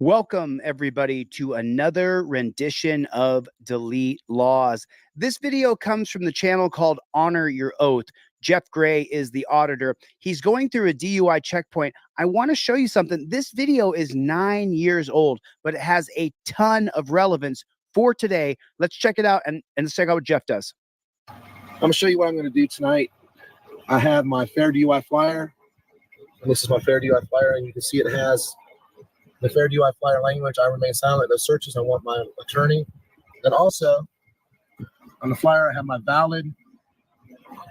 Welcome, everybody, to another rendition of Delete Laws. This video comes from the channel called Honor Your Oath. Jeff Gray is the auditor. He's going through a DUI checkpoint. I want to show you something. This video is 9 years old, but it has a ton of relevance for today. Let's check it out and let's check out what Jeff does. I'm going to show you what I'm going to do tonight. I have my Fair DUI flyer. And this is my Fair DUI flyer, and you can see it has the Fair DUI flyer language. I remain silent. No searches. I want my attorney. And also, on the flyer, I have my valid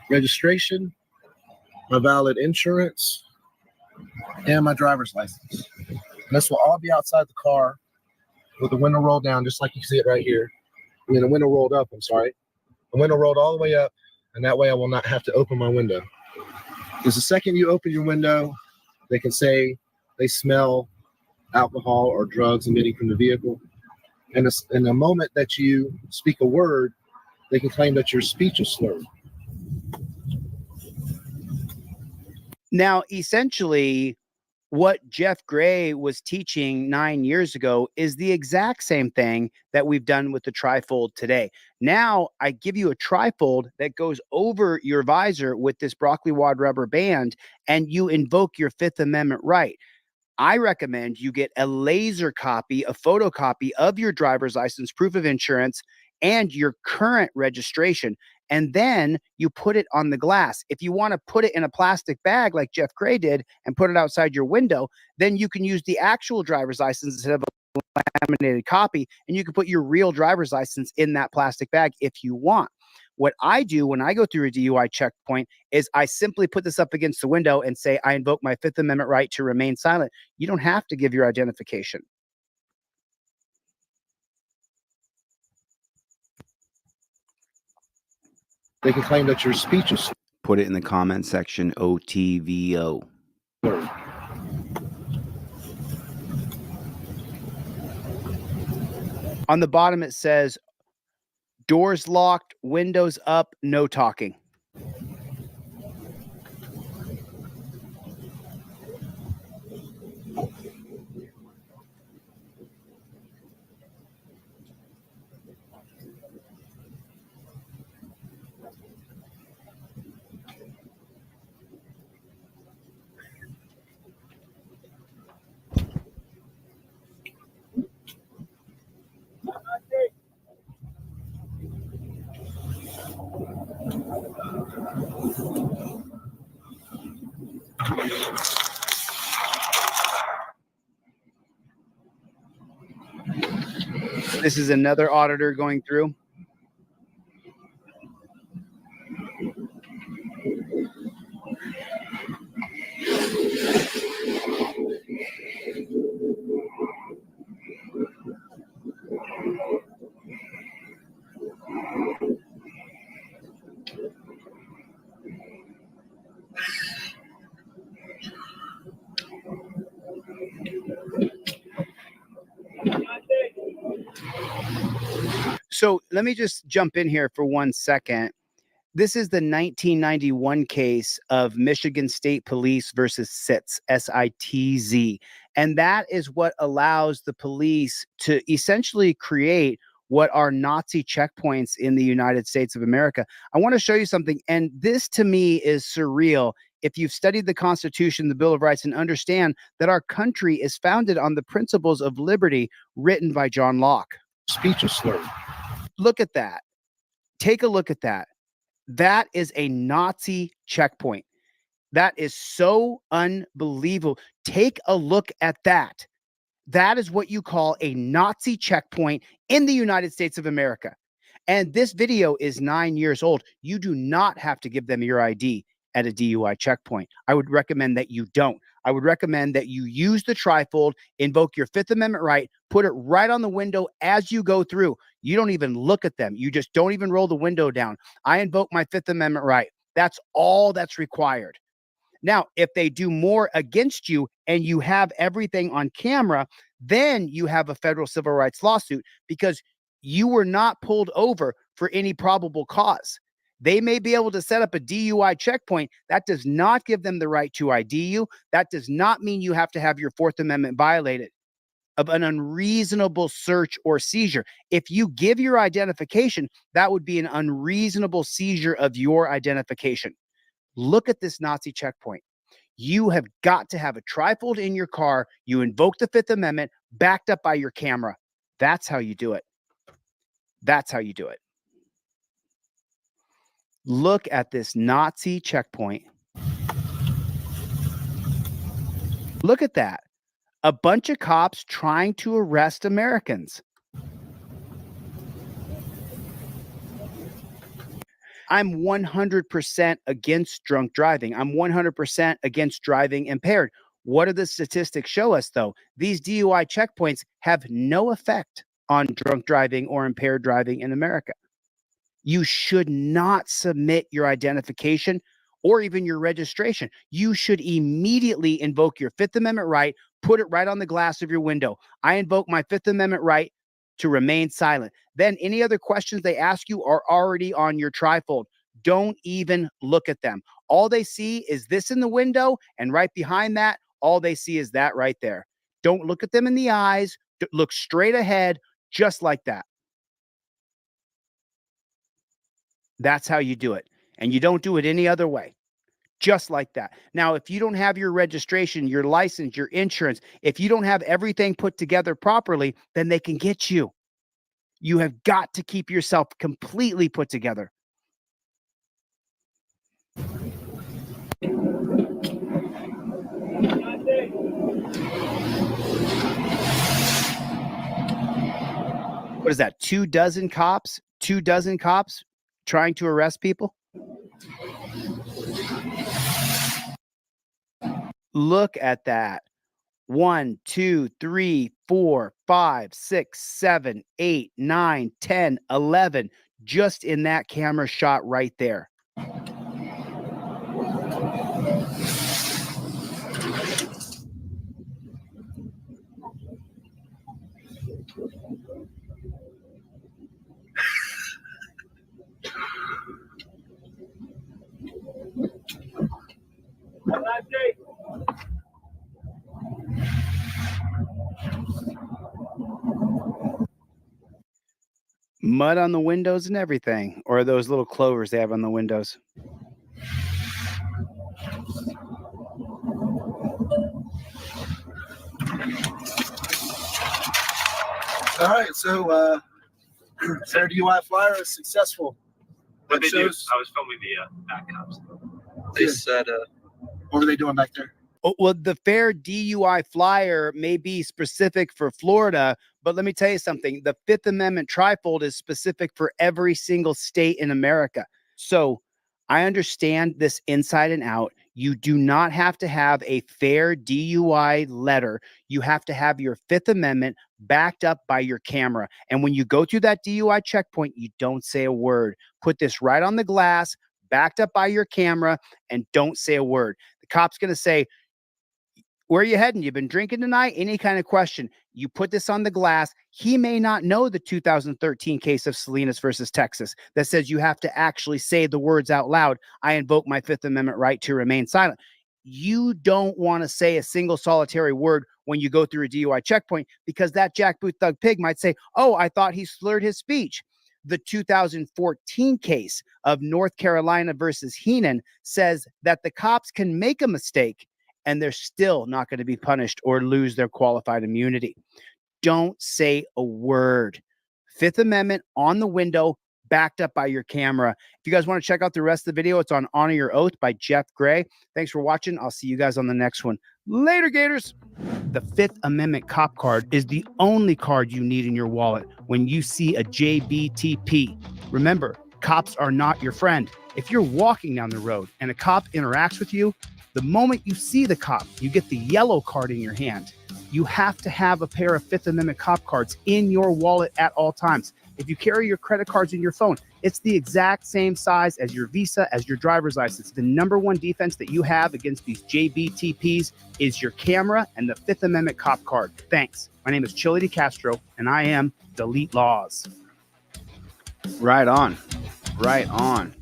registration, my valid insurance, and my driver's license. And this will all be outside the car with the window rolled down, just like you see it right here. I mean, the window rolled up, I'm sorry. The window rolled all the way up, and that way I will not have to open my window. Because the second you open your window, they can say they smell alcohol or drugs emitting from the vehicle. And in the moment that you speak a word, they can claim that your speech is slurred. Now, essentially, what Jeff Gray was teaching 9 years ago is the exact same thing that we've done with the trifold today. Now, I give you a trifold that goes over your visor with this broccoli wad rubber band, and you invoke your Fifth Amendment right. I recommend you get a laser copy, a photocopy of your driver's license, proof of insurance, and your current registration. And then you put it on the glass. If you want to put it in a plastic bag like Jeff Gray did and put it outside your window, then you can use the actual driver's license instead of a laminated copy, and you can put your real driver's license in that plastic bag if you want. What I do when I go through a DUI checkpoint is I simply put this up against the window and say, I invoke my Fifth Amendment right to remain silent. You don't have to give your identification. They can claim that your speech is Put it in the comment section, OTVO. slurred. On the bottom, it says, doors locked, windows up, no talking. This is another auditor going through. So let me just jump in here for 1 second. This is the 1991 case of Michigan State Police versus SITZ, SITZ. And that is what allows the police to essentially create what are Nazi checkpoints in the United States of America. I want to show you something. And this to me is surreal. If you've studied the Constitution, the Bill of Rights, and understand that our country is founded on the principles of liberty written by John Locke. Speech is slurred. Look at that. Take a look at that. That is a Nazi checkpoint. That is so unbelievable. Take a look at that. That is what you call a Nazi checkpoint in the United States of America. And this video is 9 years old. You do not have to give them your ID at a DUI checkpoint. I would recommend that you don't. I would recommend that you use the trifold, invoke your Fifth Amendment right, put it right on the window as you go through. You don't even look at them. You just don't even roll the window down. I invoke my Fifth Amendment right. That's all that's required. Now, if they do more against you and you have everything on camera, then you have a federal civil rights lawsuit because you were not pulled over for any probable cause. They may be able to set up a DUI checkpoint. That does not give them the right to ID you. That does not mean you have to have your Fourth Amendment violated. of an unreasonable search or seizure. If you give your identification, that would be an unreasonable seizure of your identification. Look at this Nazi checkpoint. You have got to have a trifold in your car. You invoke the Fifth Amendment backed up by your camera. That's how you do it. That's how you do it. Look at this Nazi checkpoint. Look at that. A bunch of cops trying to arrest Americans. I'm 100% against drunk driving. I'm 100% against driving impaired. What do the statistics show us, though? These DUI checkpoints have no effect on drunk driving or impaired driving in America. You should not submit your identification or even your registration. You should immediately invoke your Fifth Amendment right, put it right on the glass of your window. I invoke my Fifth Amendment right to remain silent. Then any other questions they ask you are already on your trifold. Don't even look at them. All they see is this in the window, and right behind that, all they see is that right there. Don't look at them in the eyes. Look straight ahead, just like that. That's how you do it. And you don't do it any other way. Just like that. Now, if you don't have your registration, your license, your insurance, if you don't have everything put together properly, then they can get you. You have got to keep yourself completely put together. What is that? 24 cops? 24 cops trying to arrest people? Look at that. 1, 2, 3, 4, 5, 6, 7, 8, 9, 10, 11, just in that camera shot right there. Mud on the windows and everything, or those little clovers they have on the windows. All right, so their DUI flyer is successful. What That they do? shows. I was filming the back cops. They said, what were they doing back there? Oh, well, the fair DUI flyer may be specific for Florida, but let me tell you something. The Fifth Amendment trifold is specific for every single state in America. So I understand this inside and out. You do not have to have a fair DUI letter. You have to have your Fifth Amendment backed up by your camera. And when you go through that DUI checkpoint, you don't say a word. Put this right on the glass, backed up by your camera, and don't say a word. The cop's going to say, where are you heading? You've been drinking tonight? Any kind of question. You put this on the glass. He may not know the 2013 case of Salinas versus Texas that says you have to actually say the words out loud. I invoke my Fifth Amendment right to remain silent. You don't want to say a single solitary word when you go through a DUI checkpoint because that jackboot thug pig might say, oh, I thought he slurred his speech. The 2014 case of North Carolina versus Heenan says that the cops can make a mistake and they're still not going to be punished or lose their qualified immunity. Don't say a word. Fifth Amendment on the window, backed up by your camera. If you guys want to check out the rest of the video, it's on Honor Your Oath by Jeff Gray. Thanks for watching. I'll see you guys on the next one. Later, Gators. The Fifth Amendment cop card is the only card you need in your wallet when you see a JBTP. Remember, cops are not your friend. If you're walking down the road and a cop interacts with you, the moment you see the cop, you get the yellow card in your hand. You have to have a pair of Fifth Amendment cop cards in your wallet at all times. If you carry your credit cards in your phone, it's the exact same size as your Visa, as your driver's license. The number one defense that you have against these JBTPs is your camera and the Fifth Amendment cop card. Thanks. My name is Chili DeCastro, and I am Delete Laws. Right on. Right on.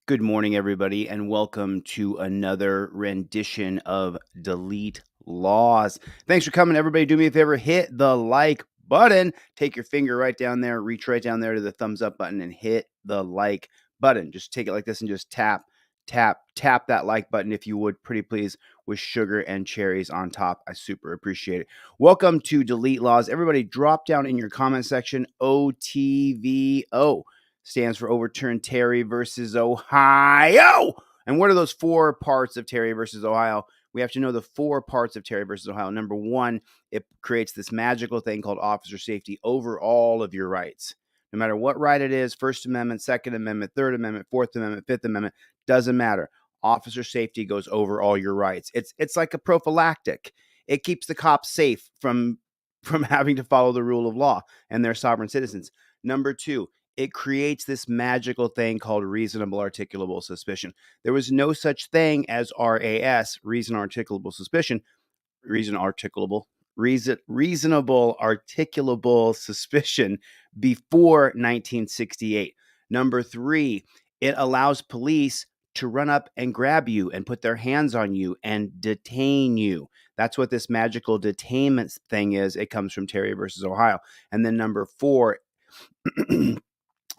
Good morning, everybody, and welcome to another rendition of Delete Laws. Thanks for coming, everybody. Do me a favor, hit the like button. Take your finger right down there, reach right down there to the thumbs up button, and hit the like button. Just take it like this and just tap, tap, tap that like button if you would, pretty please, with sugar and cherries on top. I super appreciate it. Welcome to Delete Laws. Everybody, drop down in your comment section OTVO. Stands for Overturn Terry versus Ohio. And what are those four parts of Terry versus Ohio? We have to know the four parts of Terry versus Ohio. Number one, it creates this magical thing called officer safety over all of your rights. No matter what right it is, First Amendment, Second Amendment, Third Amendment, Fourth Amendment, Fifth Amendment, doesn't matter. Officer safety goes over all your rights. It's like a prophylactic. It keeps the cops safe from having to follow the rule of law and their sovereign citizens. Number two, it creates this magical thing called reasonable articulable suspicion. There was no such thing as RAS, reasonable articulable suspicion, reasonable articulable suspicion before 1968. Number three, it allows police to run up and grab you and put their hands on you and detain you. That's what this magical detainment thing is. It comes from Terry versus Ohio. And then number four,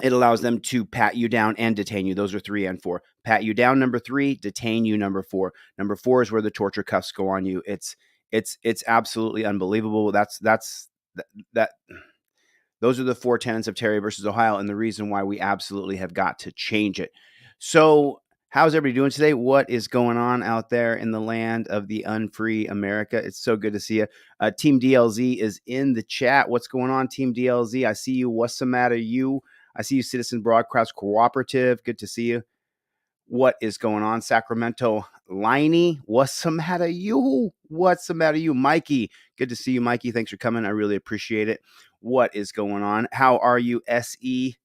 it allows them to pat you down and detain you. Those are 3 and 4. Pat you down, number 3. Detain you, number 4. Number 4 is where the torture cuffs go on you. It's absolutely unbelievable. That. Those are the 4 tenets of Terry versus Ohio, and the reason why we absolutely have got to change it. So, how's everybody doing today? What is going on out there in the land of the unfree America? It's so good to see you. Team DLZ is in the chat. What's going on, Team DLZ? I see you. What's the matter, you? I see you, Citizen Broadcast Cooperative. Good to see you. What is going on, Sacramento Liney? What's the matter, you? What's the matter, you? Mikey, good to see you, Mikey. Thanks for coming. I really appreciate it. What is going on? How are you, SE?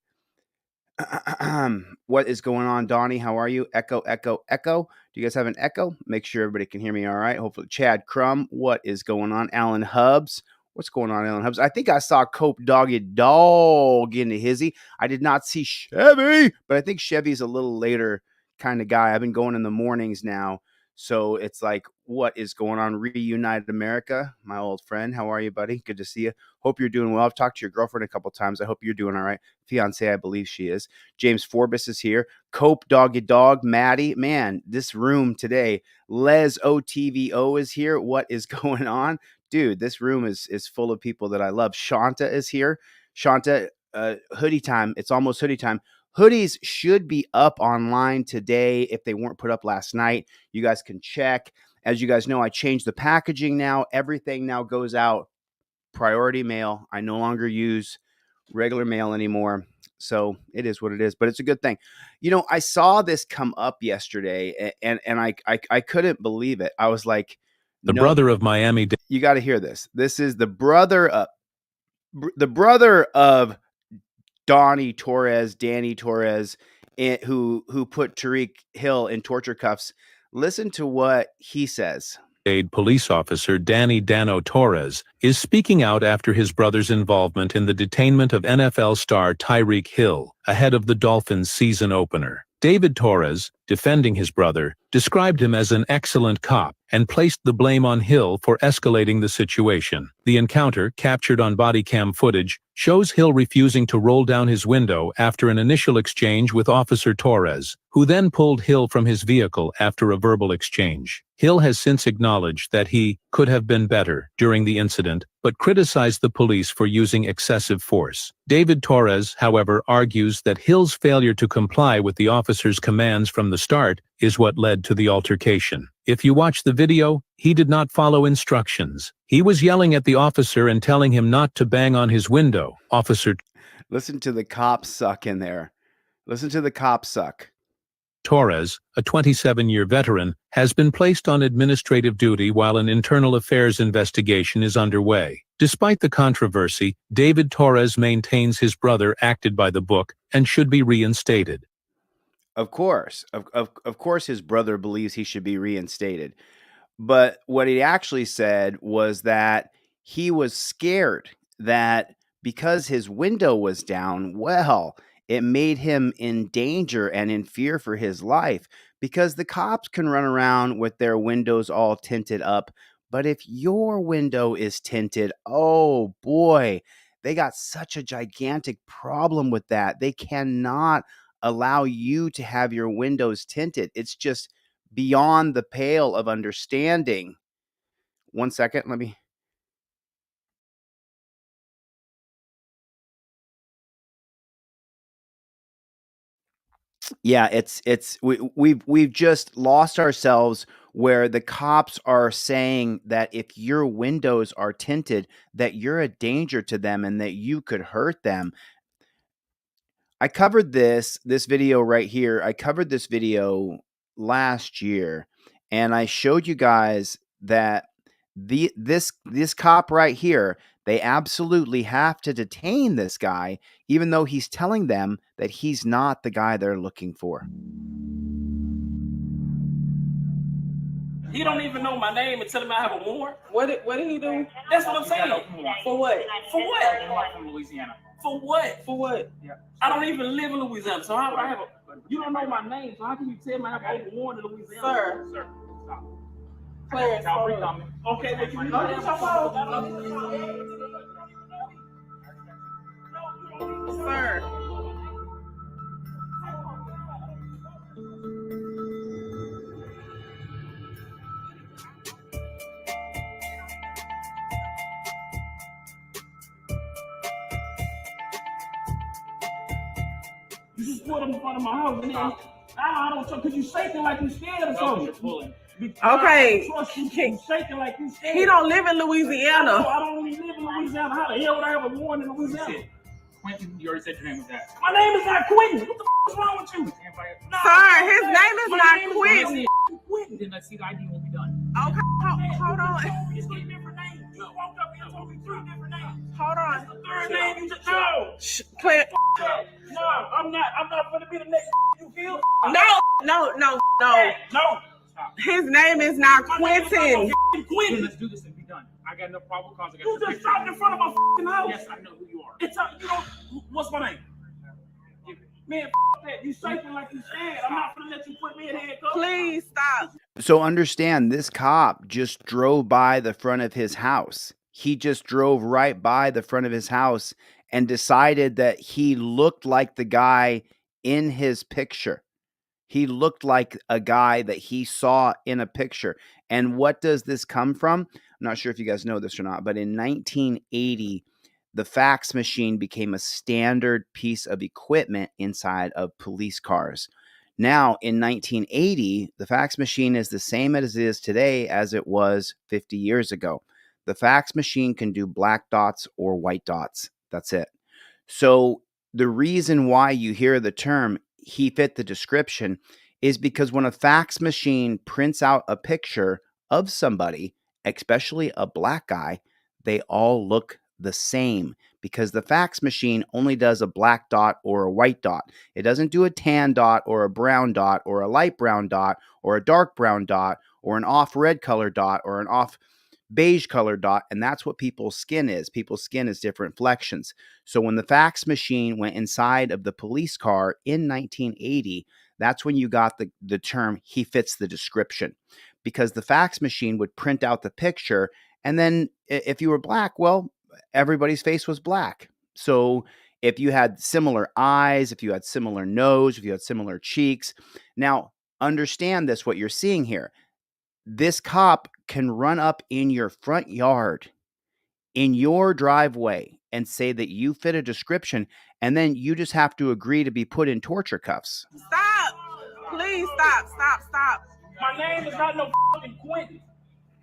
What is going on, Donnie? How are you? Echo, echo, echo. Do you guys have an echo? Make sure everybody can hear me all right. Hopefully, Chad Crum. What is going on? Alan Hubbs. What's going on, Alan Hubbs? I think I saw Cope Doggy Dog into hizzy. I did not see Chevy, but I think Chevy's a little later kind of guy. I've been going in the mornings now. So it's like, what is going on? Reunited America, my old friend. How are you, buddy? Good to see you. Hope you're doing well. I've talked to your girlfriend a couple times. I hope you're doing all right. Fiance, I believe she is. James Forbes is here. Cope Doggy Dog, Maddie. Man, this room today. Les OTVO is here. What is going on? Dude, this room is full of people that I love. Shanta is here. Shanta, hoodie time. It's almost hoodie time. Hoodies should be up online today if they weren't put up last night. You guys can check. As you guys know, I changed the packaging now. Everything now goes out priority mail. I no longer use regular mail anymore. So it is what it is, but it's a good thing. You know, I saw this come up yesterday and I couldn't believe it. I was like, the brother of Miami. You got to hear this. This is the brother of Danny Torres, who put Tyreek Hill in torture cuffs. Listen to what he says. Police officer Danny Dano Torres is speaking out after his brother's involvement in the detainment of NFL star Tyreek Hill ahead of the Dolphins' season opener. David Torres, defending his brother, described him as an excellent cop and placed the blame on Hill for escalating the situation. The encounter, captured on body cam footage, shows Hill refusing to roll down his window after an initial exchange with Officer Torres, who then pulled Hill from his vehicle after a verbal exchange. Hill has since acknowledged that he could have been better during the incident, but criticized the police for using excessive force. David Torres, however, argues that Hill's failure to comply with the officer's commands from the start is what led to the altercation. If you watch the video, he did not follow instructions. He was yelling at the officer and telling him not to bang on his window. Officer, listen to the cop suck in there. Listen to the cop suck. Torres, a 27-year veteran, has been placed on administrative duty while an internal affairs investigation is underway. Despite the controversy, David Torres maintains his brother acted by the book and should be reinstated. Of course. Of course his brother believes he should be reinstated. But what he actually said was that he was scared that because his window was down, well, It made him in danger and in fear for his life because the cops can run around with their windows all tinted up. But if your window is tinted, oh boy, they got such a gigantic problem with that. They cannot allow you to have your windows tinted. It's just beyond the pale of understanding. 1 second, let me. Yeah, we've just lost ourselves where the cops are saying that if your windows are tinted, that you're a danger to them and that you could hurt them. I covered this video right here. I covered this video last year, and I showed you guys that this cop right here, they absolutely have to detain this guy, even though he's telling them that he's not the guy they're looking for. He don't even know my name and tell him I have a warrant. What did he do? That's what I'm saying. For what? For what? I'm from Louisiana. For what? For what? Yeah. I don't even live in Louisiana, so how would I have a? You don't know my name, so how can you tell me I have a warrant in Louisiana? Sir. Stop. Clarence, Now, hold free up. comment. Okay, but you Look know at your phone. Sir. You just pulled him in front of my house, and then I don't trust because you shaking like you scared or something. Okay. Trust you shaking like you scared. He don't live in No, Louisiana. I don't even live in Louisiana. How the hell would I have a warrant in Louisiana? Quentin, you already said your name was that. My name is not Quentin. What the f is wrong with you? No, Sir, his name is my not name Quentin. Quentin. Then let's see the ID when we're done. Okay, hold on. You told me 3 different names. You woke up and told me 3 different names. Hold on. The third name you just no. Clarence. No, I'm not gonna be the next you feel. No. No. His name is not Quentin. Then Quentin. let's do this and be done. I got no problem cause I got You your just picture. dropped in front of my f***ing house. Yes, I know who you are. It's you know what's my name? Man, that. You shaking like you scared. I'm not gonna let you put me in handcuffs. Please stop. So understand, this cop just drove by the front of his house. He just drove right by the front of his house and decided that he looked like the guy in his picture. He looked like a guy that he saw in a picture. And what does this come from? I'm not sure if you guys know this or not, but in 1980, the fax machine became a standard piece of equipment inside of police cars. Now, in 1980, the fax machine is the same as it is today as it was 50 years ago. The fax machine can do black dots or white dots. That's it. So the reason why you hear the term "he fit the description" is because when a fax machine prints out a picture of somebody, especially a black guy, they all look the same because the fax machine only does a black dot or a white dot. It doesn't do a tan dot or a brown dot or a light brown dot or a dark brown dot or an off red color dot or an off beige color dot. And that's what people's skin is. People's skin is different flections. So when the fax machine went inside of the police car in 1980, that's when you got the term "he fits the description," because the fax machine would print out the picture. And then if you were black, well, everybody's face was black. So if you had similar eyes, if you had similar nose, if you had similar cheeks. Now, understand this, what you're seeing here. This cop can run up in your front yard, in your driveway, and say that you fit a description, and then you just have to agree to be put in torture cuffs. Stop. Please stop. My name is not no fucking Quentin.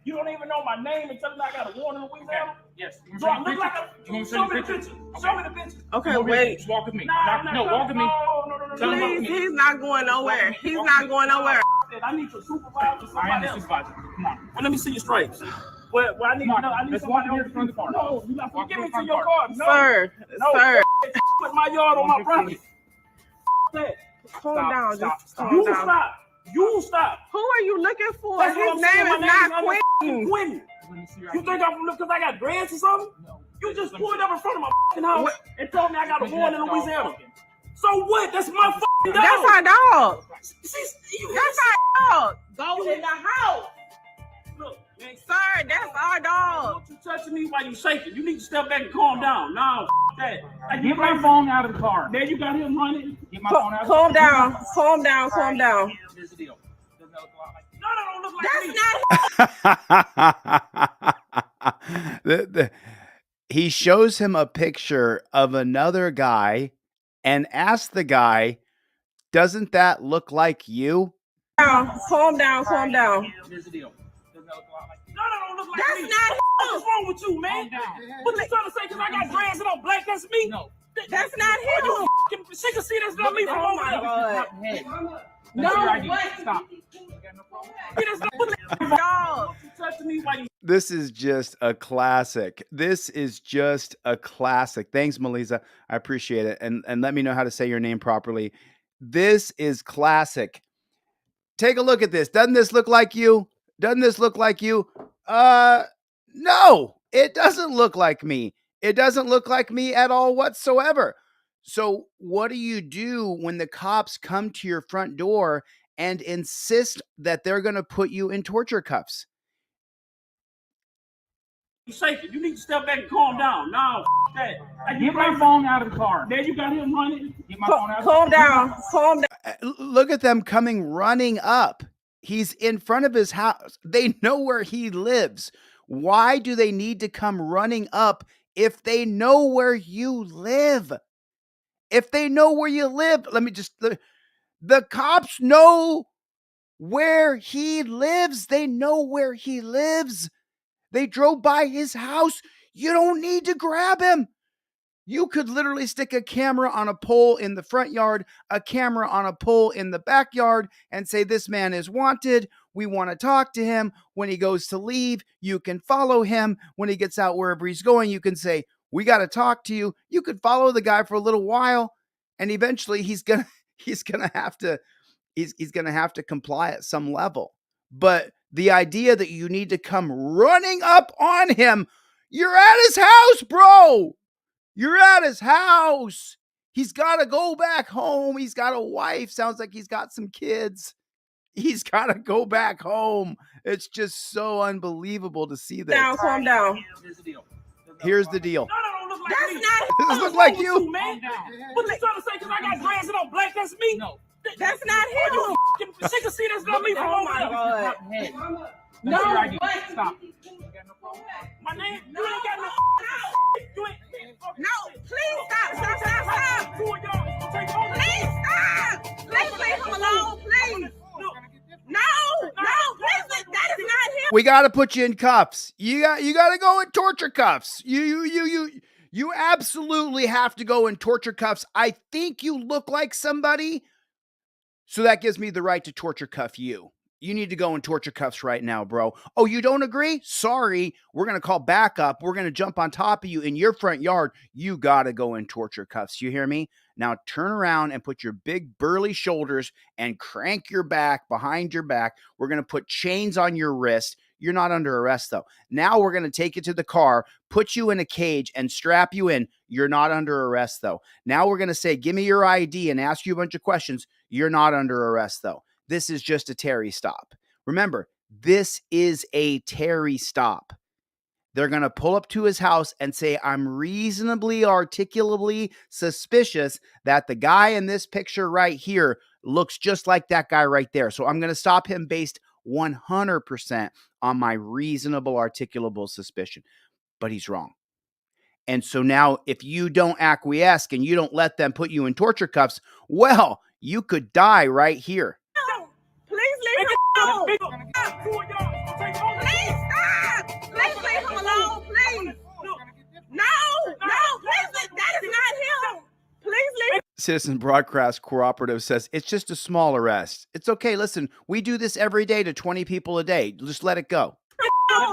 You don't even know my name and tell me I got a warrant in Louisiana. Yes. Do I look like a? You want to Show me the picture? picture. Show me the picture. Okay, wait. Just walk with me. No, Walk with me. No. Tell him walk Please, with me. he's not going nowhere. He's not going nowhere. I need your supervisor. I am Somebody the else. supervisor. Come on. Well, let me see your stripes. Well, I need Come on, I need let's walk somebody here else. in front of the car. No, you're not Walk give in me front to of your the car. Sir. No, Sir. put my yard on my property. That. Calm Stop, down. stop, Just stop. calm You down. stop. You stop. Who are you looking for? That's what His I'm name saying. My is not no Quentin. Quentin. Let me see your You ID. think I'm from because I got dreads or something? No. You just pulled up in front of my fucking house and told me I got a warrant in Louisiana. So what? That's my fucking dog. That's our dog. You, That's our dog. Go in the house. Look, man, Sir, that's our dog. don't you touching me while you shaking. You need to step back and calm down. No, that. Like, Get my phone out of the car. Man, you got him running. Get my phone out of the Calm car. down. Calm down. Calm down. Here's the deal. Doesn't that look a lot like No, don't look like me. That's not He shows him a picture of another guy and asks the guy, doesn't that look like you? Calm down. Calm down. Here's the deal. Doesn't that look a lot like me? No, don't look like That's me. not What's wrong with you, man? Calm down. What you trying to say? Because I got dreads and I'm black, that's me? No. That's not him. She can see that's not me from Oh over my there. God. Hey, No, that's your ID. what? Stop. You got no problem? See, that's not Dog. you touching me while you This is just a classic. This is just a classic. Thanks, Melissa. I appreciate it. And let me know how to say your name properly. This is classic. Take a look at this. Doesn't this look like you? Doesn't this look like you? No, it doesn't look like me. It doesn't look like me at all whatsoever. So what do you do when the cops come to your front door and insist that they're going to put you in torture cuffs? shaking. You need to step back and calm down. No, that. Like, Get my phone out of the car. Man, you got him running. Get my phone out of the Calm down. Calm down. Look at them coming running up. He's in front of his house. They know where he lives. Why do they need to come running up if they know where you live? If they know where you live, the cops know where he lives. They know where he lives. They drove by his house. You don't need to grab him. You could literally stick a camera on a pole in the front yard, a camera on a pole in the backyard, and say, this man is wanted. We want to talk to him. When he goes to leave, you can follow him. When he gets out wherever he's going, you can say, we got to talk to you. You could follow the guy for a little while, and eventually he's gonna have to comply at some level. But the idea that you need to come running up on him, you're at his house, bro. You're at his house. He's got to go back home. He's got a wife. Sounds like he's got some kids. He's got to go back home. It's just so unbelievable to see this. Calm down. Here's the deal. Here's the deal. No, don't look like That's me. not Does this What's look like wrong with you? man? Calm down. What you trying to say? Because I got dreads and I'm black, that's me? No. That's not him. She can see that's not me from Oh over my there. God. Hey, No, that's your ID. what? Stop. You got no problem? My name, you ain't got no you ain't No, please stop. Stop, stop, stop. Two of y'all is gonna take over. Please stop. Please leave him alone, please. Look, No, please. That is not him. We got to put you in cuffs. You got to go in torture cuffs. You absolutely have to go in torture cuffs. I think you look like somebody, so that gives me the right to torture cuff you. You need to go in torture cuffs right now, bro. Oh, you don't agree? Sorry. We're going to call backup. We're going to jump on top of you in your front yard. You got to go in torture cuffs. You hear me? Now turn around and put your big burly shoulders and crank your back behind your back. We're going to put chains on your wrist. You're not under arrest, though. Now we're going to take you to the car, put you in a cage, and strap you in. You're not under arrest, though. Now we're going to say, give me your ID and ask you a bunch of questions. You're not under arrest, though. This is just a Terry stop. Remember, this is a Terry stop. They're going to pull up to his house and say, I'm reasonably articulately suspicious that the guy in this picture right here looks just like that guy right there. So I'm going to stop him based 100% on my reasonable articulable suspicion. But he's wrong. And so now if you don't acquiesce and you don't let them put you in torture cuffs, well, you could die right here. Please leave him alone. two of y'all is gonna take over. Please stop. Please leave him alone, please. No, please. That is not him. Please leave. Citizen Broadcast Cooperative says, it's just a small arrest. It's okay. Listen, we do this every day to 20 people a day. Just let it go.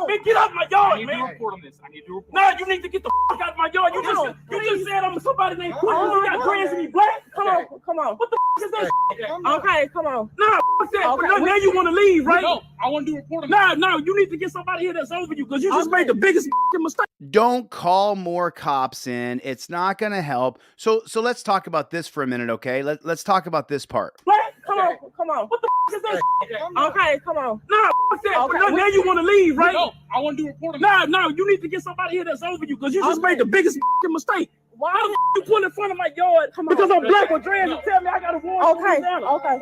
Man, get out my yard, I need to man. report on this. I need to report. Nah, you need to get the fuck out of my yard. You just said I'm somebody named Quentin. You got dreads and me black. Come on. What the fuck is that shit? Okay, come on. Nah, fuck that. Okay. But now you want to leave, right? No, I want to do a report on Nah, you need to get somebody here that's over you because you just made the biggest mistake. Don't call more cops in. It's not going to help. So let's talk about this for a minute, okay? Let's talk about this part. Black? Come on. What the fuck is that shit? Okay, come on. Nah, fuck that. Okay. But now you want to leave, right? No, I want to do a report on Nah, you need to get somebody here that's over you because you just made the biggest mistake. Why? How the fuck you put in front of my yard Come on. because I'm black with dreads and tell me I got a warrant? Okay.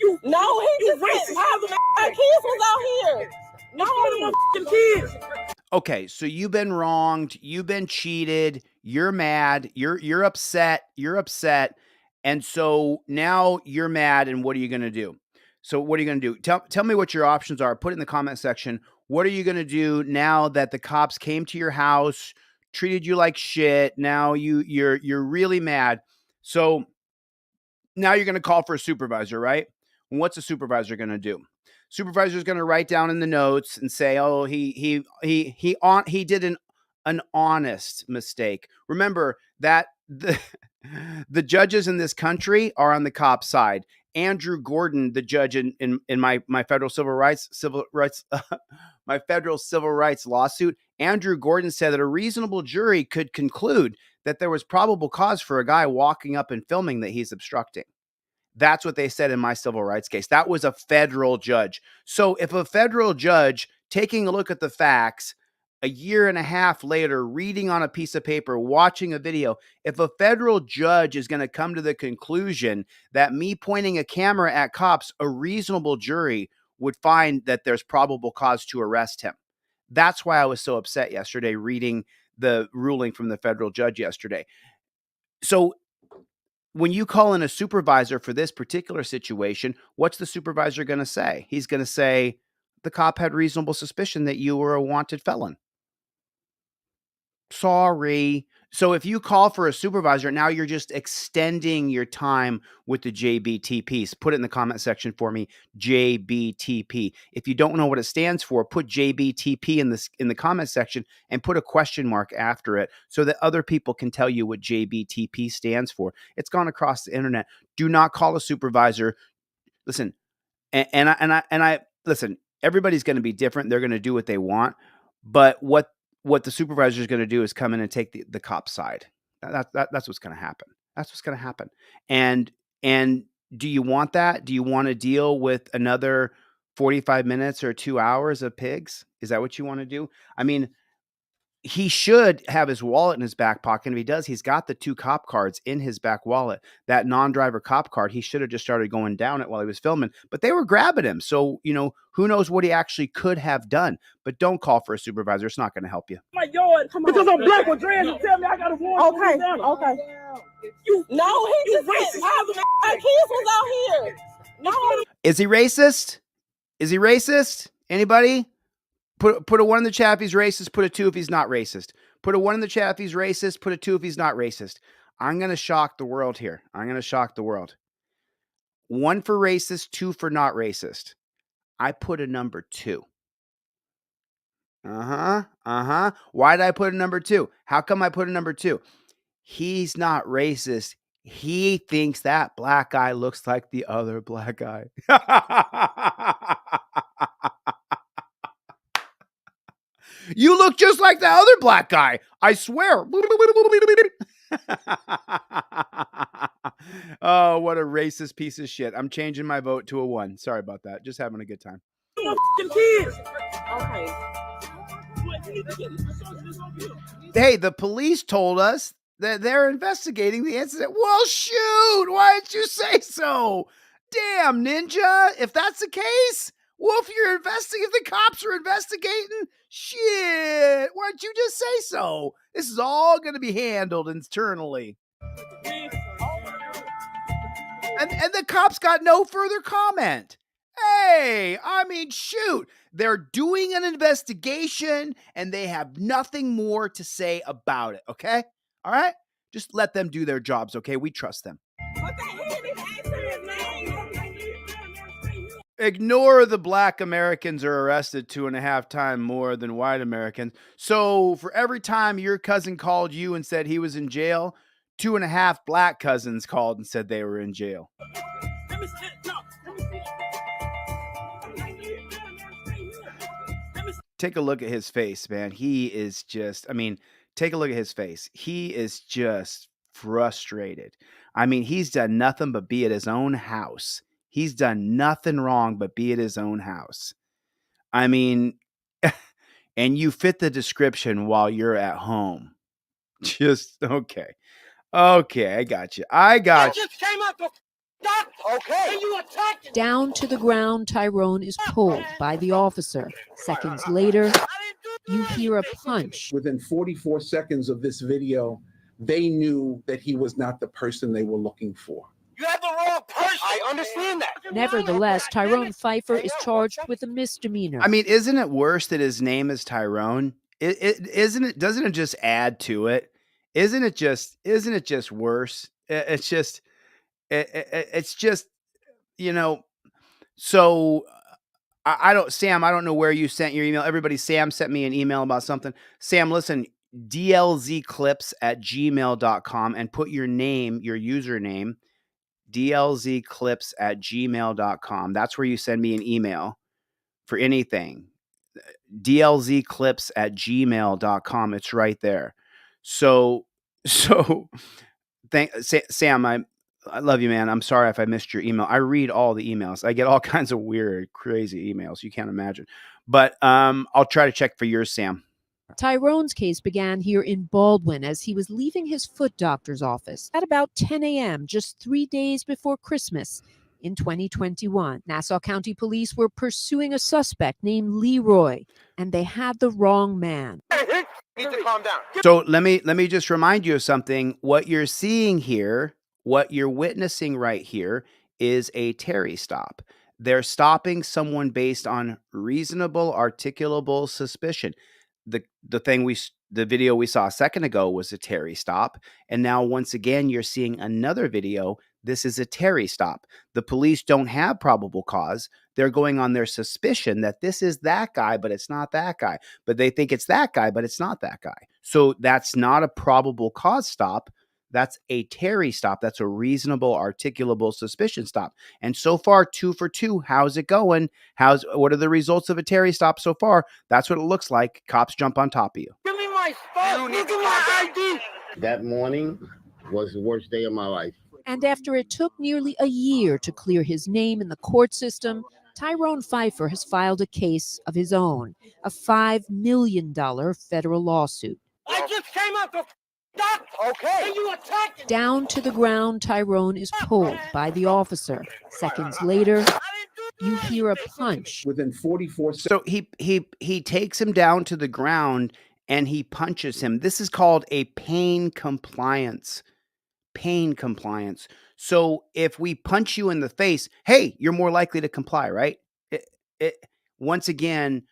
You No, he just racist. said my kids was out here. in front of my fucking kids. Okay, so you've been wronged, you've been cheated, you're mad, you're upset, and so now you're mad, and what are you going to do? So what are you going to do? Tell me what your options are. Put it in the comment section. What are you going to do now that the cops came to your house, treated you like shit? Now you're really mad. So now you're going to call for a supervisor, right? What's a supervisor going to do? Supervisor is going to write down in the notes and say, "Oh, he did an honest mistake." Remember that the judges in this country are on the cop side. Andrew Gordon, the judge in my federal civil rights my federal civil rights lawsuit, Andrew Gordon said that a reasonable jury could conclude that there was probable cause for a guy walking up and filming that he's obstructing. That's what they said in my civil rights case. That was a federal judge. So if a federal judge taking a look at the facts a year and a half later, reading on a piece of paper, watching a video, if a federal judge is going to come to the conclusion that me pointing a camera at cops, a reasonable jury would find that there's probable cause to arrest him. That's why I was so upset yesterday reading the ruling from the federal judge yesterday. So when you call in a supervisor for this particular situation, what's the supervisor going to say? He's going to say, the cop had reasonable suspicion that you were a wanted felon. Sorry. So if you call for a supervisor, now you're just extending your time with the JBTPs. Put it in the comment section for me, JBTP. If you don't know what it stands for, put JBTP in the comment section and put a question mark after it so that other people can tell you what JBTP stands for. It's gone across the internet. Do not call a supervisor. Listen, and I listen, everybody's going to be different. They're going to do what they want, but what the supervisor is going to do is come in and take the cop side. That's what's going to happen. That's what's going to happen. And do you want that? Do you want to deal with another 45 minutes or 2 hours of pigs? Is that what you want to do? I mean, he should have his wallet in his back pocket. And if he does, he's got the 2 cop cards in his back wallet. That non-driver cop card, he should have just started going down it while he was filming. But they were grabbing him. So, who knows what he actually could have done. But don't call for a supervisor. It's not going to help you. My yard because I'm black with dreads and tell me I got a warrant. Okay. No, he just said my kids was out here. No. Is he racist? Is he racist? Anybody? Put a 1 in the chat if he's racist. Put a 2 if he's not racist. Put a 1 in the chat if he's racist. Put a 2 if he's not racist. I'm going to shock the world here. 1 for racist, 2 for not racist. I put a number 2. Why did I put a number 2? How come I put a number 2? He's not racist. He thinks that black guy looks like the other black guy. You look just like the other black guy. I swear. Oh, what a racist piece of shit. I'm changing my vote to a 1. Sorry about that. Just having a good time. Kids. Okay. Hey, the police told us that they're investigating the incident. Well, shoot. Why didn't you say so? Damn, Ninja. If that's the case, well, if the cops are investigating, shit, why don't you just say so? This is all going to be handled internally. And the cops got no further comment. Hey, I mean, shoot, they're doing an investigation and they have nothing more to say about it, okay? All right? Just let them do their jobs, okay? We trust them. But they ignore the black Americans are arrested 2.5 times more than white Americans. So for every time your cousin called you and said he was in jail, 2.5 black cousins called and said they were in jail. Let me see. No, let me see. Take a look at his face, man. He is just, I mean, take a look at his face. He is just frustrated. I mean, he's done nothing but be at his own house. He's done nothing wrong but be at his own house. I mean, and you fit the description while you're at home. Just okay. Okay, I got you. I got you. just came out the doctor. Okay. And you attacked him. Down to the ground, Tyrone is pulled by the officer. Seconds later, you hear a punch. Within 44 seconds of this video, they knew that he was not the person they were looking for. You have the wrong person. I understand that. Nevertheless, Tyrone Pfeiffer is charged with a misdemeanor. I mean, isn't it worse that his name is Tyrone? Isn't it? Doesn't it just add to it? Isn't it just worse? It's just, you know. So I don't, Sam. I don't know where you sent your email. Everybody, Sam sent me an email about something. Sam, listen, dlzclips@gmail.com and put your name, your username, dlzclips@gmail.com. That's where you send me an email for anything. dlzclips@gmail.com. It's right there. So Sam, I love you, man. I'm sorry if I missed your email. I read all the emails. I get all kinds of weird, crazy emails. You can't imagine. But I'll try to check for yours, Sam. Tyrone's case began here in Baldwin as he was leaving his foot doctor's office at about 10 a.m., just 3 days before Christmas in 2021. Nassau County Police were pursuing a suspect named Leroy, and they had the wrong man. You need to calm down. So let me just remind you of something. What you're seeing here, what you're witnessing right here, is a Terry stop. They're stopping someone based on reasonable, articulable suspicion. The video we saw a second ago was a Terry stop, and now once again you're seeing another video. This is a Terry stop. The police don't have probable cause. They're going on their suspicion that this is that guy, but it's not that guy. But they think it's that guy, but it's not that guy. So that's not a probable cause stop. That's a Terry stop. That's a reasonable, articulable suspicion stop. And so far, 2 for 2. How's it going? What are the results of a Terry stop so far? That's what it looks like. Cops jump on top of you. Give me my stuff. Look at my ID. That morning was the worst day of my life. And after it took nearly a year to clear his name in the court system, Tyrone Pfeiffer has filed a case of his own, a $5 million federal lawsuit. I just came out the doctor. Okay. And you attacked him. Down to the ground, Tyrone is pulled by the officer. Seconds later, you hear a punch. Within 44 seconds. So he takes him down to the ground and he punches him. This is called a pain compliance. Pain compliance. So if we punch you in the face, hey, you're more likely to comply, right? Once again,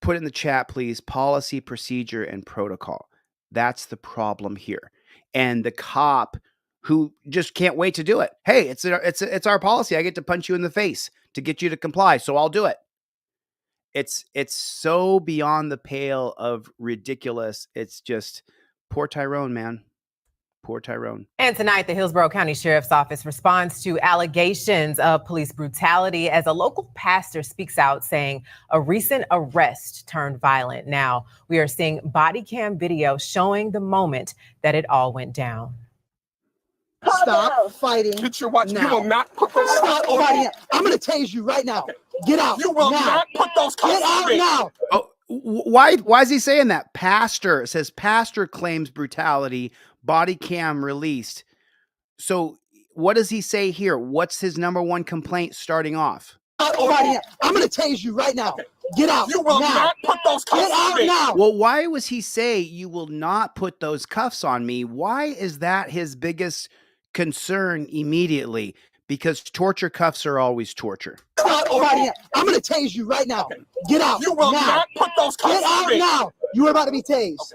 put in the chat, please, policy, procedure, and protocol. That's the problem here. And the cop who just can't wait to do it. Hey, it's our policy. I get to punch you in the face to get you to comply, so I'll do it. It's so beyond the pale of ridiculous. It's just poor Tyrone, man. Poor Tyrone. And tonight, the Hillsborough County Sheriff's Office responds to allegations of police brutality as a local pastor speaks out saying a recent arrest turned violent. Now, we are seeing body cam video showing the moment that it all went down. Stop fighting. Get your watch. Now. You will not put those Stop cuffs on fighting. me. I'm going to tase you right now. Get out. You will now. not put those cuffs Get out on me. now. Oh, why is he saying that? Pastor, it says pastor claims brutality, body cam released. So what does he say here? What's his number one complaint starting off? Stop fighting. I'm going to tase you right now. Get out. You will now. not put those cuffs Get on out me. now. Well, why was he say you will not put those cuffs on me? Why is that his biggest concern immediately? Because torture cuffs are always torture. Stop fighting. I'm going to tase you right now. Get out. You will now. not put those cuffs Get on out me. now. You are about to be tased.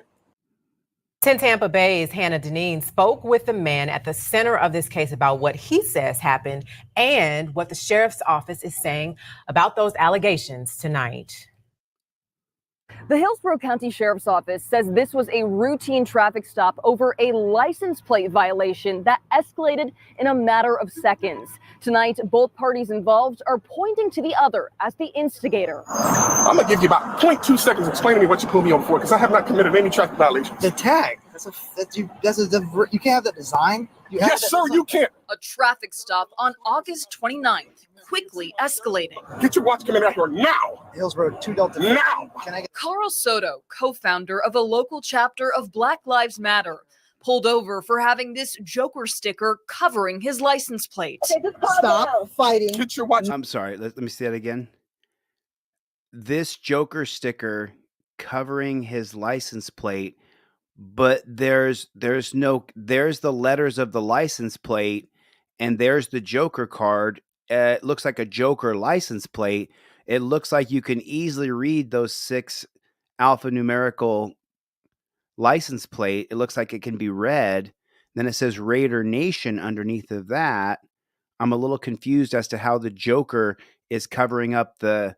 10 Tampa Bay's Hannah Deneen spoke with the man at the center of this case about what he says happened and what the sheriff's office is saying about those allegations tonight. The Hillsborough County Sheriff's Office says this was a routine traffic stop over a license plate violation that escalated in a matter of seconds. Tonight, both parties involved are pointing to the other as the instigator. I'm gonna give you about 0.2 seconds to explain to me what you pulled me over for, because I have not committed any traffic violations. The tag. You can't have that design. Yes, sir, you can't. A traffic stop on August 29th quickly escalating. Get your watch coming out here now. Hillsborough 2 Delta. Now. Can I get Carl Soto, co-founder of a local chapter of Black Lives Matter, pulled over for having this Joker sticker covering his license plate. stop fighting? Get your watch. I'm sorry. Let me say that again. This Joker sticker covering his license plate, but there's the letters of the license plate, and there's the Joker card. It looks like a Joker license plate. It looks like you can easily read those 6 alphanumerical license plate. It looks like it can be read. Then it says Raider Nation underneath of that. I'm a little confused as to how the Joker is covering up the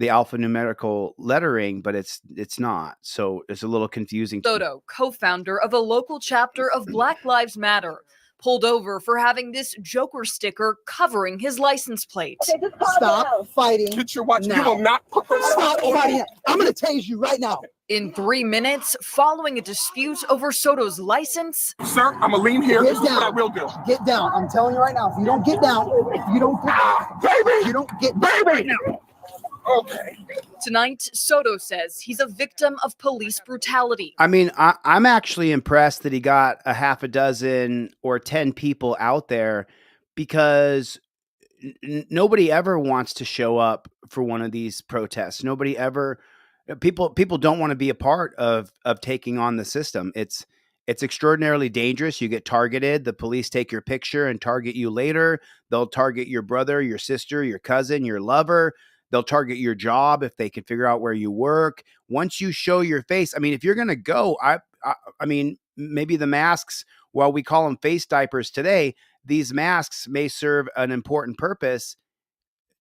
alphanumerical lettering, but it's not. So it's a little confusing. Soto, co-founder of a local chapter of Black Lives Matter, pulled over for having this Joker sticker covering his license plate. Stop fighting. Get your watch. Now. You will not Stop fighting. I'm going to tase you right now. In 3 minutes, following a dispute over Soto's license, Sir, I'm gonna lean here. This is what I will do. Get down. I'm telling you right now. If you don't get down, Baby, you don't get baby. Okay. tonight, Soto says he's a victim of police brutality. I mean, I'm actually impressed that he got a half a dozen or 10 people out there, because nobody ever wants to show up for one of these protests. Nobody ever. People don't want to be a part of taking on the system. It's extraordinarily dangerous. You get targeted. The police take your picture and target you later. They'll target your brother, your sister, your cousin, your lover. They'll target your job if they can figure out where you work. Once you show your face, I mean, if you're going to go, I mean, maybe the masks, while we call them face diapers today, these masks may serve an important purpose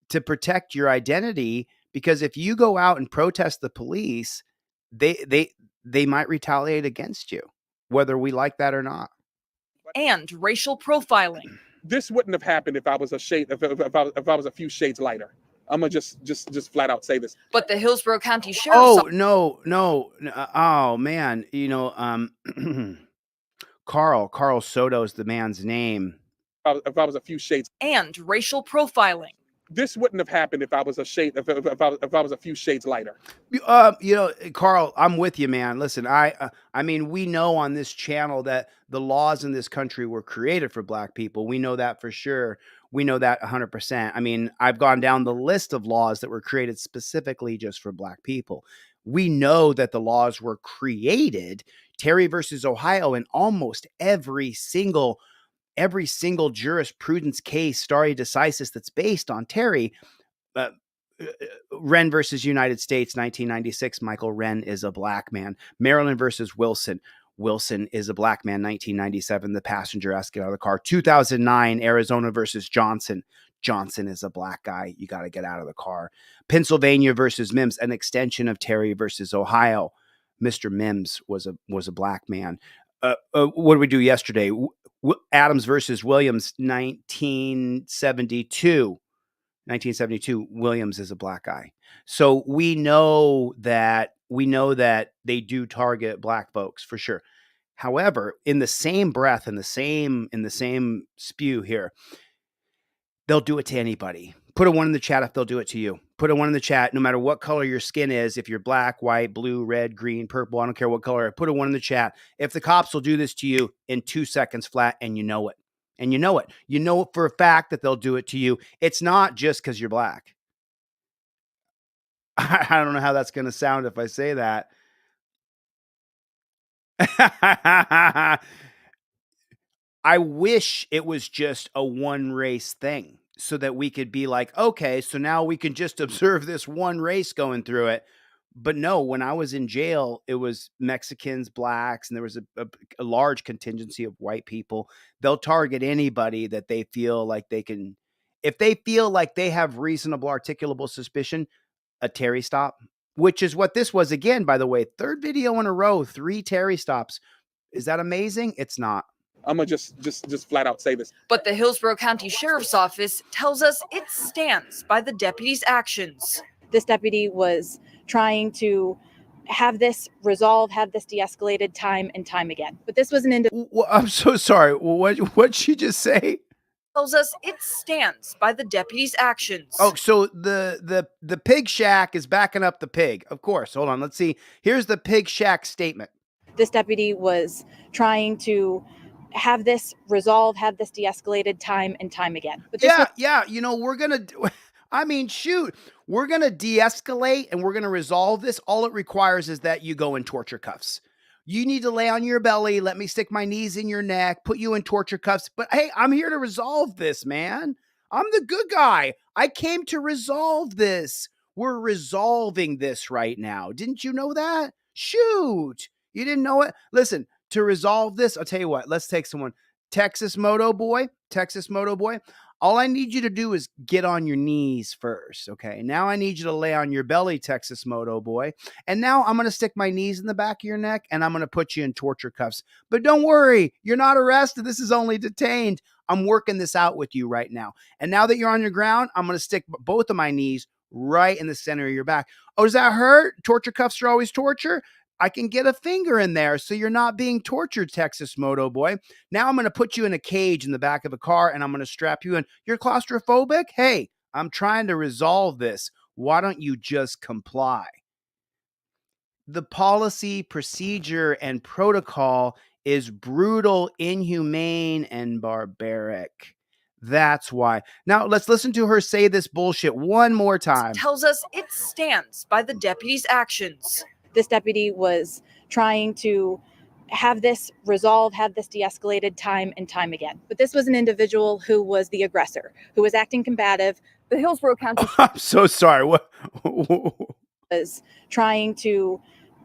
to protect your identity. Because if you go out and protest the police, they might retaliate against you, whether we like that or not. And racial profiling. This wouldn't have happened if I was if I was a few shades lighter. I'm gonna just flat out say this. But the Hillsborough County Sheriff's No. Oh man, Carl Soto is the man's name. If I was a few shades. And racial profiling. This wouldn't have happened if I was a shade if I was a few shades lighter. Carl, I'm with you, man. Listen, I mean, we know on this channel that the laws in this country were created for Black people. We know that for sure. We know that 100%. I mean, I've gone down the list of laws that were created specifically just for Black people. We know that the laws were created. Terry versus Ohio, in almost every single jurisprudence case, stare decisis, that's based on Terry. Wren versus United States, 1996. Michael Wren is a Black man. Maryland versus Wilson. Wilson is a Black man, 1997. The passenger asked to get out of the car. 2009, Arizona versus Johnson. Johnson is a Black guy. You got to get out of the car. Pennsylvania versus Mims, an extension of Terry versus Ohio. Mr. Mims was a Black man. What did we do yesterday? Adams versus Williams, 1972. Williams is a Black guy. So we know that they do target Black folks for sure. However, in the same breath, in the same spew here, they'll do it to anybody. Put a 1 in the chat if they'll do it to you. Put a 1 in the chat, no matter what color your skin is. If you're black, white, blue, red, green, purple, I don't care what color. Put a 1 in the chat. If the cops will do this to you in 2 seconds flat, and you know it. And you know it. You know for a fact that they'll do it to you. It's not just because you're Black. I don't know how that's going to sound if I say that. I wish it was just a one race thing, so that we could be like, okay, so now we can just observe this one race going through it. But no, when I was in jail, it was Mexicans, blacks, and there was a large contingency of white people. They'll target anybody that they feel like they can. If they feel like they have reasonable articulable suspicion, a Terry stop, which is what this was again, by the way. Third video in a row, 3 Terry stops. Is that amazing? It's not. I'm gonna just flat out say this. But the Hillsborough County Sheriff's Office tells us it stands by the deputy's actions. This deputy was trying to have this resolve, have this de-escalated time and time again. But this was an individual. I'm so sorry. What'd she just say? Tells us it stands by the deputy's actions. Oh, so the pig shack is backing up the pig. Of course. Hold on. Let's see. Here's the pig shack statement. This deputy was trying to have this resolve, have this de-escalated time and time again. But this yeah. You know, we're gonna. I mean, shoot, we're gonna de-escalate and we're gonna resolve this. All it requires is that you go in torture cuffs. You need to lay on your belly. Let me stick my knees in your neck, put you in torture cuffs. But hey, I'm here to resolve this, man. I'm the good guy. I came to resolve this. We're resolving this right now. Didn't you know that? Shoot. You didn't know it? Listen, to resolve this, I'll tell you what. Let's take someone. Texas Moto Boy. All I need you to do is get on your knees first, okay? Now I need you to lay on your belly, Texas Moto Boy. And now I'm going to stick my knees in the back of your neck and I'm going to put you in torture cuffs. But don't worry, you're not arrested. This is only detained. I'm working this out with you right now. And now that you're on your ground, I'm going to stick both of my knees right in the center of your back. Oh, does that hurt? Torture cuffs are always torture. I can get a finger in there so you're not being tortured, Texas Moto Boy. Now I'm going to put you in a cage in the back of a car and I'm going to strap you in. You're claustrophobic? Hey, I'm trying to resolve this. Why don't you just comply? The policy, procedure, and protocol is brutal, inhumane, and barbaric. That's why. Now let's listen to her say this bullshit one more time. Tells us it stands by the deputy's actions. This deputy was trying to have this resolve, have this de-escalated time and time again. But this was an individual who was the aggressor, who was acting combative. The Hillsborough County I'm so sorry. What? was trying to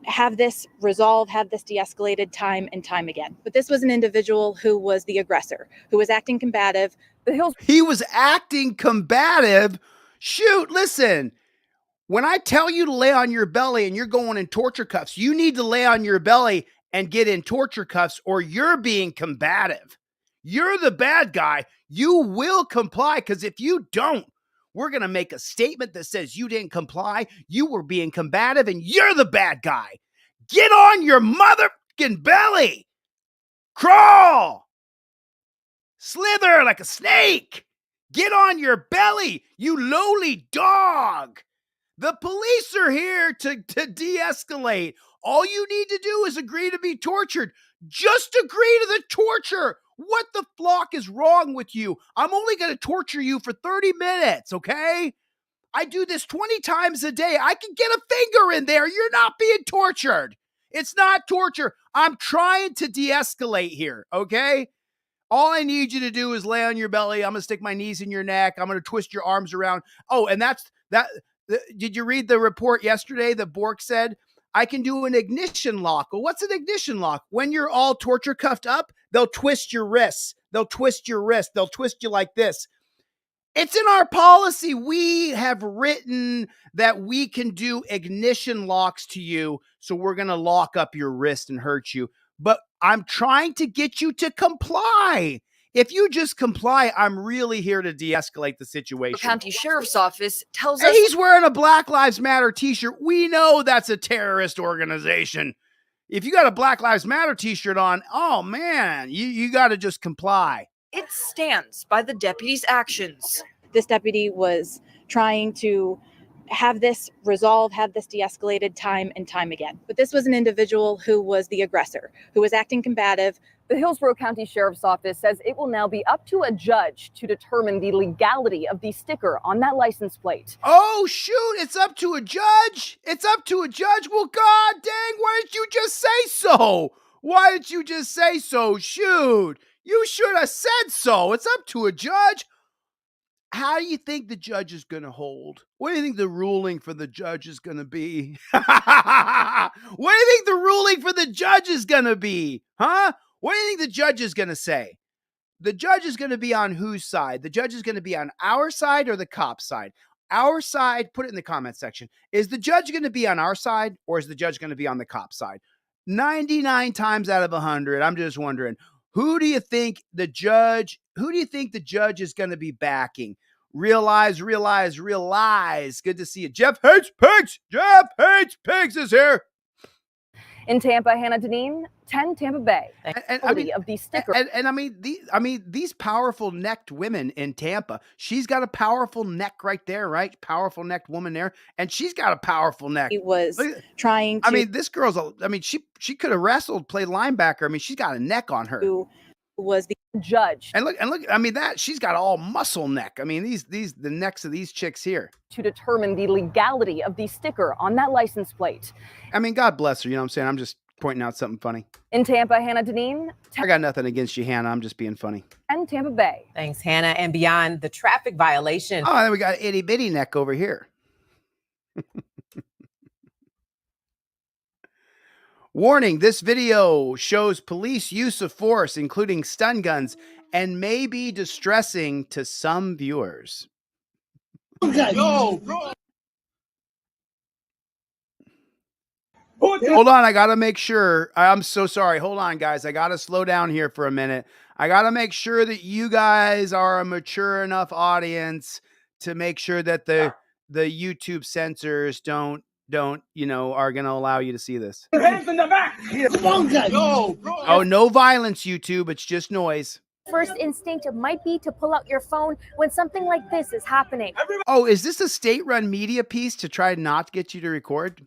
have this resolve, have this de-escalated time and time again. But this was an individual who was the aggressor, who was acting combative. He was acting combative? Shoot, listen. When I tell you to lay on your belly and you're going in torture cuffs, you need to lay on your belly and get in torture cuffs or you're being combative. You're the bad guy. You will comply because if you don't, we're going to make a statement that says you didn't comply, you were being combative, and you're the bad guy. Get on your motherfucking belly. Crawl. Slither like a snake. Get on your belly, you lowly dog. The police are here to de-escalate. All you need to do is agree to be tortured. Just agree to the torture. What the flock is wrong with you? I'm only going to torture you for 30 minutes, okay? I do this 20 times a day. I can get a finger in there. You're not being tortured. It's not torture. I'm trying to de-escalate here, okay? All I need you to do is lay on your belly. I'm going to stick my knees in your neck. I'm going to twist your arms around. Oh, and that's that. Did you read the report yesterday that Bork said, I can do an ignition lock? Well, what's an ignition lock? When you're all torture cuffed up, they'll twist your wrists. They'll twist your wrist. They'll twist you like this. It's in our policy. We have written that we can do ignition locks to you. So we're going to lock up your wrist and hurt you. But I'm trying to get you to comply. If you just comply, I'm really here to de-escalate the situation. The county sheriff's office tells Hey, us he's wearing a Black Lives Matter t-shirt. We know that's a terrorist organization. If you got a Black Lives Matter t-shirt on, oh man, you got to just comply. It stands by the deputy's actions. This deputy was trying to have this resolve, have this de-escalated time and time again. But this was an individual who was the aggressor, who was acting combative. The Hillsborough County Sheriff's Office says it will now be up to a judge to determine the legality of the sticker on that license plate. Oh, shoot, it's up to a judge? It's up to a judge? Well, god dang, why didn't you just say so? Why did you just say so? Shoot, you should have said so. It's up to a judge. How do you think the judge is going to hold? What do you think the ruling for the judge is going to be? What do you think the ruling for the judge is going to be? Huh? What do you think the judge is going to say? The judge is going to be on whose side? The judge is going to be on our side or the cop side? Our side, put it in the comment section. Is the judge going to be on our side or is the judge going to be on the cop side? 99 times out of 100, I'm just wondering, who do you think the judge is going to be backing? Realize. Good to see you. Jeff Hates Pigs. Jeff Hates Pigs is here. In Tampa, Hannah Deneen, 10 Tampa Bay. And I mean, these powerful necked women in Tampa. She's got a powerful neck right there, right? Powerful necked woman there, and she's got a powerful neck. He was trying to. I mean, this girl's she could have wrestled, played linebacker. I mean, she's got a neck on her. Was the judge. And look, I mean, that she's got all muscle neck. I mean, the necks of these chicks here. To determine the legality of the sticker on that license plate. I mean, God bless her. You know what I'm saying? I'm just pointing out something funny. In Tampa, Hannah Deneen. I got nothing against you, Hannah. I'm just being funny. And Tampa Bay. Thanks, Hannah. And beyond the traffic violation. Oh, then we got itty bitty neck over here. Warning, this video shows police use of force, including stun guns, and may be distressing to some viewers. Yo, bro. Hold on, I got to make sure. I'm so sorry. Hold on, guys. I got to slow down here for a minute. I got to make sure that you guys are a mature enough audience to make sure that the YouTube censors don't, are going to allow you to see this. Hands in the back. Come on, guys. Yo, bro. Oh, no violence, YouTube. It's just noise. First instinct might be to pull out your phone when something like this is happening. Oh, is this a state-run media piece to try not to get you to record?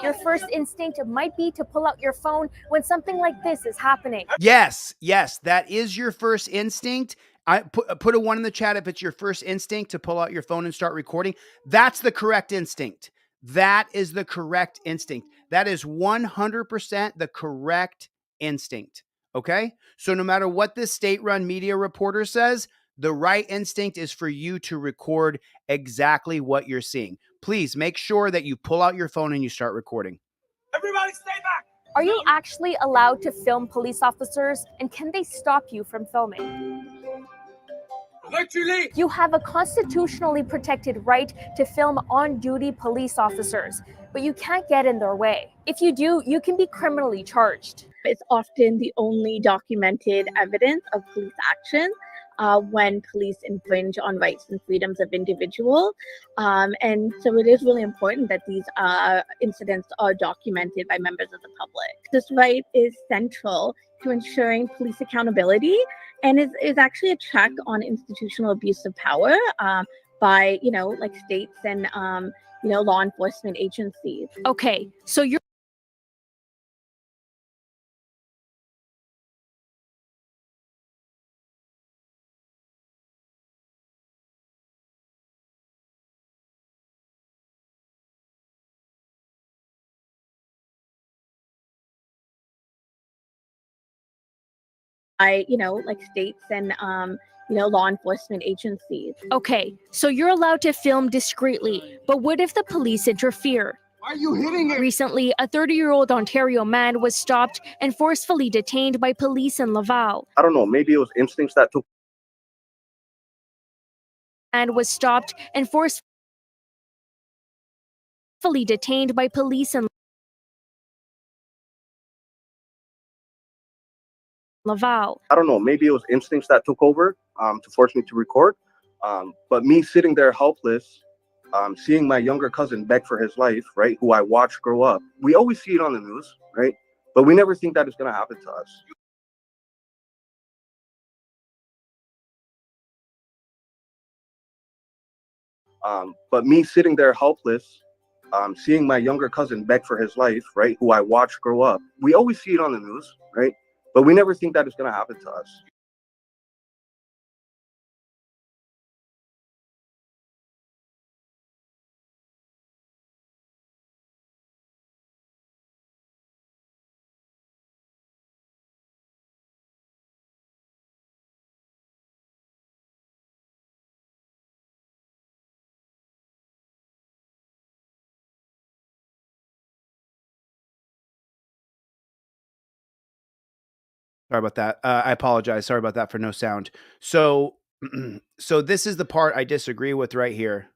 Your first instinct might be to pull out your phone when something like this is happening. Yes, that is your first instinct. I put a 1 in the chat if it's your first instinct to pull out your phone and start recording. That's the correct instinct. That is the correct instinct. That is 100% the correct instinct. Okay? So no matter what this state-run media reporter says, the right instinct is for you to record exactly what you're seeing. Please make sure that you pull out your phone and you start recording. Everybody stay back. Are you actually allowed to film police officers, and can they stop you from filming? Literally. You have a constitutionally protected right to film on-duty police officers, but you can't get in their way. If you do, you can be criminally charged. It's often the only documented evidence of police action when police infringe on rights and freedoms of individuals. And so it is really important that these incidents are documented by members of the public. This right is central to ensuring police accountability and is actually a check on institutional abuse of power by, states and, law enforcement agencies. Okay, so you're by, states and, law enforcement agencies. okay, so you're allowed to film discreetly, but what if the police interfere? Why are you hitting it? Recently, a 30-year-old Ontario man was stopped and forcefully detained by police in Laval. I don't know, maybe it was instincts that took. And was stopped and forcefully detained by police in Laval. I don't know, maybe it was instincts that took over to force me to record. But me sitting there helpless, seeing my younger cousin beg for his life, right, who I watched grow up. We always see it on the news, right? But we never think that it's going to happen to us. But me sitting there helpless, seeing my younger cousin beg for his life, right, who I watched grow up. We always see it on the news, right? But we never think that it's going to happen to us. Sorry about that. I apologize. Sorry about that for no sound. So, so this is the part I disagree with right here.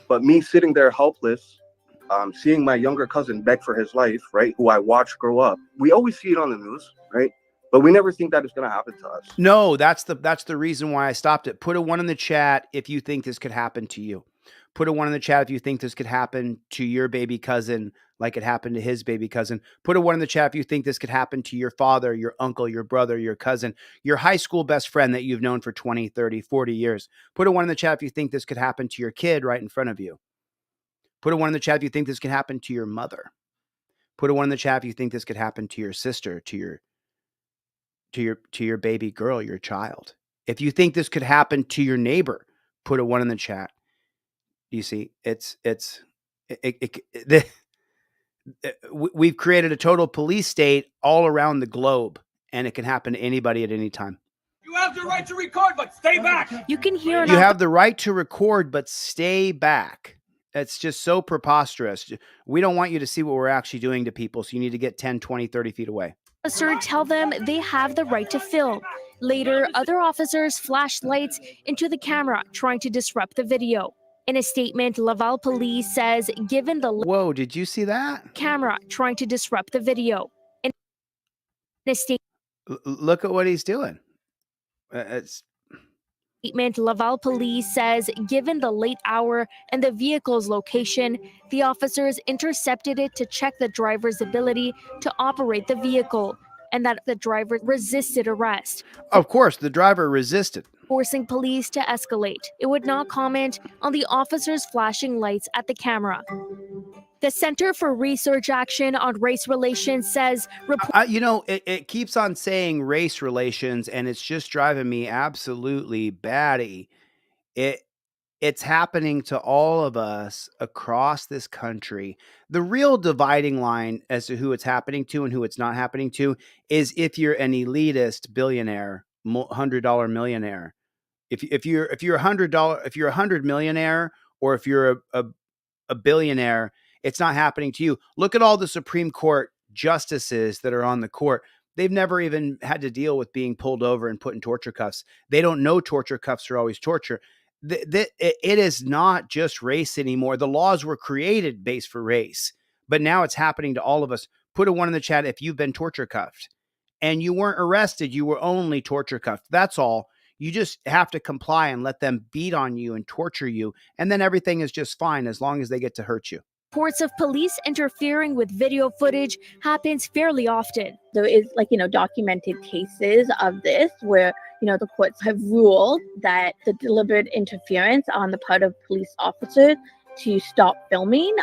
But me sitting there helpless, seeing my younger cousin beg for his life, right, who I watched grow up. We always see it on the news, right? But we never think that it's going to happen to us. No, that's the reason why I stopped it. Put a 1 in the chat if you think this could happen to you. Put a 1 in the chat if you think this could happen to your baby cousin like it happened to his baby cousin. Put a 1 in the chat if you think this could happen to your father, your uncle, your brother, your cousin, your high school best friend that you've known for 20, 30, 40 years. Put a 1 in the chat if you think this could happen to your kid right in front of you. Put a 1 in the chat if you think this could happen to your mother. Put a 1 in the chat if you think this could happen to your sister, to your baby girl, your child. If you think this could happen to your neighbor, put a 1 in the chat. You see, we've created a total police state all around the globe, and it can happen to anybody at any time. You have the right to record, but stay back. You can hear You have the right to record, but stay back. It's just so preposterous. We don't want you to see what we're actually doing to people, so you need to get 10, 20, 30 feet away. officer tell them they have the right to film. Later, other officers flashed lights into the camera, trying to disrupt the video. In a statement, Laval police says, given the Whoa, did you see that? camera trying to disrupt the video. In a Look at what he's doing. It's statement, Laval police says, given the late hour and the vehicle's location, the officers intercepted it to check the driver's ability to operate the vehicle, and that the driver resisted arrest. Of course, the driver resisted, Forcing police to escalate. It would not comment on the officers flashing lights at the camera. The Center for Research Action on Race Relations says, it keeps on saying race relations, and it's just driving me absolutely batty. It's happening to all of us across this country. The real dividing line as to who it's happening to and who it's not happening to is if you're an elitist billionaire, $100 millionaire. If you're a $100 millionaire, or if you're a billionaire, it's not happening to you. Look at all the Supreme Court justices that are on the court. They've never even had to deal with being pulled over and put in torture cuffs. They don't know torture cuffs are always torture. It is not just race anymore. The laws were created based for race, but now it's happening to all of us. Put a 1 in the chat if you've been torture cuffed and you weren't arrested. You were only torture cuffed. That's all. You just have to comply and let them beat on you and torture you. And then everything is just fine as long as they get to hurt you. Reports of police interfering with video footage happens fairly often. There is documented cases of this where the courts have ruled that the deliberate interference on the part of police officers to stop filming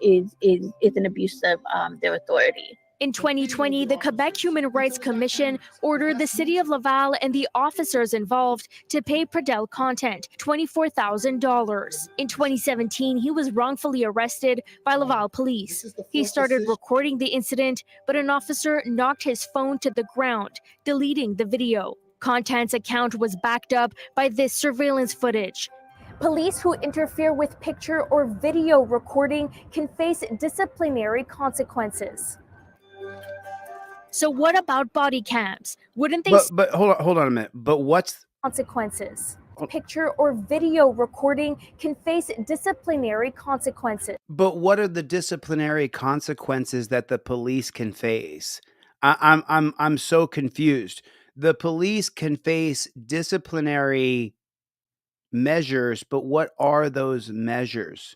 is an abuse of their authority. In 2020, the Quebec Human Rights Commission ordered the city of Laval and the officers involved to pay Pradel Content $24,000. In 2017, he was wrongfully arrested by Laval police. He started recording the incident, but an officer knocked his phone to the ground, deleting the video. Content's account was backed up by this surveillance footage. Police who interfere with picture or video recording can face disciplinary consequences. So what about body cams? Wouldn't they? But hold on a minute. But what's consequences? Picture or video recording can face disciplinary consequences. But what are the disciplinary consequences that the police can face? I'm so confused. The police can face disciplinary measures, but what are those measures?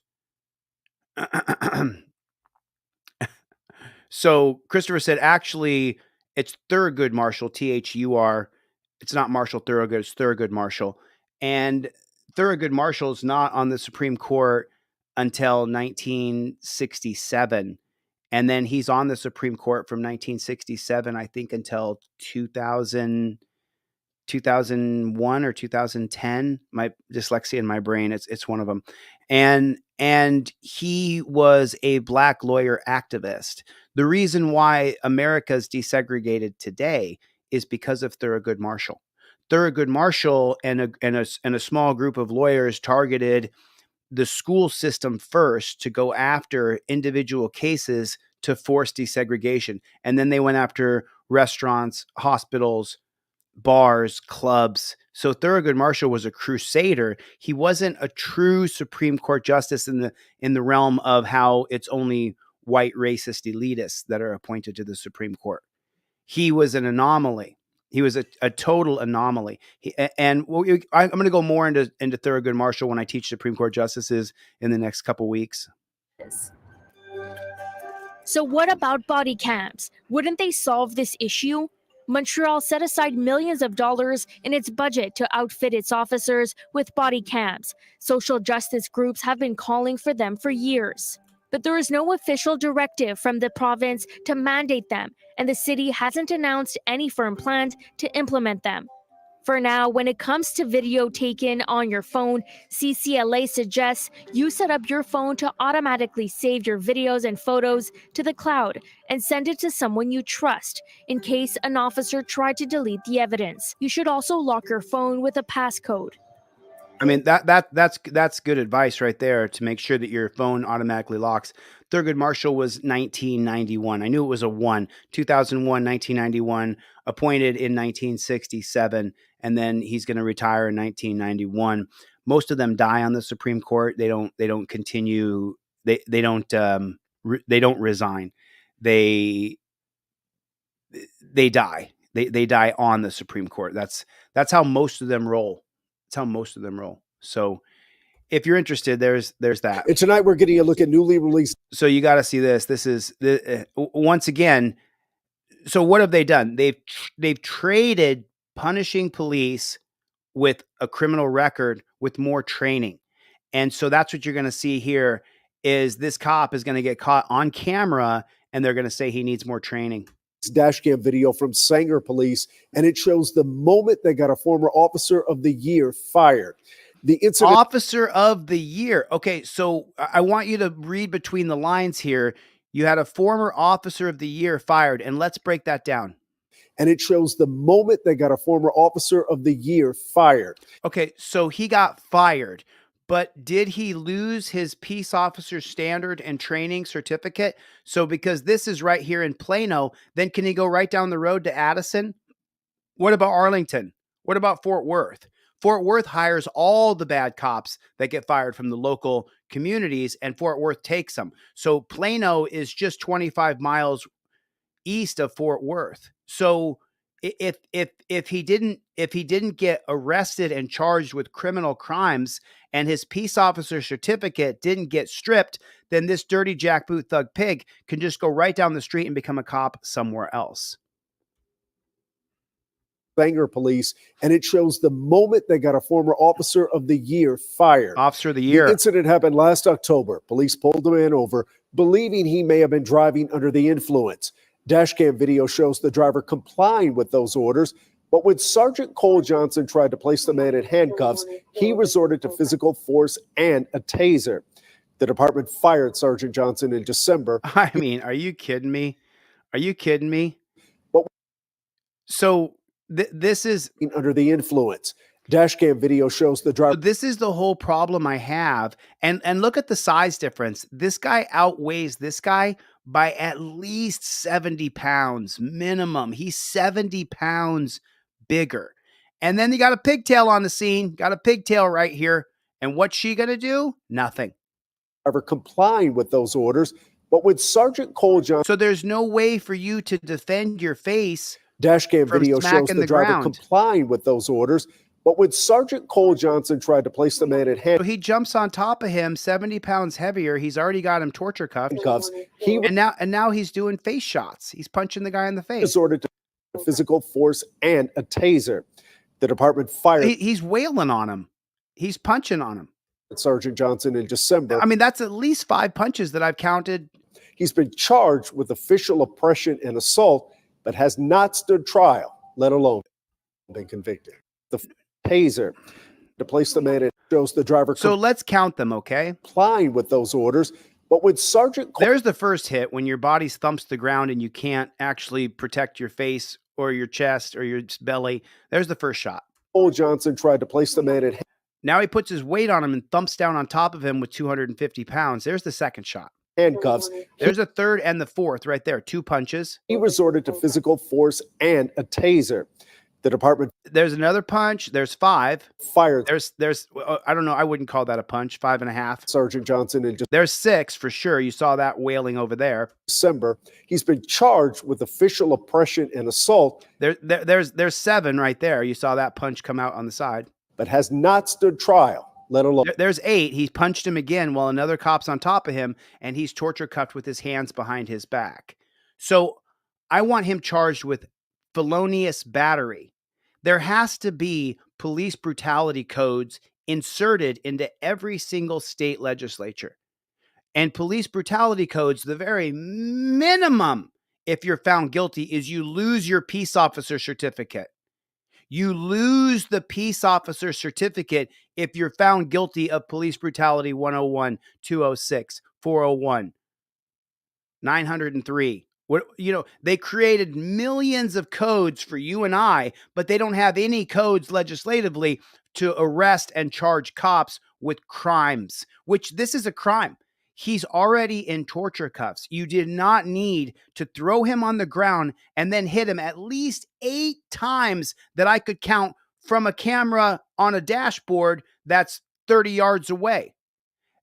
So Christopher said, actually, it's Thurgood Marshall, THUR. It's not Marshall Thurgood, it's Thurgood Marshall. And Thurgood Marshall's not on the Supreme Court until 1967. And then he's on the Supreme Court from 1967, I think, until 2001 or 2010. My dyslexia in my brain, it's one of them. And he was a Black lawyer activist. The reason why America's desegregated today is because of Thurgood Marshall. Thurgood Marshall and a small group of lawyers targeted the school system first to go after individual cases to force desegregation. And then they went after restaurants, hospitals, bars, clubs. So Thurgood Marshall was a crusader. He wasn't a true Supreme Court justice in the realm of how it's only white racist elitists that are appointed to the Supreme Court. He was an anomaly. He was a total anomaly. I'm going to go more into Thurgood Marshall when I teach Supreme Court justices in the next couple weeks. So what about body cams? Wouldn't they solve this issue? Montreal set aside millions of dollars in its budget to outfit its officers with body cams. Social justice groups have been calling for them for years. But there is no official directive from the province to mandate them, and the city hasn't announced any firm plans to implement them. For now, when it comes to video taken on your phone, CCLA suggests you set up your phone to automatically save your videos and photos to the cloud and send it to someone you trust in case an officer tried to delete the evidence. You should also lock your phone with a passcode. I mean, that's good advice right there to make sure that your phone automatically locks. Thurgood Marshall was 1991. I knew it was a 2001, 1991, appointed in 1967, and then he's going to retire in 1991. Most of them die on the Supreme Court. They don't continue. They don't resign. They die. They die on the Supreme Court. That's how most of them roll. That's how most of them roll. So if you're interested, there's that. And tonight we're getting a look at newly released. So you got to see this. This is once again. So what have they done? They've traded punishing police with a criminal record with more training. And so that's what you're going to see here is this cop is going to get caught on camera and they're going to say he needs more training. Dash cam video from Sanger Police, and it shows the moment they got a former officer of the year fired. The incident. Officer of the year. Okay, so I want you to read between the lines here. You had a former officer of the year fired, and let's break that down. And it shows the moment they got a former officer of the year fired. Okay, so he got fired. But did he lose his peace officer standard and training certificate? So because this is right here in Plano, then can he go right down the road to Addison? What about Arlington? What about Fort Worth? Fort Worth hires all the bad cops that get fired from the local communities, and Fort Worth takes them. So Plano is just 25 miles east of Fort Worth. So if he didn't get arrested and charged with criminal crimes and his peace officer certificate didn't get stripped, then this dirty jackboot thug pig can just go right down the street and become a cop somewhere else. Sanger Police, and it shows the moment they got a former officer of the year fired. Officer of the year. The incident happened last October. Police pulled the man over, believing he may have been driving under the influence. Dashcam video shows the driver complying with those orders, but when Sergeant Cole Johnson tried to place the man in handcuffs, he resorted to physical force and a taser. The department fired Sergeant Johnson in December. I mean, are you kidding me? Are you kidding me? So this is under the influence. Dashcam video shows the driver. This is the whole problem I have. And look at the size difference. This guy outweighs this guy by at least 70 pounds minimum. He's 70 pounds bigger. And then you got a pigtail on the scene, got a pigtail right here. And what's she going to do? Nothing. Driver complying with those orders. But with Sergeant Cole Johnson. So there's no way for you to defend your face. Dashcam video shows the driver complying with those orders. But when Sergeant Cole Johnson tried to place the man in handcuffs, so he jumps on top of him, 70 pounds heavier. He's already got him torture cuffed. And now he's doing face shots. He's punching the guy in the face. Resorted to physical force and a taser. The department fired. He's wailing on him. He's punching on him. Sergeant Johnson in December. I mean, that's at least 5 punches that I've counted. He's been charged with official oppression and assault, but has not stood trial, let alone been convicted. The taser to place the man in shows the driver. So let's count them, okay? Complying with those orders. But with Sergeant there's the first hit when your body thumps the ground and you can't actually protect your face or your chest or your belly. There's the first shot. Cole Johnson tried to place the man in. Now he puts his weight on him and thumps down on top of him with 250 pounds. There's the second shot. handcuffs. There's a third and the fourth right there. 2 punches. He resorted to physical force and a taser. The department. There's another punch. There's 5. Fired. There's I don't know. I wouldn't call that a punch. 5.5. Sergeant Johnson in There's 6 for sure. You saw that wailing over there. December. He's been charged with official oppression and assault. There's 7 right there. You saw that punch come out on the side. But has not stood trial, let alone. There's 8. He punched him again while another cop's on top of him, and he's torture cuffed with his hands behind his back. So I want him charged with felonious battery. There has to be police brutality codes inserted into every single state legislature. And police brutality codes, the very minimum, if you're found guilty, is you lose your peace officer certificate. You lose the peace officer certificate if you're found guilty of police brutality 101, 206, 401, 903. They created millions of codes for you and I, but they don't have any codes legislatively to arrest and charge cops with crimes, which this is a crime. He's already in torture cuffs. You did not need to throw him on the ground and then hit him at least 8 times that I could count from a camera on a dashboard that's 30 yards away.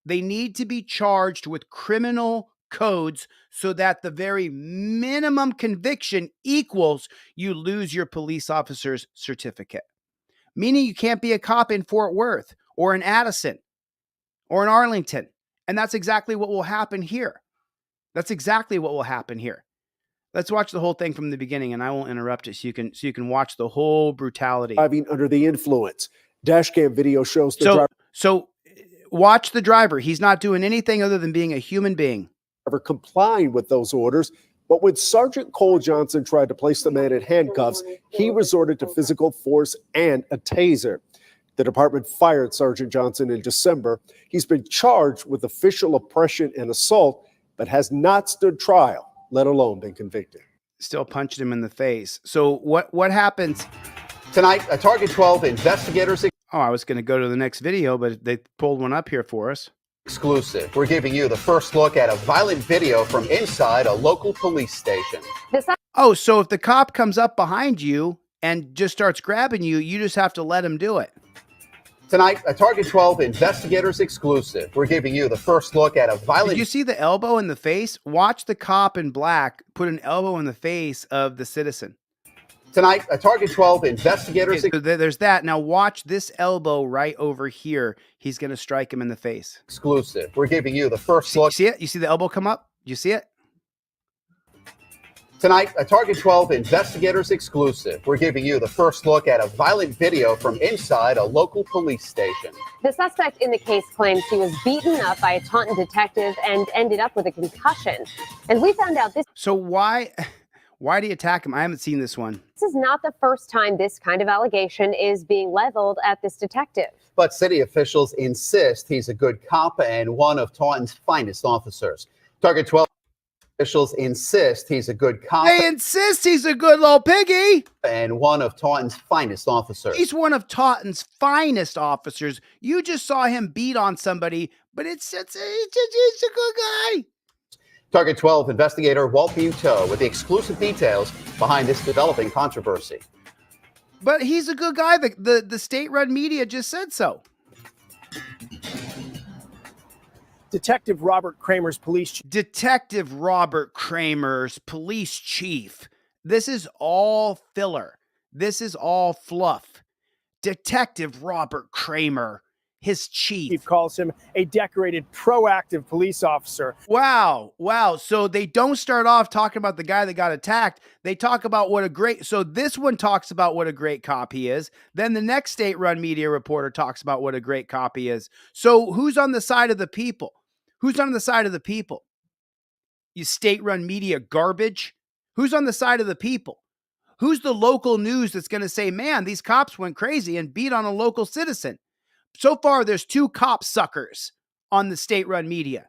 They need to be charged with criminal codes so that the very minimum conviction equals you lose your police officer's certificate. Meaning you can't be a cop in Fort Worth or in Addison or in Arlington. And that's exactly what will happen here. That's exactly what will happen here. Let's watch the whole thing from the beginning, and I won't interrupt it so you can watch the whole brutality. Driving under the influence. Dashcam video shows the driver. So watch the driver. He's not doing anything other than being a human being. Complying with those orders, but when Sergeant Cole Johnson tried to place the man in handcuffs, he resorted to physical force and a taser. The department fired Sergeant Johnson in December. He's been charged with official oppression and assault, but has not stood trial, let alone been convicted. Still punched him in the face. So what happens? Tonight, a Target 12 investigators. Oh, I was going to go to the next video, but they pulled one up here for us. Exclusive. We're giving you the first look at a violent video from inside a local police station. Oh, so if the cop comes up behind you and just starts grabbing you, you just have to let him do it. Tonight, a Target 12 investigators exclusive. We're giving you the first look at a violent... Did you see the elbow in the face? Watch the cop in black put an elbow in the face of the citizen. Tonight, a Target 12 investigators... Okay, so there's that. Now watch this elbow right over here. He's going to strike him in the face. Exclusive. We're giving you the first look... You see it? You see the elbow come up? You see it? Tonight, a Target 12 investigators exclusive. We're giving you the first look at a violent video from inside a local police station. The suspect in the case claims he was beaten up by a Taunton detective and ended up with a concussion. And we found out this... So why do you attack him? I haven't seen this one. This is not the first time this kind of allegation is being leveled at this detective. But city officials insist he's a good cop and one of Taunton's finest officers. Target 12 officials insist he's a good cop. They insist he's a good little piggy. And one of Taunton's finest officers. He's one of Taunton's finest officers. You just saw him beat on somebody, but he's a good guy. Target 12 investigator Walt Buteau with the exclusive details behind this developing controversy. But he's a good guy. The state-run media just said so. Detective Robert Kramer's police chief. Detective Robert Kramer's police chief. This is all filler. This is all fluff. Detective Robert Kramer, his chief, calls him a decorated, proactive police officer. Wow. So they don't start off talking about the guy that got attacked. They talk about so this one talks about what a great cop he is. Then the next state-run media reporter talks about what a great cop he is. So who's on the side of the people? Who's on the side of the people? You state-run media garbage. Who's on the side of the people? Who's the local news that's going to say, man, these cops went crazy and beat on a local citizen? So far, there's 2 cop suckers on the state-run media.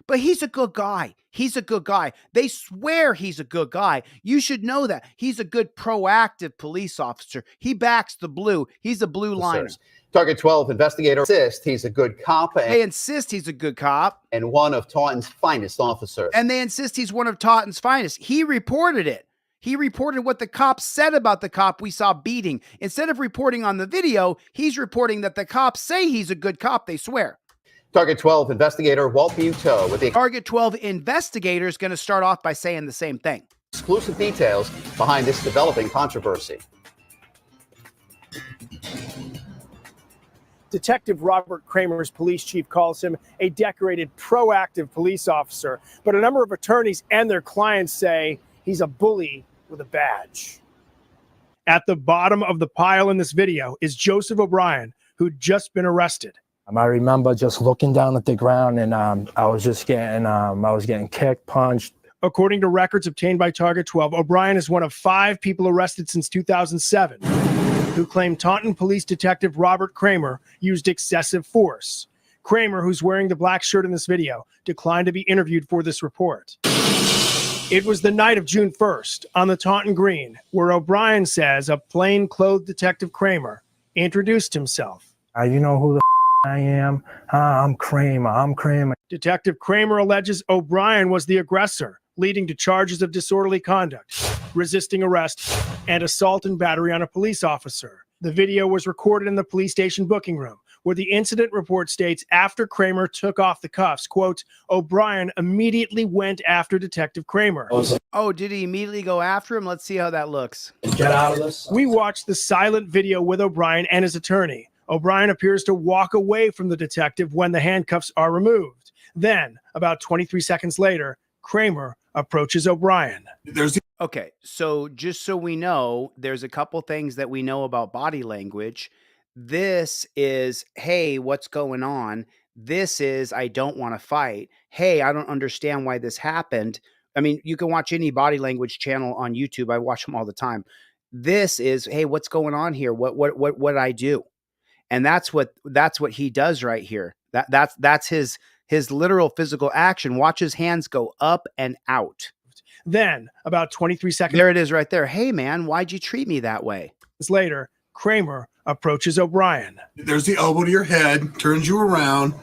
But he's a good guy. He's a good guy. They swear he's a good guy. You should know that. He's a good proactive police officer. He backs the blue. He's a blue liner. Target 12 investigator insists he's a good cop. They insist he's a good cop. And one of Taunton's finest officers. And they insist he's one of Taunton's finest. He reported it. He reported what the cops said about the cop we saw beating. Instead of reporting on the video, he's reporting that the cops say he's a good cop. They swear. Target 12 investigator Walt Buteau with the Target 12 investigator is going to start off by saying the same thing. Exclusive details behind this developing controversy. Detective Robert Kramer's police chief calls him a decorated, proactive police officer. But a number of attorneys and their clients say he's a bully with a badge. At the bottom of the pile in this video is Joseph O'Brien, who'd just been arrested. I remember just looking down at the ground, and I was getting kicked, punched. According to records obtained by Target 12, O'Brien is one of 5 people arrested since 2007 who claim Taunton Police Detective Robert Kramer used excessive force. Kramer, who's wearing the black shirt in this video, declined to be interviewed for this report. It was the night of June 1st on the Taunton Green, where O'Brien says a plain-clothed Detective Kramer introduced himself. You know who the I am? I'm Kramer. Detective Kramer alleges O'Brien was the aggressor, leading to charges of disorderly conduct, resisting arrest, and assault and battery on a police officer. The video was recorded in the police station booking room, where the incident report states after Kramer took off the cuffs, quote, O'Brien immediately went after Detective Kramer. Oh, did he immediately go after him? Let's see how that looks. Get out of this. We watched the silent video with O'Brien and his attorney. O'Brien appears to walk away from the detective when the handcuffs are removed. Then, about 23 seconds later, Kramer approaches O'Brien. Okay, so just so we know, there's a couple things that we know about body language. This is, hey, what's going on? This is, I don't want to fight. Hey, I don't understand why this happened. I mean, you can watch any body language channel on YouTube. I watch them all the time. This is, hey, what's going on here? What did I do? And that's what he does right here. That's his literal physical action. Watch his hands go up and out. Then, about 23 seconds. There it is right there. Hey, man, why'd you treat me that way? Later, Kramer approaches O'Brien. There's the elbow to your head, turns you around,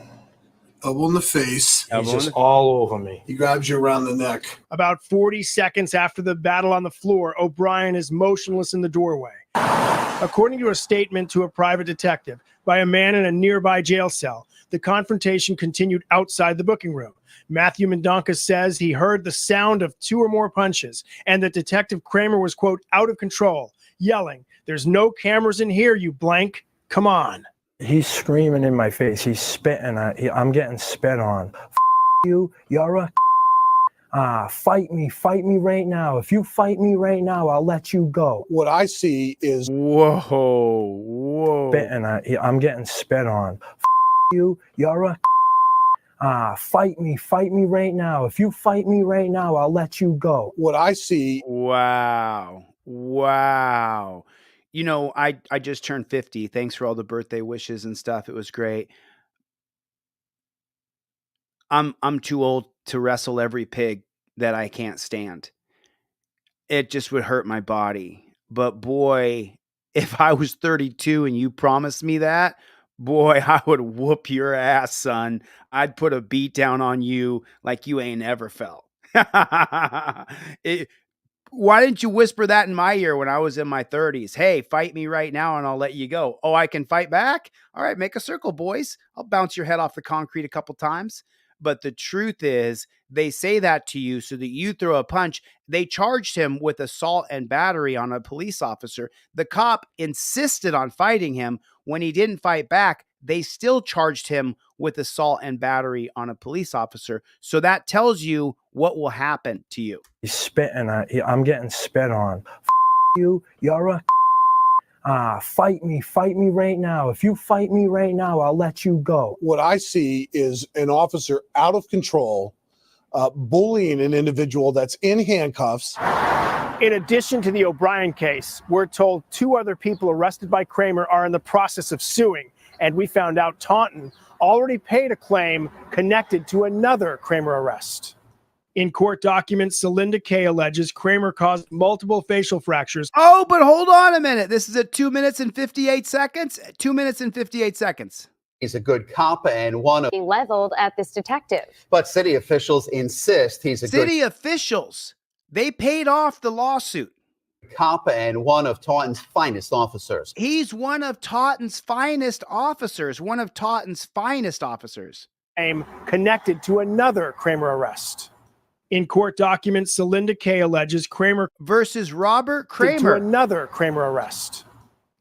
elbow in the face. He's just all over me. He grabs you around the neck. About 40 seconds after the battle on the floor, O'Brien is motionless in the doorway. According to a statement to a private detective by a man in a nearby jail cell, the confrontation continued outside the booking room. Matthew Mendonca says he heard the sound of 2 or more punches and that Detective Kramer was, quote, out of control, yelling, "There's no cameras in here, you blank. Come on." He's screaming in my face. He's spitting. I'm getting spit on. You, you're a fight me right now. If you fight me right now, I'll let you go. What I see is whoa. Spitting. I'm getting spit on. You, you're a fight me right now. If you fight me right now, I'll let you go. What I see. Wow. You know, I just turned 50. Thanks for all the birthday wishes and stuff. It was great. I'm too old to wrestle every pig that I can't stand. It just would hurt my body. But boy, if I was 32 and you promised me that, boy, I would whoop your ass, son. I'd put a beat down on you like you ain't ever felt. Why didn't you whisper that in my ear when I was in my 30s? Hey, fight me right now and I'll let you go. Oh, I can fight back? All right, make a circle, boys. I'll bounce your head off the concrete a couple times. But the truth is, they say that to you so that you throw a punch. They charged him with assault and battery on a police officer. The cop insisted on fighting him. When he didn't fight back, they still charged him with assault and battery on a police officer. So that tells you what will happen to you. He's spitting. I'm getting spit on. You, you're a fight me right now. If you fight me right now, I'll let you go. What I see is an officer out of control, bullying an individual that's in handcuffs. In addition to the O'Brien case, we're told 2 other people arrested by Kramer are in the process of suing. And we found out Taunton already paid a claim connected to another Kramer arrest. In court documents, Celinda K. alleges Kramer caused multiple facial fractures. Oh, but hold on a minute. This is at 2 minutes and 58 seconds. 2 minutes and 58 seconds. He's a good cop and one of Being leveled at this detective. but city officials insist he's a City officials, they paid off the lawsuit. good cop and one of Taunton's finest officers. He's one of Taunton's finest officers. One of Taunton's finest officers. Connected to another Kramer arrest. In court documents, Celinda K. alleges Kramer versus Robert Kramer. To another Kramer arrest.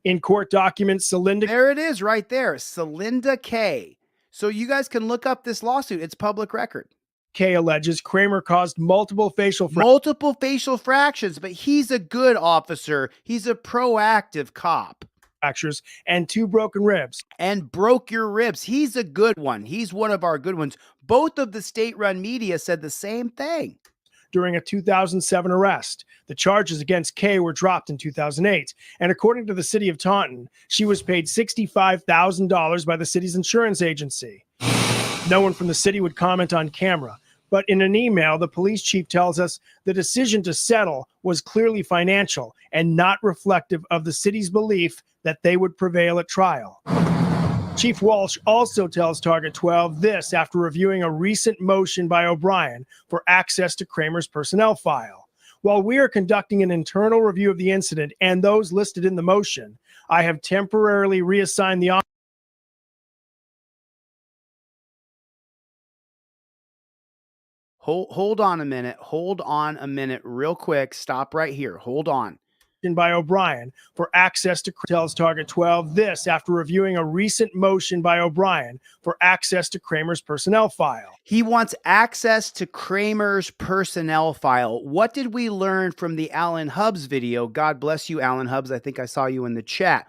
In court documents, Celinda. There it is right there. Celinda K. So you guys can look up this lawsuit. It's public record. K alleges Kramer caused multiple facial fractures, but he's a good officer. He's a proactive cop. Fractures and 2 broken ribs. And broke your ribs. He's a good one. He's one of our good ones. Both of the state-run media said the same thing. During a 2007 arrest, the charges against Kay were dropped in 2008. And according to the city of Taunton, she was paid $65,000 by the city's insurance agency. No one from the city would comment on camera. But in an email, the police chief tells us the decision to settle was clearly financial and not reflective of the city's belief that they would prevail at trial. Chief Walsh also tells Target 12 this after reviewing a recent motion by O'Brien for access to Kramer's personnel file. While we are conducting an internal review of the incident and those listed in the motion, I have temporarily reassigned the Hold on a minute. Hold on a minute real quick. Stop right here. Hold on. By O'Brien for access to tells Target 12 this after reviewing a recent motion by O'Brien for access to Kramer's personnel file. He wants access to Kramer's personnel file. What did we learn from the Alan Hubbs video? God bless you, Alan Hubbs. I think I saw you in the chat.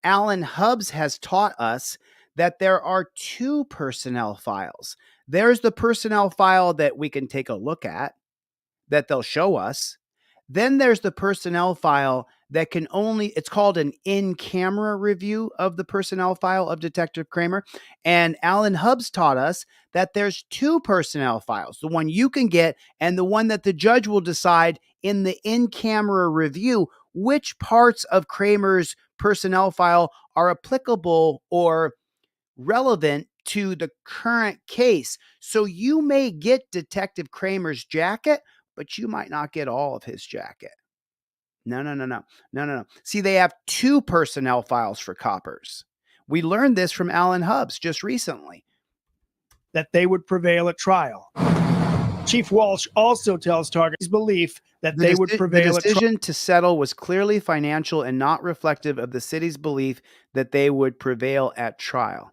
Alan Hubbs has taught us that there are 2 personnel files. There's the personnel file that we can take a look at, that they'll show us. Then there's the personnel file that can only, it's called an in-camera review of the personnel file of Detective Kramer. And Alan Hubbs taught us that there's 2 personnel files, the one you can get and the one that the judge will decide in the in-camera review which parts of Kramer's personnel file are applicable or relevant to the current case. So you may get Detective Kramer's jacket, but you might not get all of his jacket. No. See, they have 2 personnel files for coppers. We learned this from Alan Hubbs just recently. That they would prevail at trial. Chief Walsh also tells Target his belief that they would prevail The decision to settle was clearly financial and not reflective of the city's belief that they would prevail at trial.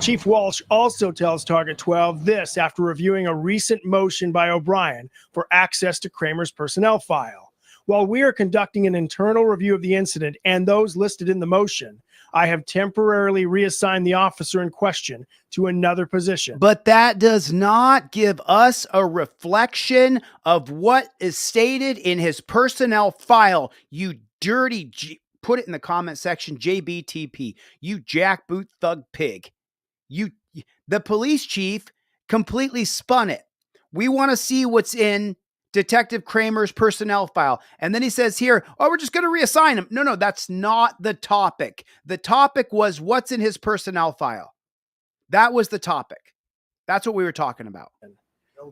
Chief Walsh also tells Target 12 this after reviewing a recent motion by O'Brien for access to Kramer's personnel file. While we are conducting an internal review of the incident and those listed in the motion, I have temporarily reassigned the officer in question to another position. But that does not give us a reflection of what is stated in his personnel file. You dirty, put it in the comment section, JBTP, you jackboot thug pig. The police chief completely spun it. We want to see what's in Detective Kramer's personnel file. And then he says here, oh, we're just going to reassign him. No, that's not the topic. The topic was what's in his personnel file. That was the topic. That's what we were talking about.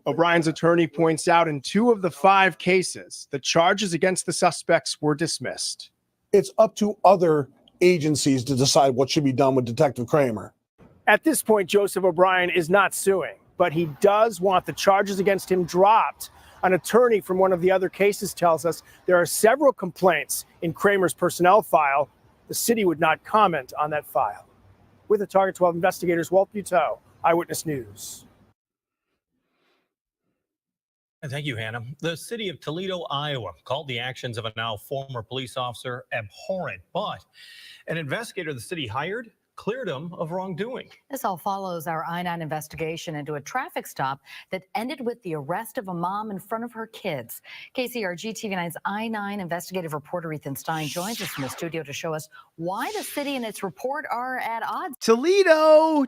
O'Brien's attorney points out in 2 of the 5 cases, the charges against the suspects were dismissed. It's up to other agencies to decide what should be done with Detective Kramer. At this point, Joseph O'Brien is not suing, but he does want the charges against him dropped. An attorney from one of the other cases tells us there are several complaints in Kramer's personnel file. The city would not comment on that file. With the Target 12 investigators, Walt Buteau, Eyewitness News. Thank you, Hannah. The city of Toledo, Iowa, called the actions of a now former police officer abhorrent, but an investigator the city hired cleared him of wrongdoing. This all follows our I-9 investigation into a traffic stop that ended with the arrest of a mom in front of her kids. KCRG TV9's I-9 investigative reporter Ethan Stein joins us in the studio to show us why the city and its report are at odds. Toledo,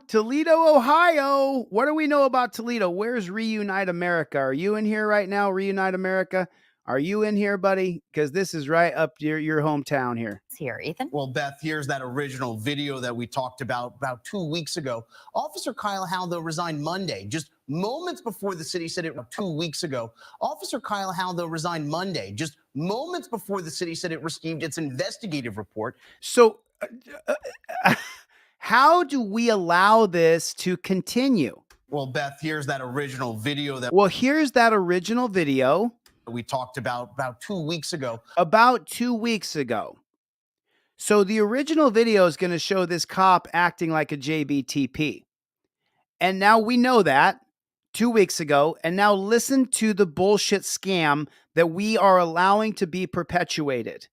Ohio. What do we know about Toledo? Where's Reunite America? Are you in here right now, Reunite America? Are you in here, buddy? Because this is right up your hometown here. Here, Ethan. Well, Beth, here's that original video that we talked about 2 weeks ago. Officer Kyle Haldo resigned Monday, just moments before the city said it 2 weeks ago. Officer Kyle Haldo resigned Monday, just moments before the city said it received its investigative report. So how do we allow this to continue? Well, Beth, here's that original video that we talked about 2 weeks ago. About 2 weeks ago. So the original video is going to show this cop acting like a JBTP. And now we know that 2 weeks ago. And now listen to the bullshit scam that we are allowing to be perpetuated.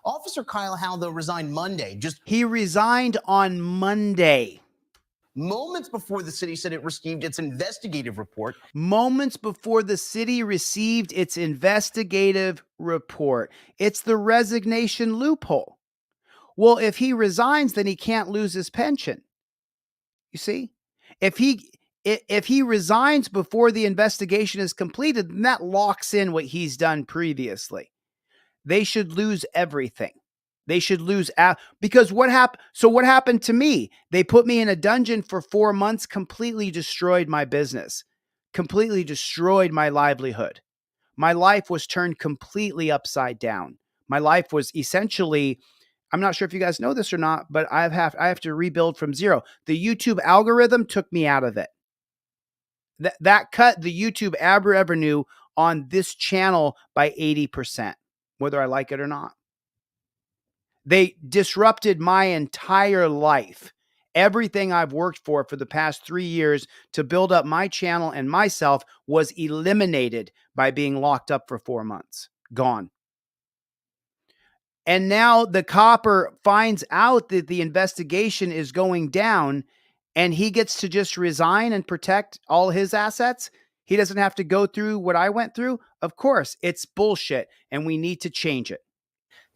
Officer Kyle Haldo resigned Monday. He resigned on Monday. Moments before the city said it received its investigative report. Moments before the city received its investigative report. It's the resignation loophole. Well, if he resigns, then he can't lose his pension. You see? If he resigns before the investigation is completed, then that locks in what he's done previously. They should lose everything. They should lose because what happened? So what happened to me? They put me in a dungeon for 4 months, completely destroyed my business, completely destroyed my livelihood. My life was turned completely upside down. My life was essentially, I'm not sure if you guys know this or not, but I have to rebuild from zero. The YouTube algorithm took me out of it. That cut the YouTube ad revenue on this channel by 80%, whether I like it or not. They disrupted my entire life. Everything I've worked for the past 3 years to build up my channel and myself was eliminated by being locked up for 4 months. Gone. And now the copper finds out that the investigation is going down and he gets to just resign and protect all his assets. He doesn't have to go through what I went through. Of course, it's bullshit and we need to change it.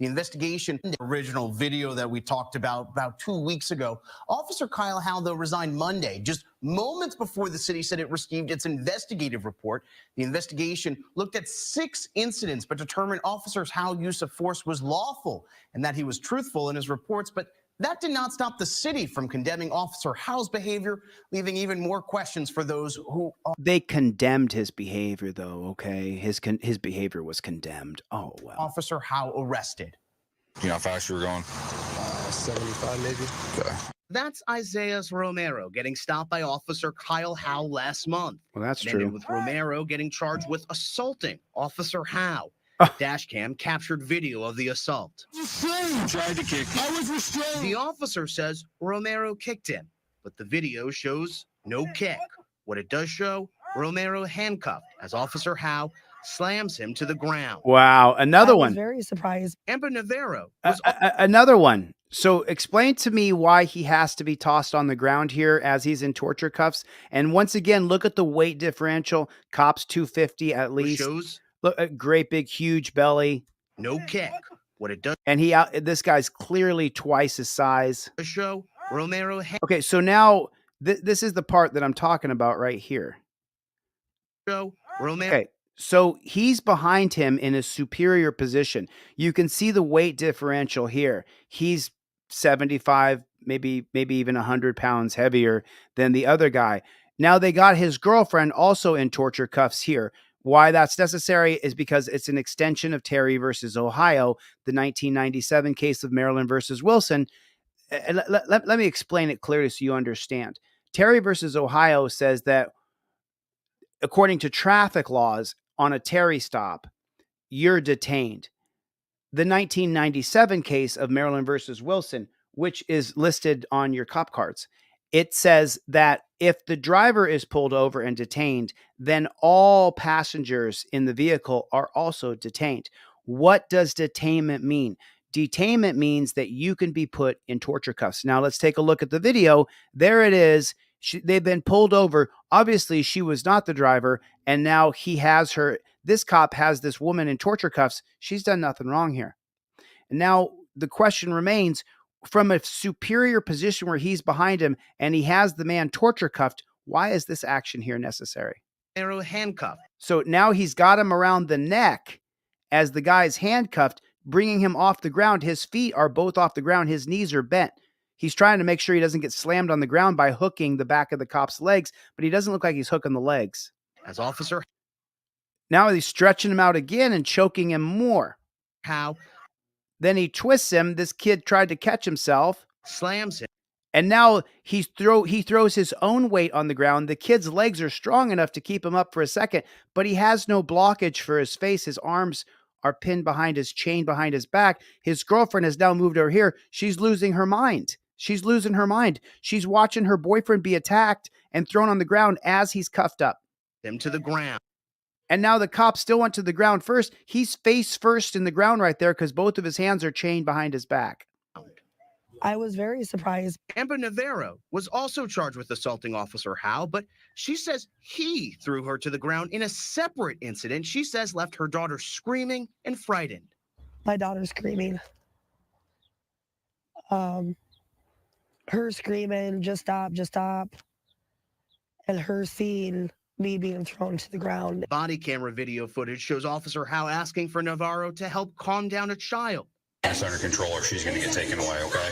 The investigation, the original video that we talked about 2 weeks ago. Officer Kyle Haldo resigned Monday, just moments before the city said it received its investigative report. The investigation looked at 6 incidents, but determined Officer Howe's use of force was lawful and that he was truthful in his reports. But that did not stop the city from condemning Officer Howe's behavior, leaving even more questions for those who They condemned his behavior, though, okay? His behavior was condemned. Oh, well. Officer Howe arrested. You know how fast you were going? 75 maybe. Okay. That's Isaias Romero getting stopped by Officer Kyle Howe last month. Well, that's It ended true. with Romero getting charged with assaulting Officer Howe. Dashcam captured video of the assault. Tried to kick. I was restrained. The officer says Romero kicked him, but the video shows no kick. What it does show, Romero handcuffed as Officer Howe slams him to the ground. Wow. Another one. Very surprised. Amber Navarro. Another one. So explain to me why he has to be tossed on the ground here as he's in torture cuffs. And once again, look at the weight differential. Cops 250 at least. Shows Look at great big huge belly. no kick. What it does And this guy's clearly twice his size. show, Romero Okay, so now this is the part that I'm talking about right here. show, Romero. Okay, so he's behind him in a superior position. You can see the weight differential here. He's 75, maybe even 100 pounds heavier than the other guy. Now they got his girlfriend also in torture cuffs here. Why that's necessary is because it's an extension of Terry versus Ohio, the 1997 case of Maryland versus Wilson. Let me explain it clearly so you understand. Terry versus Ohio says that according to traffic laws, on a Terry stop, you're detained. The 1997 case of Maryland versus Wilson, which is listed on your cop cards, it says that if the driver is pulled over and detained, then all passengers in the vehicle are also detained. What does detainment mean? Detainment means that you can be put in torture cuffs. Now let's take a look at the video. There it is. They've been pulled over. Obviously, she was not the driver, and now he has her. This cop has this woman in torture cuffs. She's done nothing wrong here. And now the question remains, from a superior position where he's behind him and he has the man torture cuffed, why is this action here necessary? Arrow handcuff. So now he's got him around the neck as the guy's handcuffed, bringing him off the ground. His feet are both off the ground. His knees are bent. He's trying to make sure he doesn't get slammed on the ground by hooking the back of the cop's legs, but he doesn't look like he's hooking the legs. As Officer Now he's stretching him out again and choking him more. How Then he twists him. This kid tried to catch himself. slams him. And now he throws his own weight on the ground. The kid's legs are strong enough to keep him up for a second, but he has no blockage for his face. His arms are pinned behind his chain behind his back. His girlfriend has now moved over here. She's losing her mind. She's losing her mind. She's watching her boyfriend be attacked and thrown on the ground as he's cuffed up. Him to the ground. And now the cop still went to the ground first. He's face first in the ground right there because both of his hands are chained behind his back. I was very surprised. Amber Navarro was also charged with assaulting Officer Howe, but she says he threw her to the ground in a separate incident she says left her daughter screaming and frightened. My daughter screaming. Her screaming, just stop, just stop. And her seeing me being thrown to the ground. Body camera video footage shows Officer Howe asking for Navarro to help calm down a child. It's under control or she's going to get taken away, okay?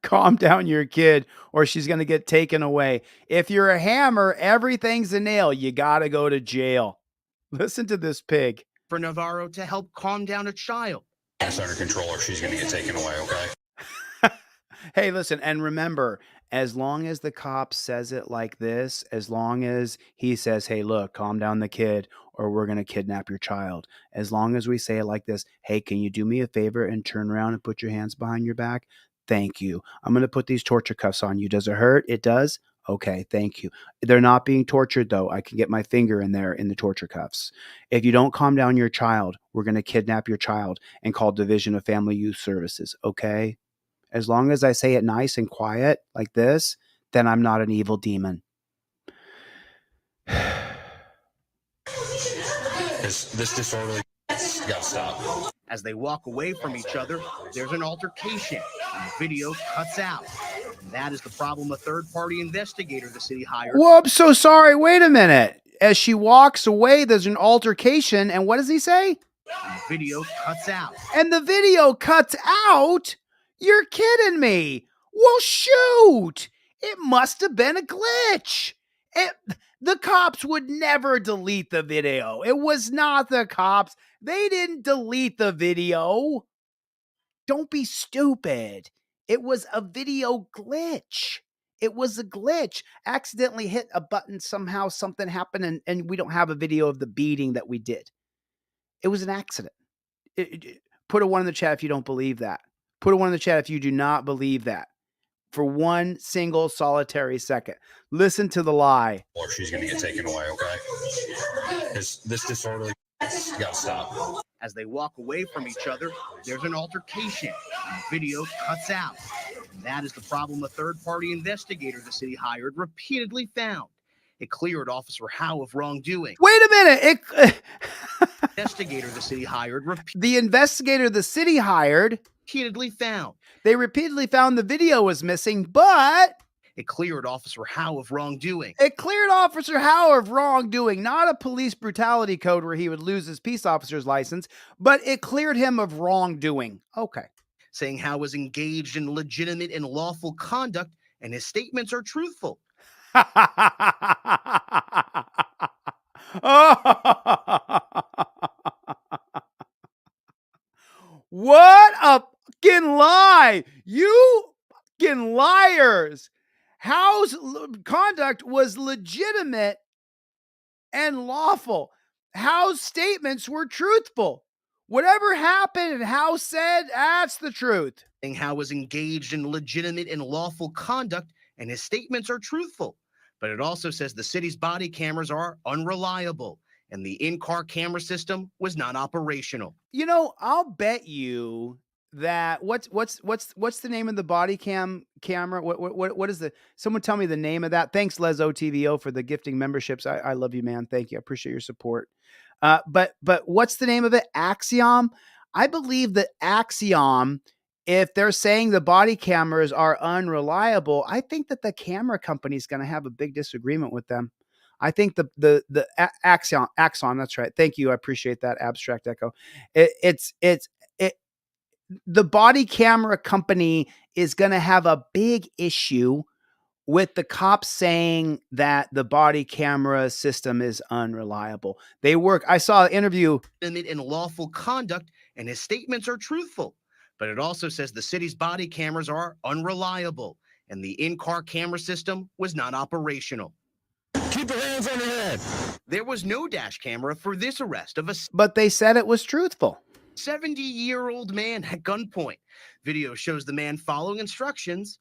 Calm down your kid or she's going to get taken away. If you're a hammer, everything's a nail. You got to go to jail. Listen to this pig. For Navarro to help calm down a child. It's under control or she's going to get taken away, okay? Hey, listen, and remember, as long as the cop says it like this, as long as he says, hey, look, calm down the kid or we're going to kidnap your child. As long as we say it like this, hey, can you do me a favor and turn around and put your hands behind your back? Thank you. I'm going to put these torture cuffs on you. Does it hurt? It does? Okay, thank you. They're not being tortured, though. I can get my finger in there in the torture cuffs. If you don't calm down your child, we're going to kidnap your child and call Division of Family Youth Services, okay? As long as I say it nice and quiet like this, then I'm not an evil demon. This disorderly got to stop. As they walk away from each other, there's an altercation, and the video cuts out. And that is the problem a third-party investigator the city hired. Whoa, I'm so sorry. Wait a minute. As she walks away, there's an altercation, and what does he say? And the video cuts out. And the video cuts out? You're kidding me. Well, shoot. It must have been a glitch. The cops would never delete the video. It was not the cops. They didn't delete the video. Don't be stupid. It was a video glitch. It was a glitch. Accidentally hit a button somehow, something happened, and we don't have a video of the beating that we did. It was an accident. Put a 1 in the chat if you don't believe that. Put a 1 in the chat if you do not believe that. For one single solitary second. Listen to the lie. Or she's going to get taken away, okay? This disorderly got to stop. As they walk away from each other, there's an altercation, and the video cuts out. And that is the problem a third-party investigator the city hired repeatedly found. It cleared Officer Howe of wrongdoing. Wait a minute. Investigator the city hired The investigator the city hired repeatedly found. They repeatedly found the video was missing, but it cleared Officer Howe of wrongdoing. It cleared Officer Howe of wrongdoing, not a police brutality code where he would lose his peace officer's license, but it cleared him of wrongdoing. Okay. Saying Howe was engaged in legitimate and lawful conduct, and his statements are truthful. What a fucking lie! You fucking liars! Howe's conduct was legitimate and lawful. Howe's statements were truthful. Whatever happened and Howe said, that's the truth. Saying Howe was engaged in legitimate and lawful conduct, and his statements are truthful. But it also says the city's body cameras are unreliable, and the in-car camera system was not operational. You know, I'll bet you that what's the name of the body camera? What is the, someone tell me the name of that? Thanks, Les OTVO, for the gifting memberships. I love you, man. Thank you. I appreciate your support. But what's the name of it? Axiom. I believe that Axiom, if they're saying the body cameras are unreliable, I think that the camera company is going to have a big disagreement with them. I think the Axon, that's right. Thank you. I appreciate that, Abstract Echo. The body camera company is going to have a big issue with the cops saying that the body camera system is unreliable. I saw an interview. In lawful conduct, and his statements are truthful. But it also says the city's body cameras are unreliable, and the in-car camera system was not operational. Keep your hands on your head. There was no dash camera for this arrest of a... But they said it was truthful. 70-year-old man at gunpoint. Video shows the man following instructions,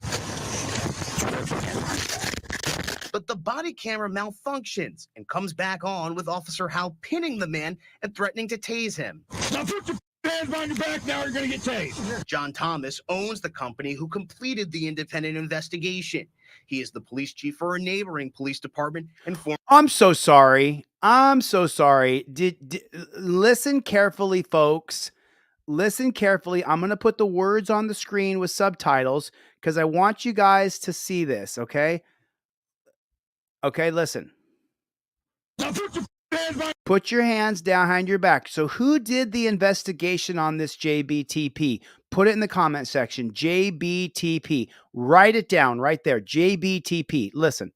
but the body camera malfunctions and comes back on with Officer Howe pinning the man and threatening to tase him. Now put your hands behind your back, now you're going to get tased. John Thomas owns the company who completed the independent investigation. He is the police chief for a neighboring police department and I'm so sorry. Listen carefully, folks. Listen carefully. I'm going to put the words on the screen with subtitles because I want you guys to see this, okay? Okay, listen. Put your hands behind your back. So who did the investigation on this JBTP? Put it in the comment section. JBTP. Write it down right there. JBTP. Listen.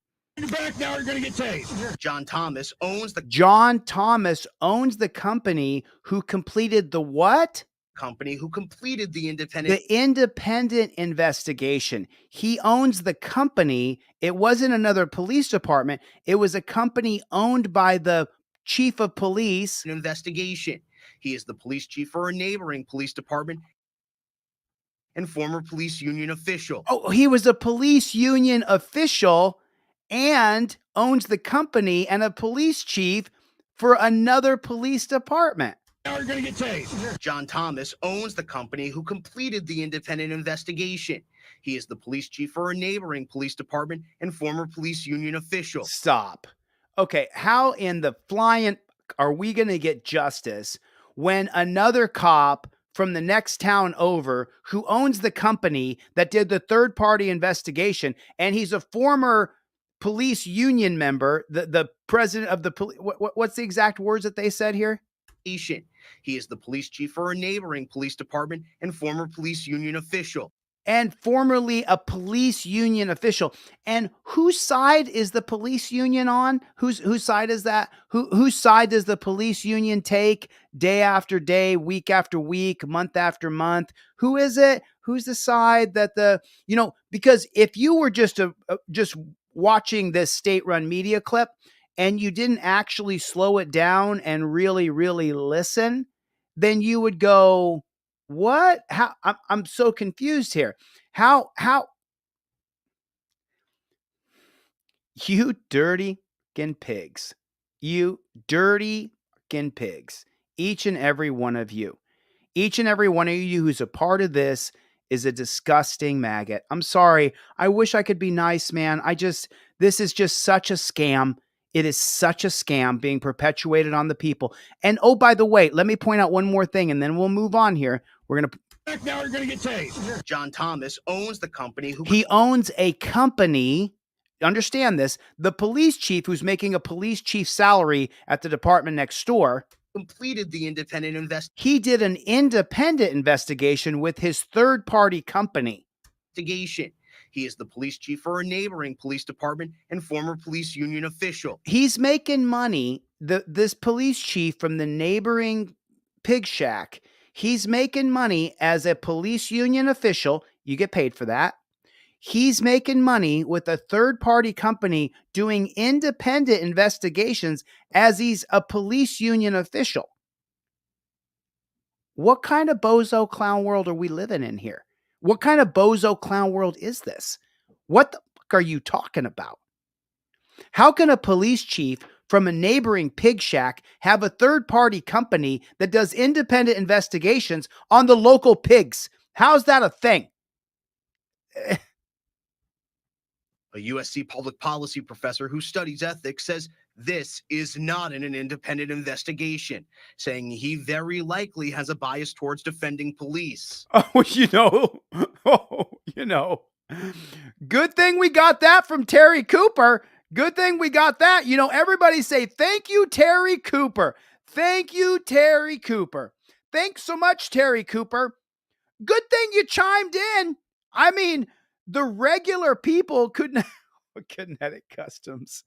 Back, now you're going to get tased. John Thomas owns the company who completed the what? Company who completed the independent investigation. He owns the company. It wasn't another police department. It was a company owned by the chief of police. Investigation. He is the police chief for a neighboring police department and former police union official. Oh, he was a police union official and owns the company and a police chief for another police department. Now you're going to get tased. John Thomas owns the company who completed the independent investigation. He is the police chief for a neighboring police department and former police union official. Stop. Okay, how in the flying are we going to get justice when another cop from the next town over who owns the company that did the third-party investigation, and he's a former police union member, the president of the police, what's the exact words that they said here? He is the police chief for a neighboring police department and former police union official. And formerly a police union official. And whose side is the police union on? Whose side is that? Whose side does the police union take day after day, week after week, month after month? Who is it? Who's the side that because if you were just watching this state-run media clip and you didn't actually slow it down and really, really listen, then you would go, what? How? I'm so confused here. How? You dirty pigs. You dirty pigs. Each and every one of you. Each and every one of you who's a part of this is a disgusting maggot. I'm sorry. I wish I could be nice, man. This is just such a scam. It is such a scam being perpetuated on the people. And oh, by the way, let me point out one more thing and then we'll move on here. We're going to... Now you're going to get tased. John Thomas owns the company who... He owns a company. Understand this. The police chief who's making a police chief salary at the department next door... completed the independent investigation. He did an independent investigation with his third-party company. He is the police chief for a neighboring police department and former police union official. He's making money. This police chief from the neighboring pig shack, he's making money as a police union official. You get paid for that. He's making money with a third-party company doing independent investigations as he's a police union official. What kind of bozo clown world are we living in here? What kind of bozo clown world is this? What the fuck are you talking about? How can a police chief from a neighboring pig shack have a third-party company that does independent investigations on the local pigs. How's that a thing? A USC public policy professor who studies ethics says this is not an independent investigation, saying he very likely has a bias towards defending police. Oh, good thing we got that from Terry Cooper. Good thing we got that. Everybody say, thank you, Terry Cooper. Thank you, Terry Cooper. Thanks so much, Terry Cooper. Good thing you chimed in. I mean, the regular people couldn't. Kinetic Customs.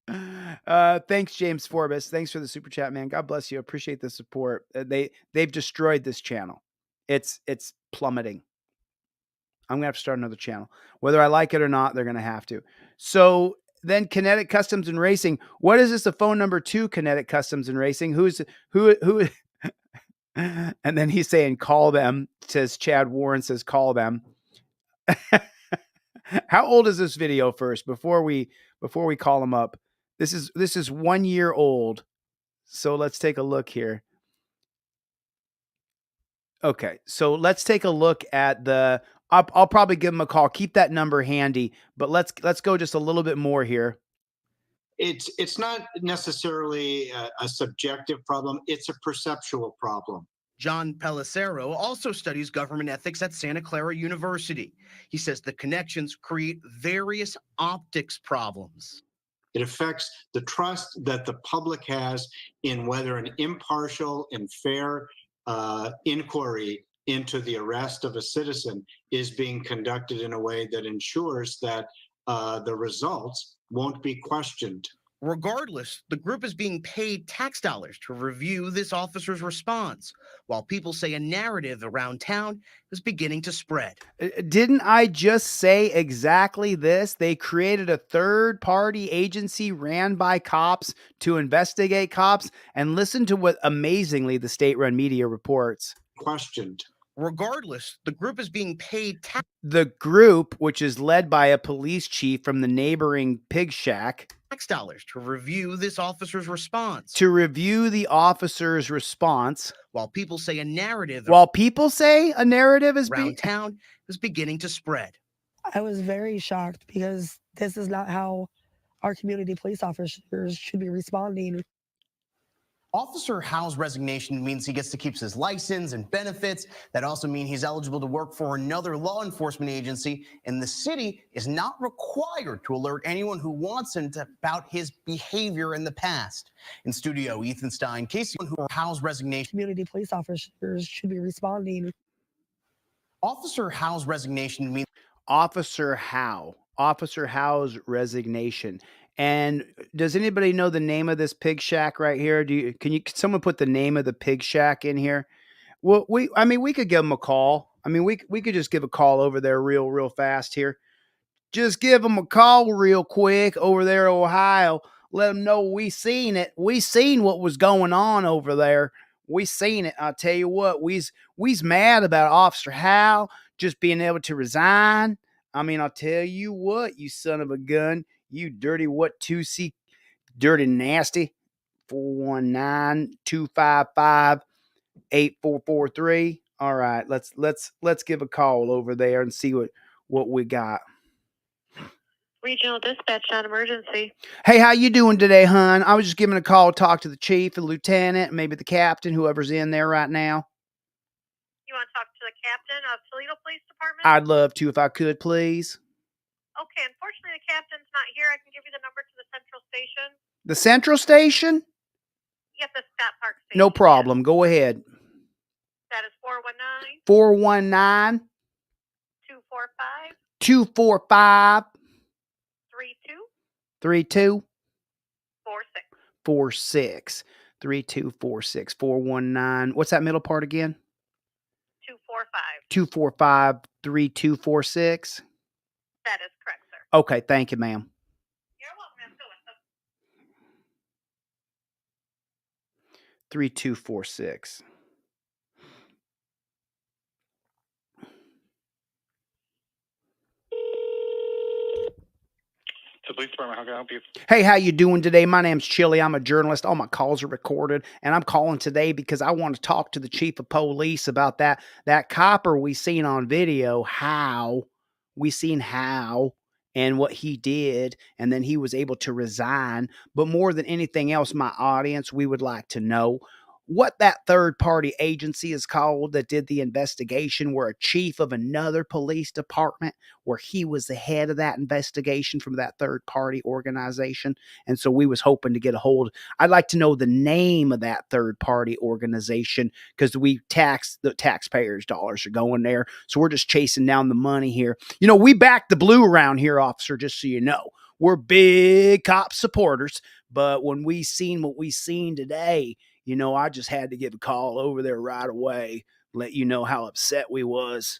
Thanks, James Forbes. Thanks for the super chat, man. God bless you. Appreciate the support. They've destroyed this channel. It's plummeting. I'm gonna have to start another channel. Whether I like it or not, they're gonna have to. So then Kinetic Customs and Racing. What is this? A phone number to Kinetic Customs and Racing? Who? And then he's saying, call them. Says Chad Warren says, call them. How old is this video first before we call him up? This is 1 year old. So let's take a look here. Okay. So let's take a look at I'll probably give him a call. Keep that number handy, but let's go just a little bit more here. It's not necessarily a subjective problem. It's a perceptual problem. John Pellicero also studies government ethics at Santa Clara University. He says the connections create various optics problems. It affects the trust that the public has in whether an impartial and fair inquiry into the arrest of a citizen is being conducted in a way that ensures that the results won't be questioned. Regardless, the group is being paid tax dollars to review this officer's response, while people say a narrative around town is beginning to spread. Didn't I just say exactly this? They created a third-party agency ran by cops to investigate cops, and listen to what amazingly the state-run media reports. Questioned. Regardless, the group is being paid The group, which is led by a police chief from the neighboring pig shack, tax dollars to review this officer's response. To review the officer's response. While people say a narrative is around town is beginning to spread. I was very shocked because this is not how our community police officers should be responding. Officer Howe's resignation means he gets to keep his license and benefits. That also means he's eligible to work for another law enforcement agency, and the city is not required to alert anyone who wants him about his behavior in the past. In studio, Ethan Stein, Casey, who Howe's resignation. Community police officers should be responding. Officer Howe's resignation means Officer Howe's resignation. And does anybody know the name of this pig shack right here? Can someone put the name of the pig shack in here? Well, we could give them a call. We could just give a call over there real fast here. Just give them a call real quick over there, Ohio. Let them know we seen it. We seen what was going on over there. We seen it. I'll tell you what, we's mad about Officer Howe just being able to resign. I'll tell you what, you son of a gun. You dirty what 2C, dirty nasty. 419-255-8443. All right, let's give a call over there and see what we got. Regional dispatch on emergency. Hey, how you doing today, hon? I was just giving a call to talk to the chief, the lieutenant, maybe the captain, whoever's in there right now. You want to talk to the captain of Toledo Police Department? I'd love to if I could, please. Okay, unfortunately the captain's not here. I can give you the number to the central station. The central station? Yep, the Scott Park station. No problem. Go ahead. That is 419. 419. 245. 245. 32. 46. 3246. 419. What's that middle part again? 245. 245-3246. That is correct, sir. Okay, thank you, ma'am. You're welcome. Let's go with them. 3246. The police department, how can I help you? Hey, how you doing today? My name's Chili. I'm a journalist. All my calls are recorded, and I'm calling today because I want to talk to the chief of police about that copper we seen on video. How and what he did, and then he was able to resign. But more than anything else, my audience, we would like to know what that third-party agency is called that did the investigation, where a chief of another police department, where he was the head of that investigation from that third-party organization. And so we was hoping to get a hold. I'd like to know the name of that third-party organization, because the taxpayers' dollars are going there. So we're just chasing down the money here. You know, we back the blue around here, officer, just so you know. We're big cop supporters, but when we seen what we seen today, you know, I just had to give a call over there right away, let you know how upset we was.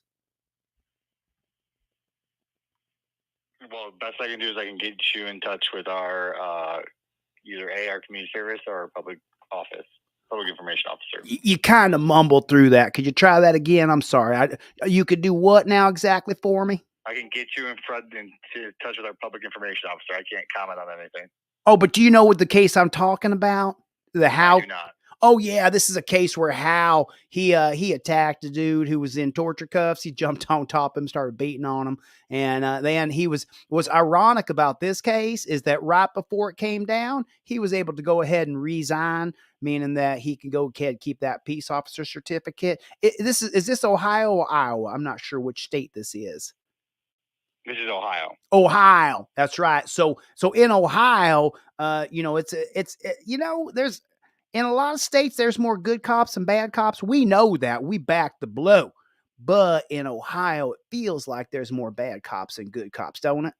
Well, best I can do is I can get you in touch with our either our community service or our public information officer. You kind of mumbled through that. Could you try that again? I'm sorry. You could do what now exactly for me? I can get you in touch with our public information officer. I can't comment on anything. Oh, but do you know what the case I'm talking about? I do not. Oh yeah, this is a case where Hal he attacked a dude who was in torture cuffs. He jumped on top of him, started beating on him, and then he was ironic about this case is that right before it came down, he was able to go ahead and resign, meaning that he can go ahead and keep that peace officer certificate. Is this Ohio or Iowa? I'm not sure which state this is. This is Ohio. Ohio, that's right. So in Ohio, you know, you know, there's. In a lot of states, there's more good cops and bad cops. We know that. We back the blue. But in Ohio, it feels like there's more bad cops than good cops, don't it?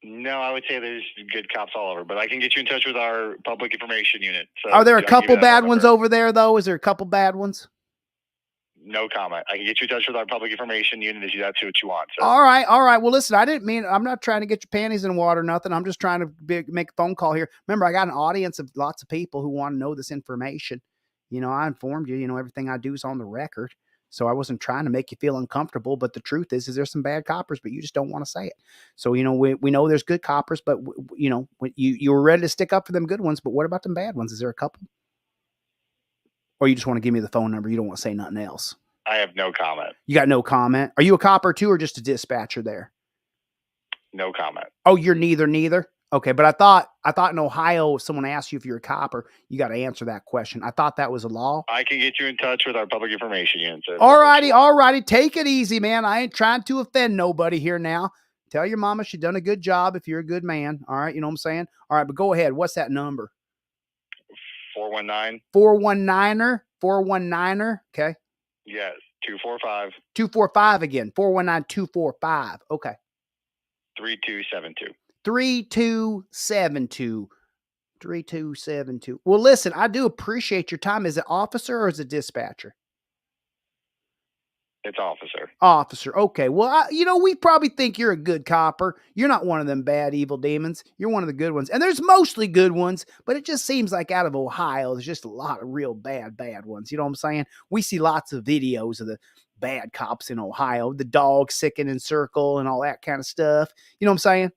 No, I would say there's good cops all over, but I can get you in touch with our public information unit. So Are there a couple bad ones over there, though? Is there a couple bad ones? No comment. I can get you in touch with our public information unit if that's what you want. So. All right. Well, listen, I'm not trying to get your panties in water or nothing. I'm just trying to make a phone call here. Remember, I got an audience of lots of people who want to know this information. You know, I informed you, you know, everything I do is on the record. So I wasn't trying to make you feel uncomfortable, but the truth is there's some bad coppers, but you just don't want to say it. So, you know, we know there's good coppers, but you know, you were ready to stick up for them good ones, but what about them bad ones? Is there a couple? Or you just want to give me the phone number? You don't want to say nothing else? I have no comment. You got no comment? Are you a copper too, or just a dispatcher there? No comment. Oh, you're neither? Okay, but I thought in Ohio, if someone asked you if you're a copper, you got to answer that question. I thought that was a law. I can get you in touch with our public information unit. All righty. Take it easy, man. I ain't trying to offend nobody here now. Tell your mama she done a good job if you're a good man. All right, you know what I'm saying? All right, but go ahead. What's that number? 419. 419er? 419er? Okay. Yes, 245. 245 again. 419-245. Okay. 3272. 3272. Well, listen, I do appreciate your time. Is it officer or is it dispatcher? It's officer. Officer. Okay. Well, you know, we probably think you're a good copper. You're not one of them bad, evil demons. You're one of the good ones. And there's mostly good ones, but it just seems like out of Ohio, there's just a lot of real bad ones. You know what I'm saying? We see lots of videos of the bad cops in Ohio, the dog sicking in circle and all that kind of stuff. You know what I'm saying?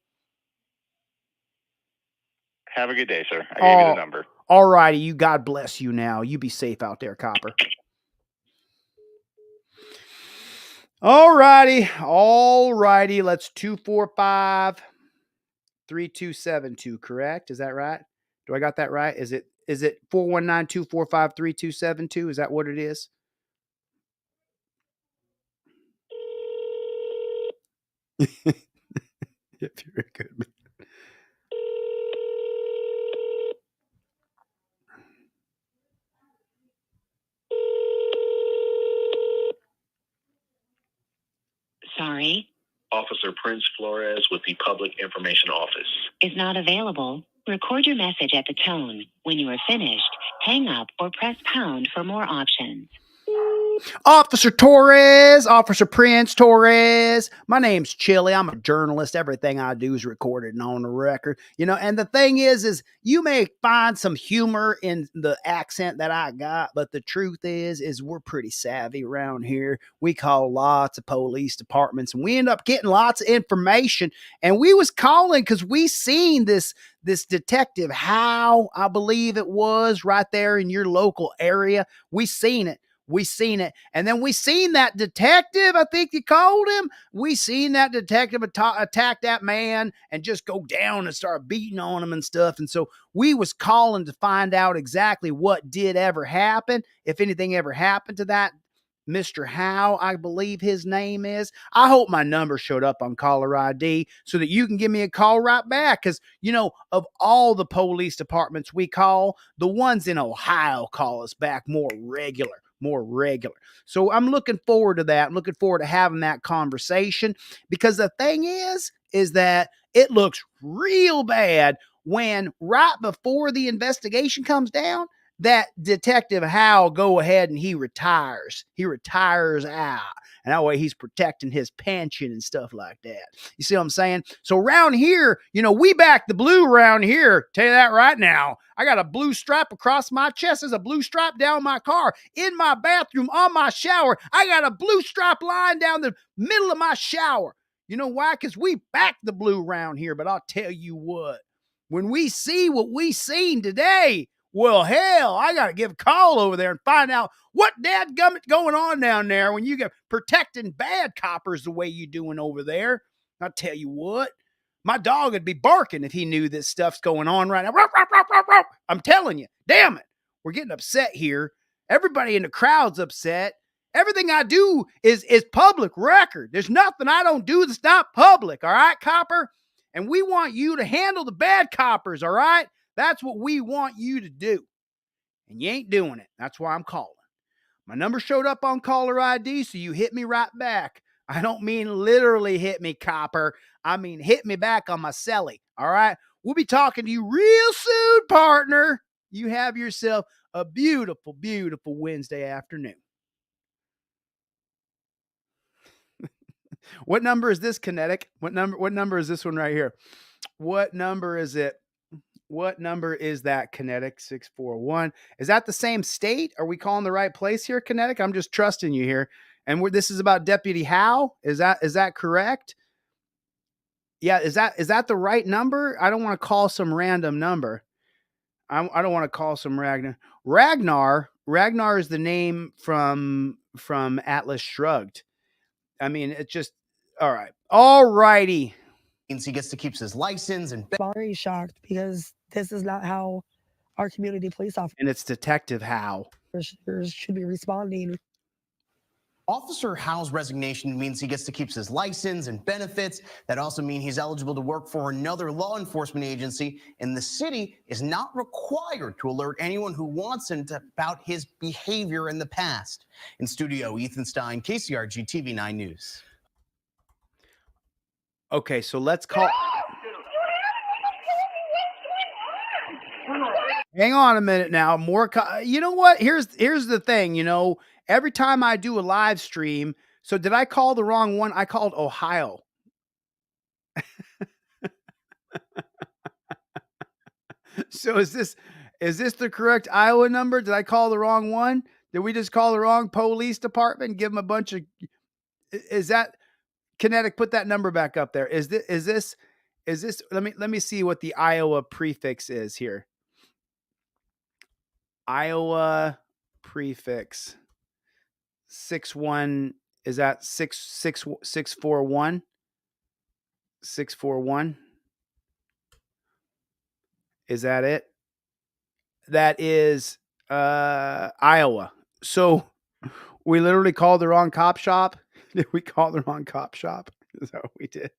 Have a good day, sir. I gave you the number. All righty. You, God bless you now. You be safe out there, copper. All righty. Let's 245-3272, correct? Is that right? Do I got that right? Is it 419-245-3272? Is that what it is? If you're a good man. Sorry. Officer Prince Flores with the Public Information Office. Is not available. Record your message at the tone. When you are finished, hang up or press pound for more options. Officer Torres, Officer Prince Torres. My name's Chili. I'm a journalist. Everything I do is recorded and on the record. And the thing is you may find some humor in the accent that I got, but the truth is we're pretty savvy around here. We call lots of police departments and we end up getting lots of information. And we was calling because we seen this detective, How I believe it was, right there in your local area. We seen it. And then we seen that detective, I think you called him. We seen that detective attack that man and just go down and start beating on him and stuff. And so we was calling to find out exactly what did ever happen, if anything ever happened to that Mr. Howe, I believe his name is. I hope my number showed up on caller ID so that you can give me a call right back. Because, of all the police departments we call, the ones in Ohio call us back more regular. So I'm looking forward to that. I'm looking forward to having that conversation because the thing is that it looks real bad when right before the investigation comes down, that Detective Howe go ahead and he retires. He retires out. And that way he's protecting his pension and stuff like that. You see what I'm saying? So around here, we back the blue around here. Tell you that right now. I got a blue stripe across my chest. There's a blue stripe down my car. In my bathroom, on my shower, I got a blue stripe line down the middle of my shower. You know why? Because we back the blue around here. But I'll tell you what. When we see what we seen today, well, hell, I got to give a call over there and find out what dadgummit going on down there when you get protecting bad coppers the way you doing over there. I'll tell you what, my dog would be barking if he knew this stuff's going on right now. Ruff, ruff, ruff, ruff, ruff. I'm telling you, damn it. We're getting upset here. Everybody in the crowd's upset. Everything I do is public record. There's nothing I don't do that's not public, all right, copper? And we want you to handle the bad coppers, all right? That's what we want you to do. And you ain't doing it. That's why I'm calling. My number showed up on caller ID, so you hit me right back. I don't mean literally hit me, copper. I mean hit me back on my celly, all right? We'll be talking to you real soon, partner. You have yourself a beautiful, beautiful Wednesday afternoon. What number is this, Kinetic? What number is this one right here? What number is it? What number is that, Kinetic? 641. Is that the same state? Are we calling the right place here, Kinetic? I'm just trusting you here. And this is about Deputy Howe. Is that correct? Yeah, is that the right number? I don't want to call some random number. I don't want to call some Ragnar. Ragnar is the name from Atlas Shrugged. I mean, it's just all right. All righty. He gets to keep his license and I'm very shocked because this is not how our community police And it's Detective Howe. officers should be responding. Officer Howe's resignation means he gets to keep his license and benefits. That also means he's eligible to work for another law enforcement agency, and the city is not required to alert anyone who wants him about his behavior in the past. In studio, Ethan Stein, KCRG TV 9 News. Okay, so let's call. Hang on a minute now. You know what? Here's the thing. Every time I do a live stream, so did I call the wrong one? I called Ohio. So is this the correct Iowa number? Did I call the wrong one? Did we just call the wrong police department and give them a bunch of? Is that Kinetic? Put that number back up there. Is this? Let me see what the Iowa prefix is here. Iowa prefix 61. Is that 641? 641. Is that it? That is Iowa. So we literally called the wrong cop shop. Did we call the wrong cop shop? Is that what we did?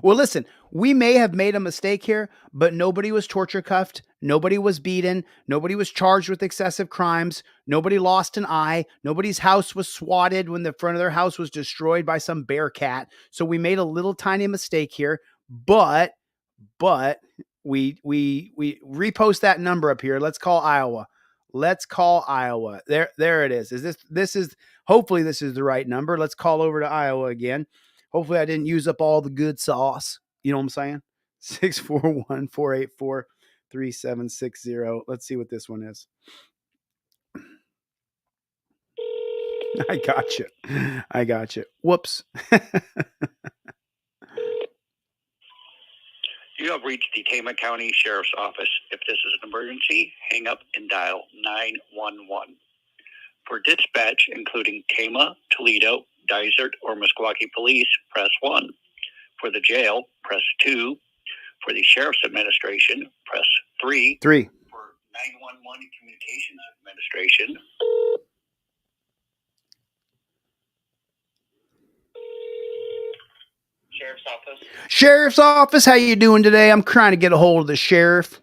Well, listen, we may have made a mistake here, but nobody was torture cuffed. Nobody was beaten. Nobody was charged with excessive crimes. Nobody lost an eye. Nobody's house was swatted when the front of their house was destroyed by some bear cat. So we made a little tiny mistake here, but we repost that number up here. Let's call Iowa. Let's call Iowa. There it is. Hopefully this is the right number. Let's call over to Iowa again. Hopefully I didn't use up all the good sauce. You know what I'm saying? 641-484-3760. Let's see what this one is. I got you. Whoops. You have reached the Tama County Sheriff's Office. If this is an emergency, hang up and dial 911. For dispatch, including Tama, Toledo, Dysart, or Meskwaki Police, press 1. For the jail, press 2. For the Sheriff's Administration, press 3. 3. For 911 Communications Administration, Sheriff's Office. Sheriff's Office, how you doing today? I'm trying to get a hold of the sheriff.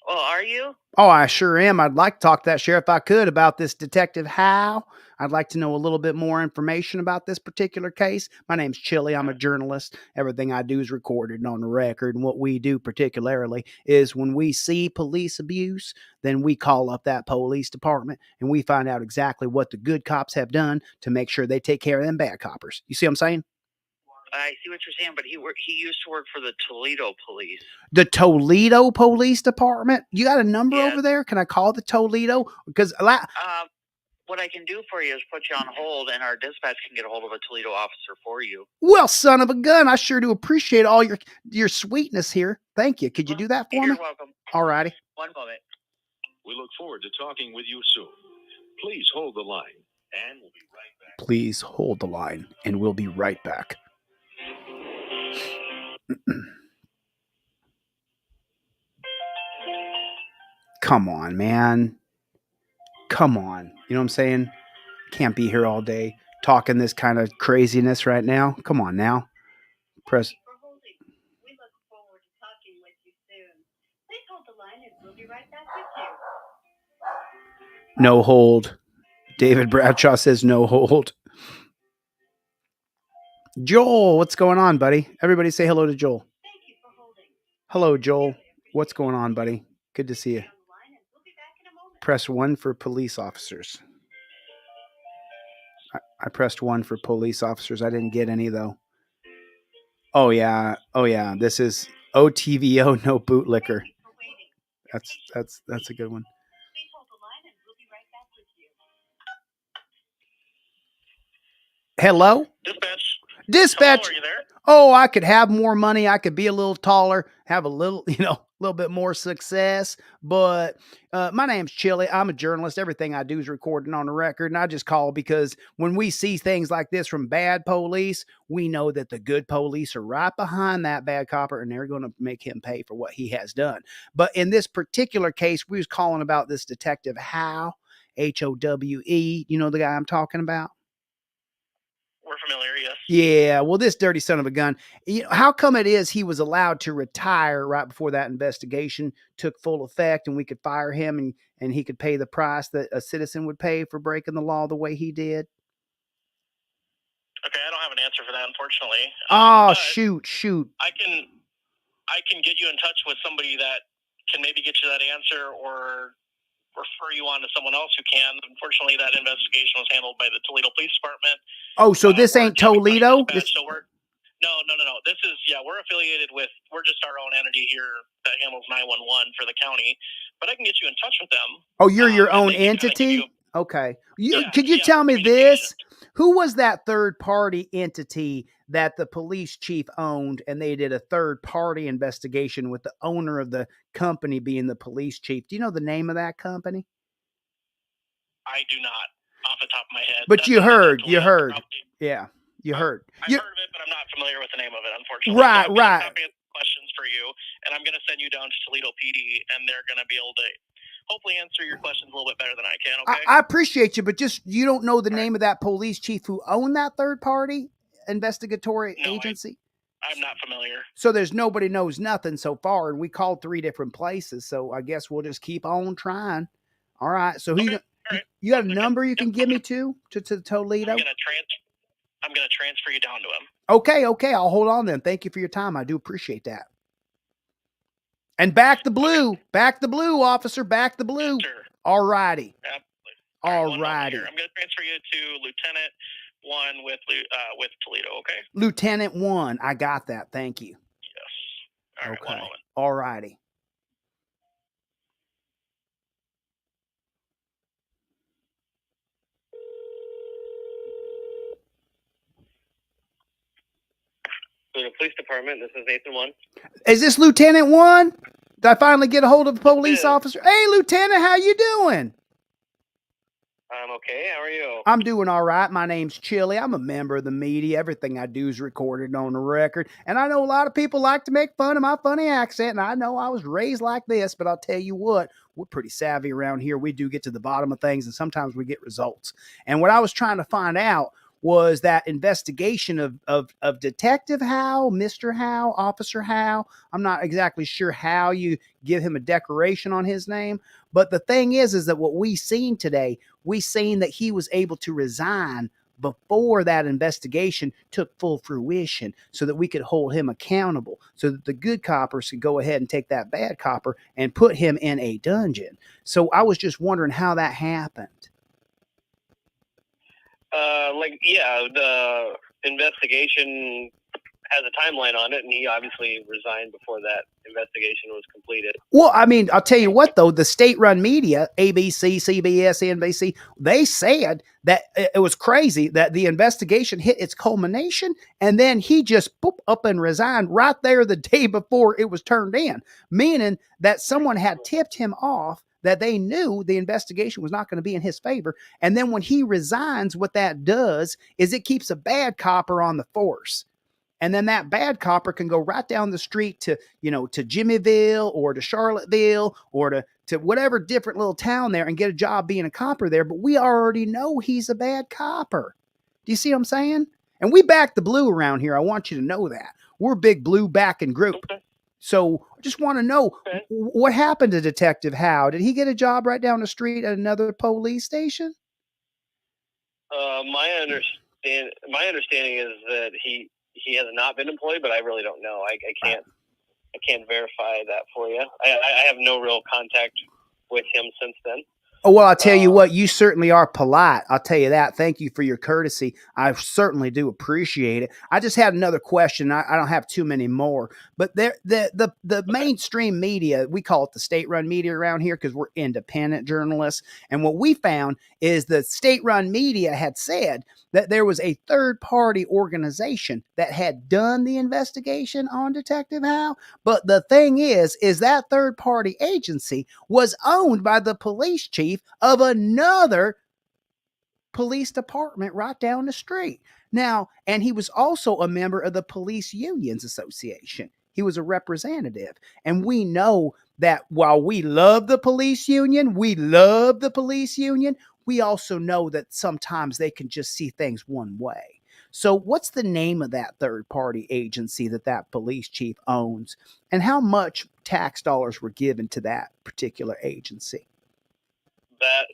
Well, are you? Oh, I sure am. I'd like to talk to that sheriff if I could about this Detective Howe. I'd like to know a little bit more information about this particular case. My name's Chili. I'm a journalist. Everything I do is recorded and on the record. And what we do particularly is when we see police abuse, then we call up that police department and we find out exactly what the good cops have done to make sure they take care of them bad coppers. You see what I'm saying? I see what you're saying, but he used to work for the Toledo Police. The Toledo Police Department? You got a number over there? Can I call the Toledo? Because What I can do for you is put you on hold, and our dispatch can get a hold of a Toledo officer for you. well, son of a gun, I sure do appreciate all your sweetness here. Thank you. Could you do that for me? You're welcome. All righty. One moment. We look forward to talking with you soon. Please hold the line, and we'll be right back. Please hold the line, and we'll be right back. Come on, man. Come on. You know what I'm saying? Can't be here all day talking this kind of craziness right now. Come on now. Press. No hold. David Bradshaw says no hold. Joel, what's going on, buddy? Everybody say hello to Joel. Hello, Joel. What's going on, buddy? Good to see you. Press 1 for police officers. I pressed 1 for police officers. I didn't get any, though. Oh, yeah. This is OTVO, no bootlicker. That's a good one. Hello? Dispatch. Hello, are you there? Oh, I could have more money. I could be a little taller, have a little bit more success. But my name's Chili. I'm a journalist. Everything I do is recorded on the record. And I just call because when we see things like this from bad police, we know that the good police are right behind that bad copper and they're going to make him pay for what he has done. But in this particular case, we was calling about this Detective Howe, Howe. You know the guy I'm talking about? We're familiar, yes. Yeah, well, this dirty son of a gun. How come it is he was allowed to retire right before that investigation took full effect and we could fire him and he could pay the price that a citizen would pay for breaking the law the way he did? Okay, I don't have an answer for that, unfortunately. Shoot. I can get you in touch with somebody that can maybe get you that answer or refer you on to someone else who can. Unfortunately, that investigation was handled by the Toledo Police Department. Oh, so this ain't Toledo? No. This is, we're affiliated with, we're just our own entity here that handles 911 for the county. But I can get you in touch with them. Oh, you're your own entity? Okay. Could you tell me this? Who was that third party entity that the police chief owned and they did a third party investigation with the owner of the company being the police chief? Do you know the name of that company? I do not off the top of my head. But you heard. Yeah, you heard. I've heard of it, but I'm not familiar with the name of it, unfortunately. Right. So I'm going to questions for you, and I'm going to send you down to Toledo PD, and they're going to be able to hopefully answer your questions a little bit better than I can, okay? I appreciate you, but just you don't know the name of that police chief who owned that third party investigatory agency? I'm not familiar. So there's nobody knows nothing so far, and we called 3 different places, so I guess we'll just keep on trying. All right. So you got a number you can give me to Toledo? I'm going to transfer you down to him. Okay. I'll hold on then. Thank you for your time. I do appreciate that. And back the blue, officer, back the blue. Sure. All righty. Absolutely. All One moment righty. here. I'm going to transfer you to Lieutenant 1 with Toledo, okay? Lieutenant 1. I got that. Thank you. Yes. All right, Okay. one moment. All righty. Toledo Police Department, this is Nathan 1. Is this Lieutenant 1? Did I finally get a hold of a police officer? Hey, Lieutenant, how you doing? I'm okay. How are you? I'm doing all right. My name's Chili. I'm a member of the media. Everything I do is recorded on the record. And I know a lot of people like to make fun of my funny accent, and I know I was raised like this, but I'll tell you what, we're pretty savvy around here. We do get to the bottom of things, and sometimes we get results. And what I was trying to find out was that investigation of Detective Howe, Mr. Howe, Officer Howe. I'm not exactly sure how you give him a decoration on his name, but the thing is that what we seen today, we seen that he was able to resign before that investigation took full fruition so that we could hold him accountable, so that the good coppers could go ahead and take that bad copper and put him in a dungeon. So I was just wondering how that happened. The investigation has a timeline on it, and he obviously resigned before that investigation was completed. Well, I mean, I'll tell you what, though, the state-run media, ABC, CBS, NBC, they said that it was crazy that the investigation hit its culmination, and then he just boop up and resigned right there the day before it was turned in, meaning that someone had tipped him off that they knew the investigation was not going to be in his favor. And then when he resigns, what that does is it keeps a bad copper on the force. And then that bad copper can go right down the street to, to Jimmyville or to Charlottesville or to whatever different little town there and get a job being a copper there. But we already know he's a bad copper. Do you see what I'm saying? And we back the blue around here. I want you to know that. We're a big blue backing group. Okay. So I just want to know what happened to Detective Howe. Did he get a job right down the street at another police station? My understanding is that he has not been employed, but I really don't know. I can't verify that for you. I have no real contact with him since then. Oh, well, I'll tell you what, you certainly are polite. I'll tell you that. Thank you for your courtesy. I certainly do appreciate it. I just had another question. I don't have too many more, but the mainstream media, we call it the state-run media around here because we're independent journalists. And what we found is the state-run media had said that there was a third-party organization that had done the investigation on Detective Howe. But the thing is that third-party agency was owned by the police chief of another police department right down the street. Now, and he was also a member of the Police Unions Association. He was a representative. And we know that while we love the police union, we also know that sometimes they can just see things one way. So what's the name of that third-party agency that police chief owns, and how much tax dollars were given to that particular agency?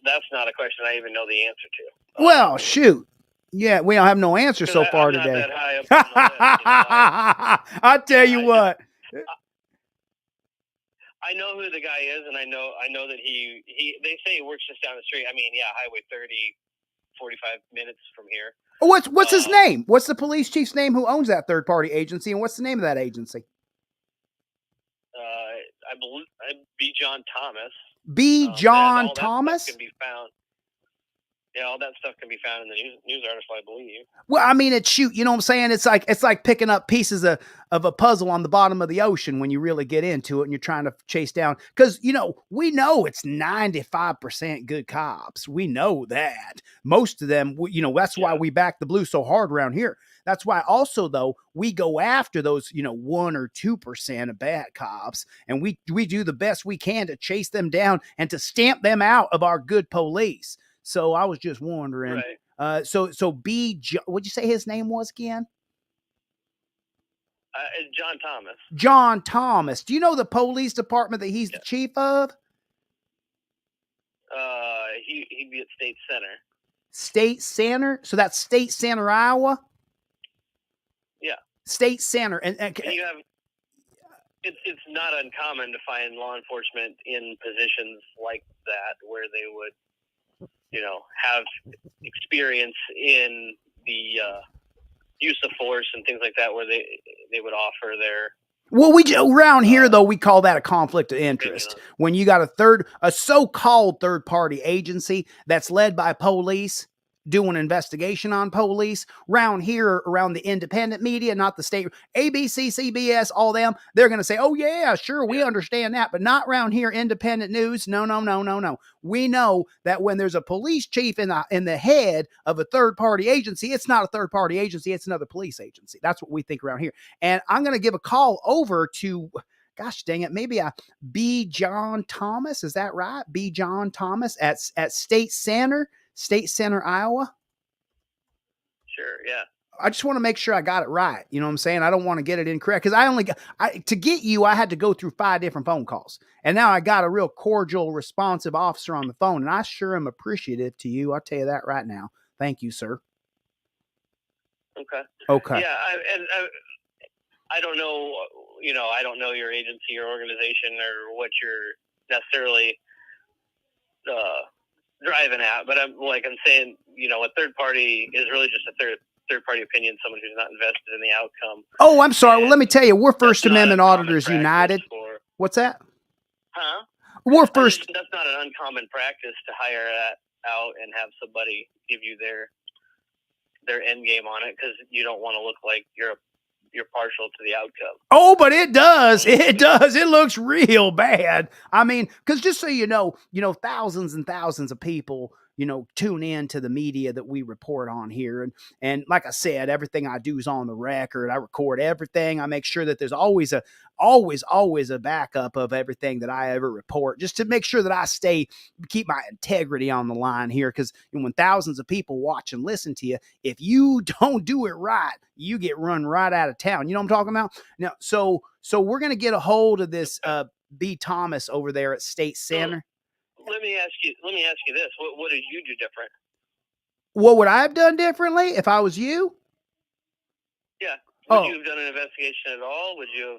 That's not a question I even know the answer to. Well, shoot. Yeah, we don't have no answer so far today. Not that high up on the list, I tell you what. I know who the guy is, and I know that he they say he works just down the street. I mean, yeah, Highway 30, 45 minutes from here. What's his name? What's the police chief's name who owns that third-party agency, and what's the name of that agency? I believe B. John Thomas. B. John Thomas? Can be found. Yeah, all that stuff can be found in the news article, I believe. Well, I mean, you know what I'm saying? It's like picking up pieces of a puzzle on the bottom of the ocean when you really get into it and you're trying to chase down. Because, we know it's 95% good cops. We know that. Most of them, that's why we back the blue so hard around here. That's why also, though, we go after those, 1 or 2% of bad cops. And we do the best we can to chase them down and to stamp them out of our good police. So I was just wondering. Right. So what'd you say his name was again? John Thomas. John Thomas. Do you know the police department that he's the chief of? He'd be at State Center. State Center? So that's State Center, Iowa? Yeah. State Center. And it's not uncommon to find law enforcement in positions like that where they would, have experience in the use of force and things like that, where they would offer their. Well, around here though, we call that a conflict of interest. When you got a so-called third-party agency that's led by police doing an investigation on police, around here, around the independent media, not the state, ABC, CBS, all them, they're going to say, oh yeah, sure, we understand that, but not around here, independent news. No. We know that when there's a police chief in the head of a third-party agency, it's not a third-party agency, it's another police agency. That's what we think around here. And I'm going to give a call over to, gosh dang it, maybe B. John Thomas. Is that right? B. John Thomas at State Center, Iowa. Sure, yeah. I just want to make sure I got it right. You know what I'm saying? I don't want to get it incorrect because to get you, I had to go through 5 different phone calls. And now I got a real cordial, responsive officer on the phone. And I sure am appreciative to you. I'll tell you that right now. Thank you, sir. Okay. Yeah, I don't know, I don't know your agency or organization or what you're necessarily driving at, but I'm saying, a third party is really just a third party opinion, someone who's not invested in the outcome. Oh, I'm sorry. Well, let me tell you, we're First Amendment Auditors United. What's that? Huh? We're first. That's not an uncommon practice to hire that out and have somebody give you their end game on it, because you don't want to look like you're partial to the outcome. Oh, but it does. It does. It looks real bad. I mean, because just so you know, thousands and thousands of people, tune in to the media that we report on here. And like I said, everything I do is on the record. I record everything. I make sure that there's always a backup of everything that I ever report, just to make sure that I keep my integrity on the line here. Because when thousands of people watch and listen to you, if you don't do it right, you get run right out of town. You know what I'm talking about? Now, so we're going to get a hold of this B. Thomas over there at State Center. Let me ask you this. What did you do different? What would I have done differently if I was you? Yeah. Would you have done an investigation at all? Would you have?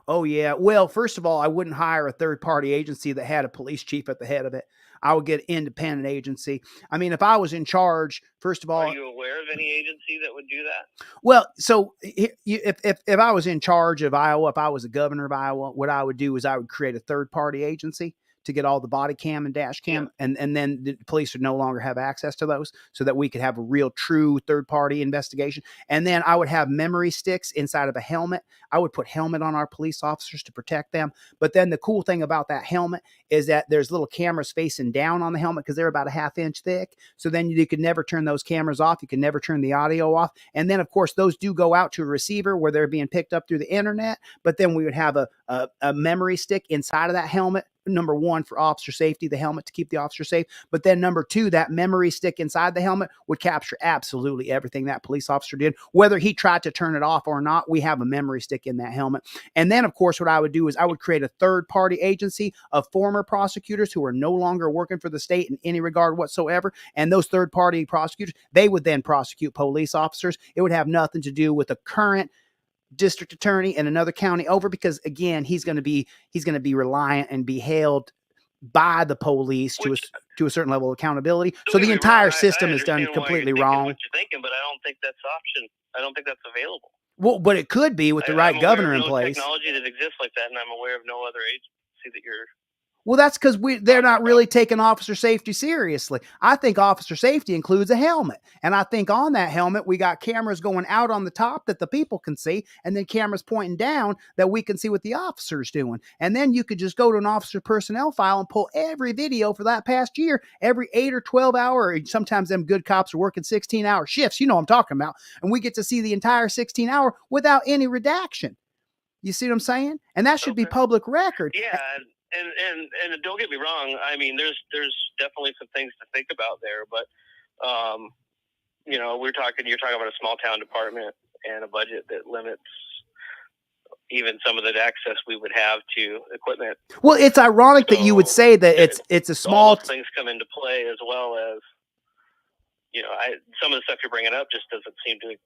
Oh yeah. Well, first of all, I wouldn't hire a third-party agency that had a police chief at the head of it. I would get an independent agency. I mean, if I was in charge, first of all, are you aware of any agency that would do that? Well, so if I was in charge of Iowa, if I was the governor of Iowa, what I would do is I would create a third-party agency to get all the body cam and dash cam, and then the police would no longer have access to those, so that we could have a real true third-party investigation. And then I would have memory sticks inside of a helmet. I would put helmet on our police officers to protect them. But then the cool thing about that helmet is that there's little cameras facing down on the helmet, because they're about a 1/2 inch thick. So then you could never turn those cameras off. You can never turn the audio off. And then, of course, those do go out to a receiver where they're being picked up through the internet. But then we would have a memory stick inside of that helmet. Number one, for officer safety, the helmet to keep the officer safe. But then number two, that memory stick inside the helmet would capture absolutely everything that police officer did. Whether he tried to turn it off or not, we have a memory stick in that helmet. And then, of course, what I would do is I would create a third-party agency of former prosecutors who are no longer working for the state in any regard whatsoever. And those third-party prosecutors, they would then prosecute police officers. It would have nothing to do with the current district attorney in another county over, because again, he's going to be reliant and be held by the police to a certain level of accountability. So the entire system is done completely wrong. What you're thinking, but I don't think that's available. Well, but it could be with the right governor in place. Technology that exists like that, and I'm aware of no other agency that you're. Well, that's because they're not really taking officer safety seriously. I think officer safety includes a helmet. And I think on that helmet, we got cameras going out on the top that the people can see, and then cameras pointing down that we can see what the officer's doing. And then you could just go to an officer personnel file and pull every video for that past year, every 8 or 12 hour, sometimes them good cops are working 16-hour shifts. You know what I'm talking about. And we get to see the entire 16-hour without any redaction. You see what I'm saying? And that should be public record. Yeah. And don't get me wrong. I mean, there's definitely some things to think about there, but you're talking about a small town department and a budget that limits even some of the access we would have to equipment. Well, it's ironic that you would say that it's a small. All those things come into play, as well as some of the stuff you're bringing up just doesn't seem to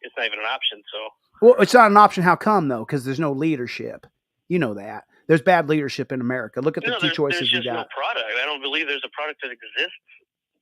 it's not even an option. So Well, it's not an option. How come though? Because there's no leadership. You know that. There's bad leadership in America. Look at the two there's choices we just no got. product. I don't believe there's a product that exists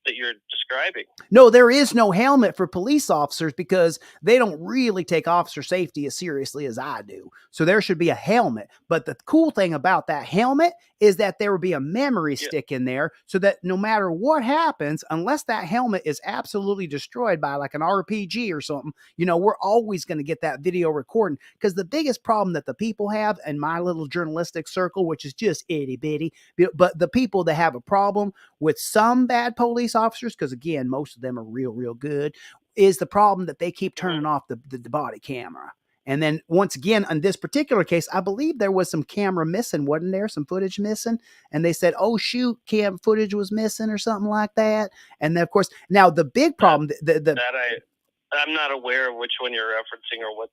that you're describing. No, there is no helmet for police officers because they don't really take officer safety as seriously as I do. So there should be a helmet. But the cool thing about that helmet is that there would be a memory stick in there so that no matter what happens, unless that helmet is absolutely destroyed by like an RPG or something, we're always going to get that video recording. Because the biggest problem that the people have in my little journalistic circle, which is just itty bitty, but the people that have a problem with some bad police officers, because again, most of them are real good, is the problem that they keep turning off the body camera. And then once again, on this particular case, I believe there was some camera missing, wasn't there? Some footage missing. And they said, oh, shoot, cam footage was missing or something like that. And then, of course, now the big problem, I'm not aware of which one you're referencing or what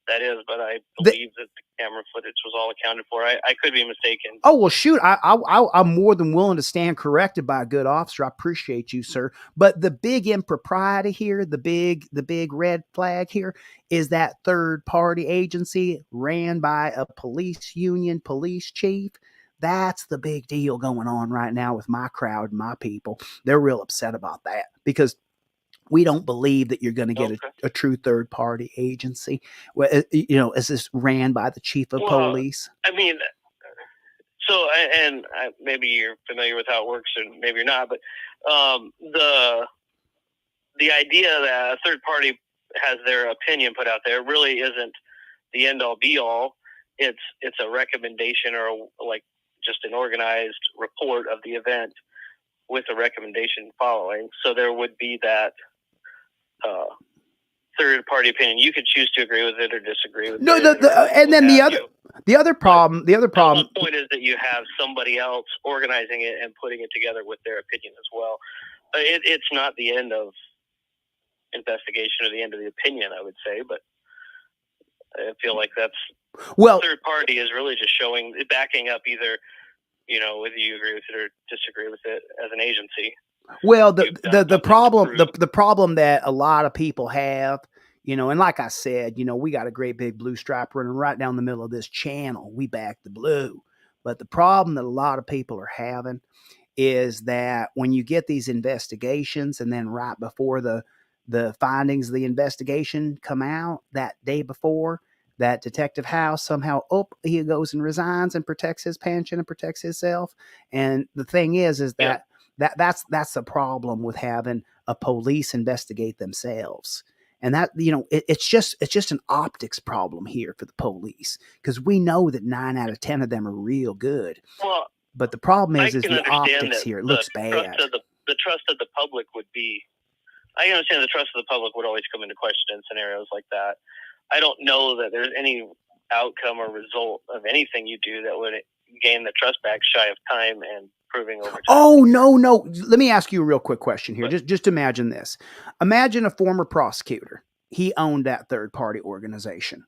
that is, but I believe that the camera footage was all accounted for. I could be mistaken. Oh, well, shoot, I'm more than willing to stand corrected by a good officer. I appreciate you, sir. But the big impropriety here, the big red flag here is that third party agency ran by a police union police chief. That's the big deal going on right now with my crowd and my people. They're real upset about that because we don't believe that you're going to get a true third party agency. Well, is this ran by the chief of police? I mean, so, and maybe you're familiar with how it works, or maybe you're not, but the idea that a third party has their opinion put out there really isn't the end all be all. It's a recommendation or like just an organized report of the event with a recommendation following. So there would be that third party opinion. You could choose to agree with it or disagree with it. And then the other problem. The whole point is that you have somebody else organizing it and putting it together with their opinion as well. It's not the end of investigation or the end of the opinion, I would say, but I feel like that's third party is really just backing up either, whether you agree with it or disagree with it as an agency. Well, the problem that a lot of people have, and like I said, we got a great big blue stripe running right down the middle of this channel. We back the blue. But the problem that a lot of people are having is that when you get these investigations and then right before the findings of the investigation come out that day before, that Detective House somehow, he goes and resigns and protects his pension and protects himself. And the thing is that that's a problem with having a police investigate themselves. And that, it's just an optics problem here for the police, because we know that 9 out of 10 of them are real good. Well, but the problem is the understand optics that here. It looks bad. The trust of the public would be, I understand the trust of the public would always come into question in scenarios like that. I don't know that there's any outcome or result of anything you do that would gain the trust back shy of time and proving over time. Oh, no. Let me ask you a real quick question here. Just imagine this. Imagine a former prosecutor. He owned that third party organization.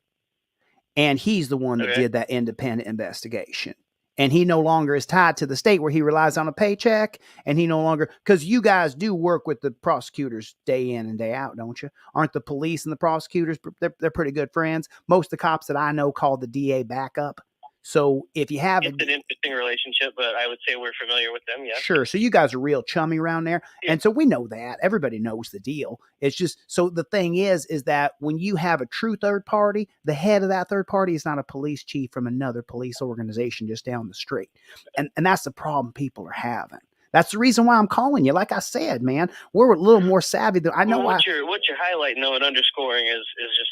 And he's the one that did that independent investigation. And he no longer is tied to the state where he relies on a paycheck. And he no longer, because you guys do work with the prosecutors day in and day out, don't you? Aren't the police and the prosecutors, they're pretty good friends. Most of the cops that I know call the DA backup. So if you have it's an interesting relationship, but I would say we're familiar with them. Yeah. Sure. So you guys are real chummy around there. Yeah. And so we know that. Everybody knows the deal. It's just, so the thing is that when you have a true third party, the head of that third party is not a police chief from another police organization just down the street. And that's the problem people are having. That's the reason why I'm calling you. Like I said, man, we're a little more savvy than I know. What you're highlighting though and underscoring is just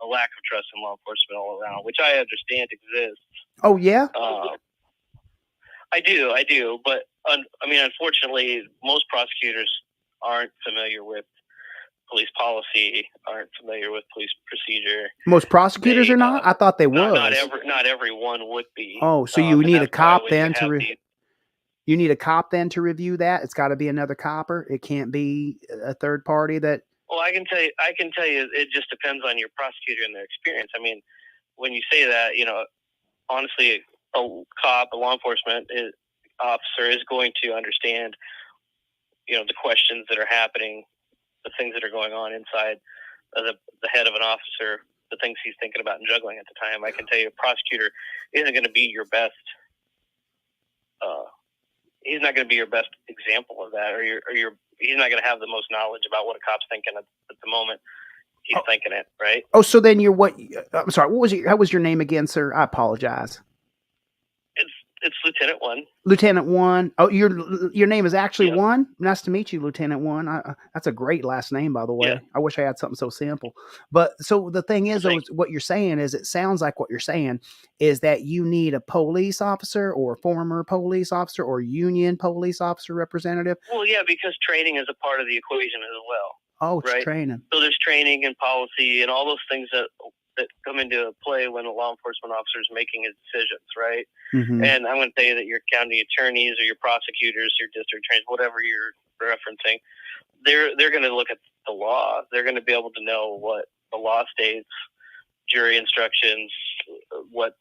a lack of trust in law enforcement all around, which I understand exists. Oh yeah. I do, but unfortunately, most prosecutors aren't familiar with police policy, aren't familiar with police procedure. Most prosecutors are not. I thought they were. Not everyone would be. Oh, so you need a cop then to. You need a cop then to review that. It's got to be another copper. It can't be a third party that. Well, I can tell you, it just depends on your prosecutor and their experience. I mean, when you say that, honestly, a cop, a law enforcement officer is going to understand, the questions that are happening, the things that are going on inside the head of an officer, the things he's thinking about and juggling at the time. I can tell you, a prosecutor isn't going to be your best. He's not going to be your best example of that, or he's not going to have the most knowledge about what a cop's thinking at the moment he's thinking it, right? Oh, so then you're what? I'm sorry. How was your name again, sir? I apologize. It's Lieutenant One. Lieutenant One. Oh, your name is actually One. Nice to meet you, Lieutenant One. That's a great last name, by the way. Yeah. I wish I had something so simple. But so the thing is, though, what you're saying is, it sounds like what you're saying is that you need a police officer or a former police officer or union police officer representative. Well, yeah, because training is a part of the equation as well. Oh, it's right? training. So there's training and policy and all those things that come into play when a law enforcement officer is making his decisions, right? Mm-hmm. And I'm going to tell you that your county attorneys or your prosecutors, your district attorneys, whatever you're referencing, they're going to look at the law. They're going to be able to know what the law states, jury instructions, what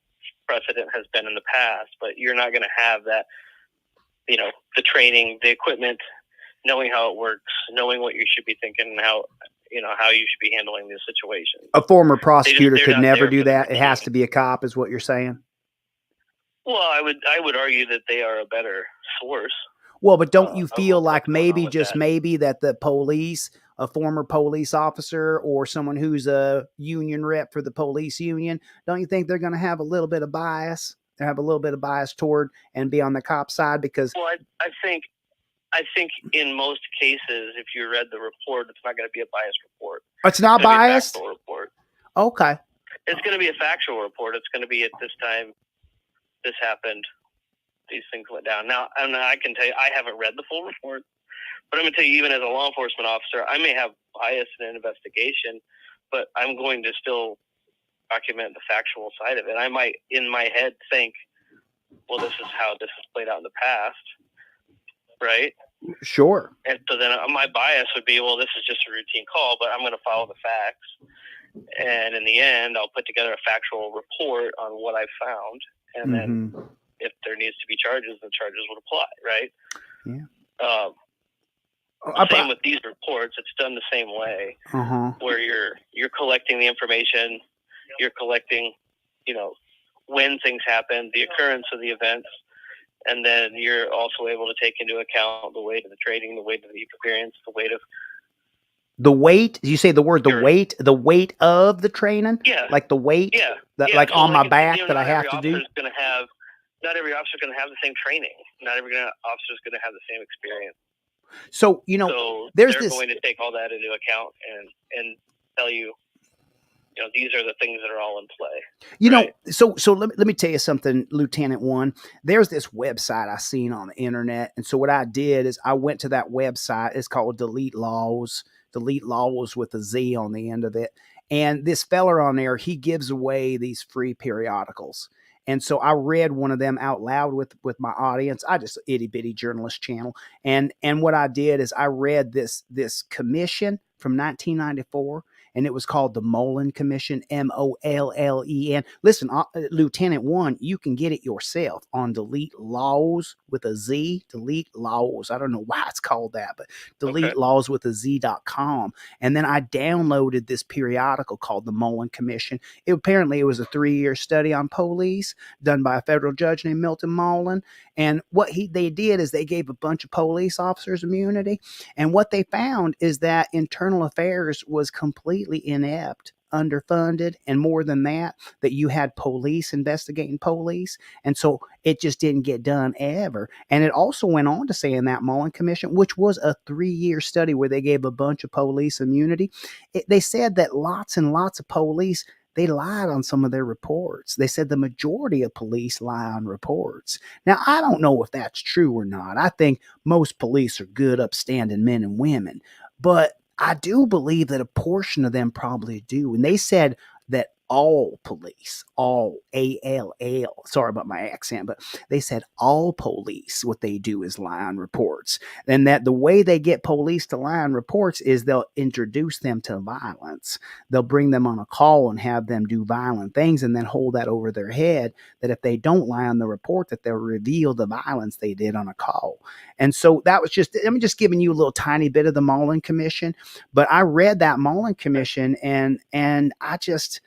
precedent has been in the past. But you're not going to have that, the training, the equipment, knowing how it works, knowing what you should be thinking, and how you should be handling this situation. A former prosecutor they're could not never there do for the that. It has to be a cop, is what you're saying. Well, I would argue that they are a better source. Well, but don't you feel like maybe, that. maybe, that the police, a former police officer or someone who's a union rep for the police union, don't you think they're going to have a little bit of bias? They have a little bit of bias toward and be on the cop side because. Well, I think in most cases, if you read the report, it's not going to be a biased report. It's not biased? It's going to be a factual report. Okay. It's going to be a factual report. It's going to be at this time, this happened, these things went down. Now, I can tell you, I haven't read the full report, but I'm going to tell you, even as a law enforcement officer, I may have bias in an investigation, but I'm going to still document the factual side of it. I might, in my head, think, well, this is how this has played out in the past, right? Sure. And so then my bias would be, well, this is just a routine call, but I'm going to follow the facts. And in the end, I'll put together a factual report on what I found. And then if there needs to be charges, the charges would apply, right? Yeah. Same with these reports. It's done the same way, where you're collecting the information, you're collecting, when things happen, the occurrence of the events, and then you're also able to take into account the weight of the training, the weight of the experience, the weight of the weight. You say the word the weight of the training. Yeah, like the weight. Yeah, that yeah. like so on my it's, back that I have to do. Not every officer is going to have the same training. Not every officer is going to have the same experience. So they're going to take all that into account and tell you, these are the things that are all in play. So let me tell you something, Lieutenant One. There's this website I seen on the internet, and so what I did is I went to that website. It's called Delete Laws with a Z on the end of it. And this feller on there, he gives away these free periodicals. And so I read one of them out loud with my audience. I just itty bitty journalist channel. And what I did is I read this commission from 1994, and it was called the Mullen Commission, Mollen. Listen, Lieutenant One, you can get it yourself on Delete Laws with a Z. Delete Laws. I don't know why it's called that, but Delete Laws with a Z.com. And then I downloaded this periodical called the Mullen Commission. Apparently it was a 3-year study on police done by a federal judge named Milton Mullen. And what they did is they gave a bunch of police officers immunity. And what they found is that internal affairs was completely inept, underfunded, and more than that you had police investigating police. And so it just didn't get done ever. And it also went on to say in that Mullen Commission, which was a 3-year study where they gave a bunch of police immunity, they said that lots and lots of police, they lied on some of their reports. They said the majority of police lie on reports. Now, I don't know if that's true or not. I think most police are good, upstanding men and women. But I do believe that a portion of them probably do. And they said that all police, all ALL. Sorry about my accent, but they said all police, what they do is lie on reports. And that the way they get police to lie on reports is they'll introduce them to violence. They'll bring them on a call and have them do violent things and then hold that over their head that if they don't lie on the report, that they'll reveal the violence they did on a call. And so that was just, I'm just giving you a little tiny bit of the Mullen Commission, but I read that Mullen Commission and I just,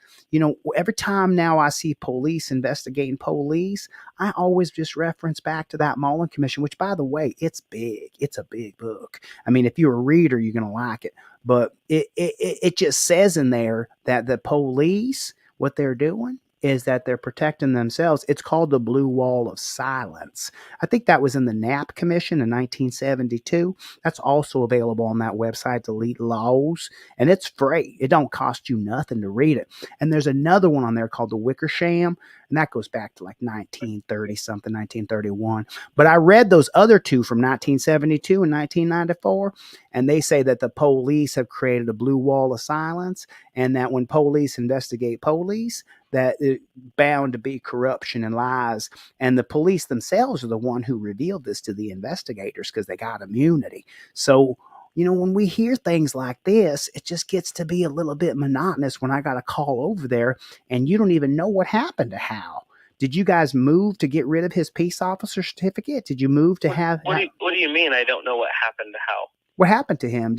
every time now I see police investigating police, I always just reference back to that Mullen Commission, which, by the way, it's big. It's a big book. I mean, if you're a reader, you're going to like it. But it just says in there that the police, what they're doing is that they're protecting themselves. It's called the Blue Wall of Silence. I think that was in the Knapp Commission in 1972. That's also available on that website, Delete Laws, and it's free. It don't cost you nothing to read it. And there's another one on there called the Wickersham, and that goes back to like 1930 something, 1931. But I read those other two from 1972 and 1994, and they say that the police have created a blue wall of silence, and that when police investigate police, that it's bound to be corruption and lies. And the police themselves are the one who revealed this to the investigators because they got immunity. So, when we hear things like this, it just gets to be a little bit monotonous when I got a call over there and you don't even know what happened to Hal. Did you guys move to get rid of his peace officer certificate? Did you move to have... What do you mean I don't know what happened to Hal? What happened to him?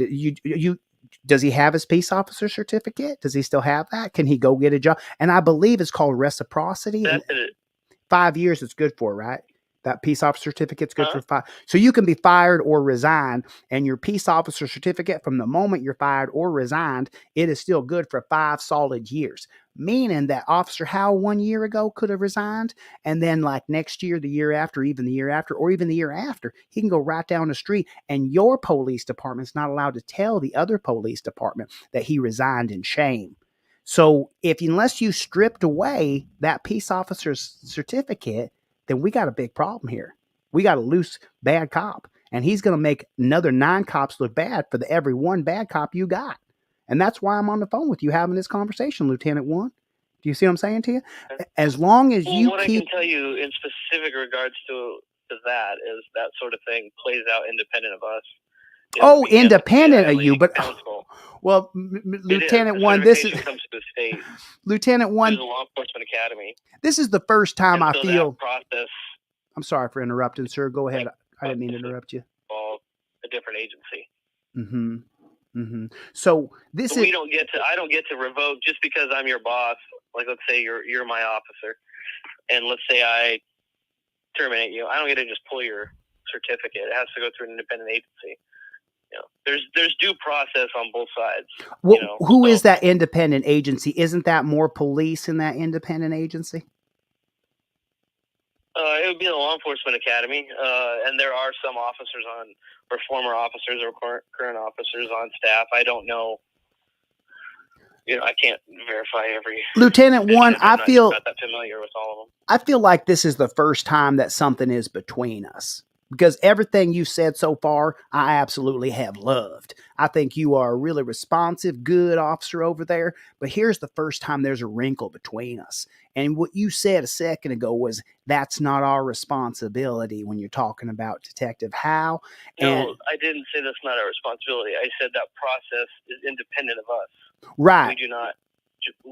Does he have his peace officer certificate? Does he still have that? Can he go get a job? And I believe it's called reciprocity. 5 years it's good for, right? That peace officer certificate's good for 5. So you can be fired or resign, and your peace officer certificate from the moment you're fired or resigned, it is still good for 5 solid years. Meaning that Officer Howell 1 year ago could have resigned, and then like next year, the year after, even the year after, or even the year after, he can go right down the street, and your police department's not allowed to tell the other police department that he resigned in shame. So unless you stripped away that peace officer's certificate, then we got a big problem here. We got a loose bad cop, and he's going to make another 9 cops look bad for every 1 bad cop you got. And that's why I'm on the phone with you having this conversation, Lieutenant 1. Do you see what I'm saying to you? As long as you what I can tell you in specific regards to that is that sort of thing plays out independent of us. Independent of you, but well, Lieutenant 1, this is comes to the state. Lieutenant 1, the Law Enforcement Academy. This is the first time I feel. Process. I'm sorry for interrupting, sir. Go ahead. I didn't mean to interrupt you. A different agency. Mm-hmm. Mm-hmm. So this I don't get to revoke just because I'm your boss. Like, let's say you're my officer, and let's say I terminate you. I don't get to just pull your certificate. It has to go through an independent agency. There's due process on both sides. Well, who is that independent agency? Isn't that more police in that independent agency? It would be the Law Enforcement Academy, and there are some officers or former officers or current officers on staff. I don't know. I can't verify every. Lieutenant 1, I'm not that familiar with all of them. I feel like this is the first time that something is between us. Because everything you said so far, I absolutely have loved. I think you are a really responsive, good officer over there. But here's the first time there's a wrinkle between us. And what you said a second ago was that's not our responsibility when you're talking about Detective Howe. No, I didn't say that's not our responsibility. I said that process is independent of us. Right. We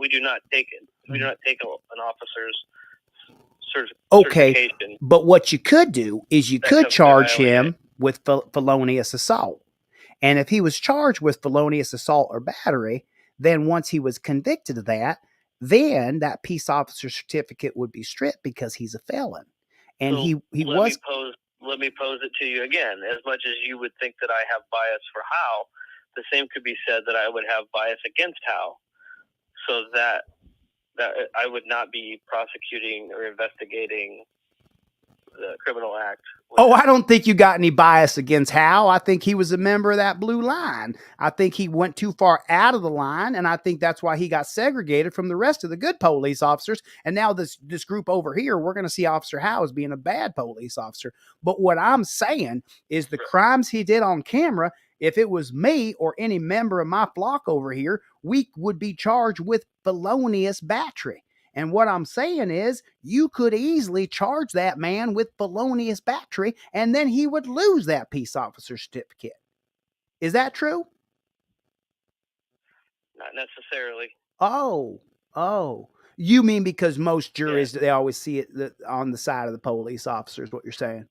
do not take it. We do not take an officer's okay, but what you could do is you could charge him with felonious assault. And if he was charged with felonious assault or battery, then once he was convicted of that, then that peace officer certificate would be stripped because he's a felon. And so let me pose it to you again. As much as you would think that I have bias for Howe, the same could be said that I would have bias against Howe. So that I would not be prosecuting or investigating the criminal act. I don't think you got any bias against Hal. I think he was a member of that blue line. I think he went too far out of the line, and I think that's why he got segregated from the rest of the good police officers. And now this group over here, we're going to see Officer Howe as being a bad police officer. But what I'm saying is the crimes he did on camera, if it was me or any member of my flock over here, we would be charged with felonious battery. And what I'm saying is, you could easily charge that man with felonious battery, and then he would lose that peace officer certificate. Is that true? Not necessarily. Oh. You mean because most juries, they always see it on the side of the police officer, is what you're saying?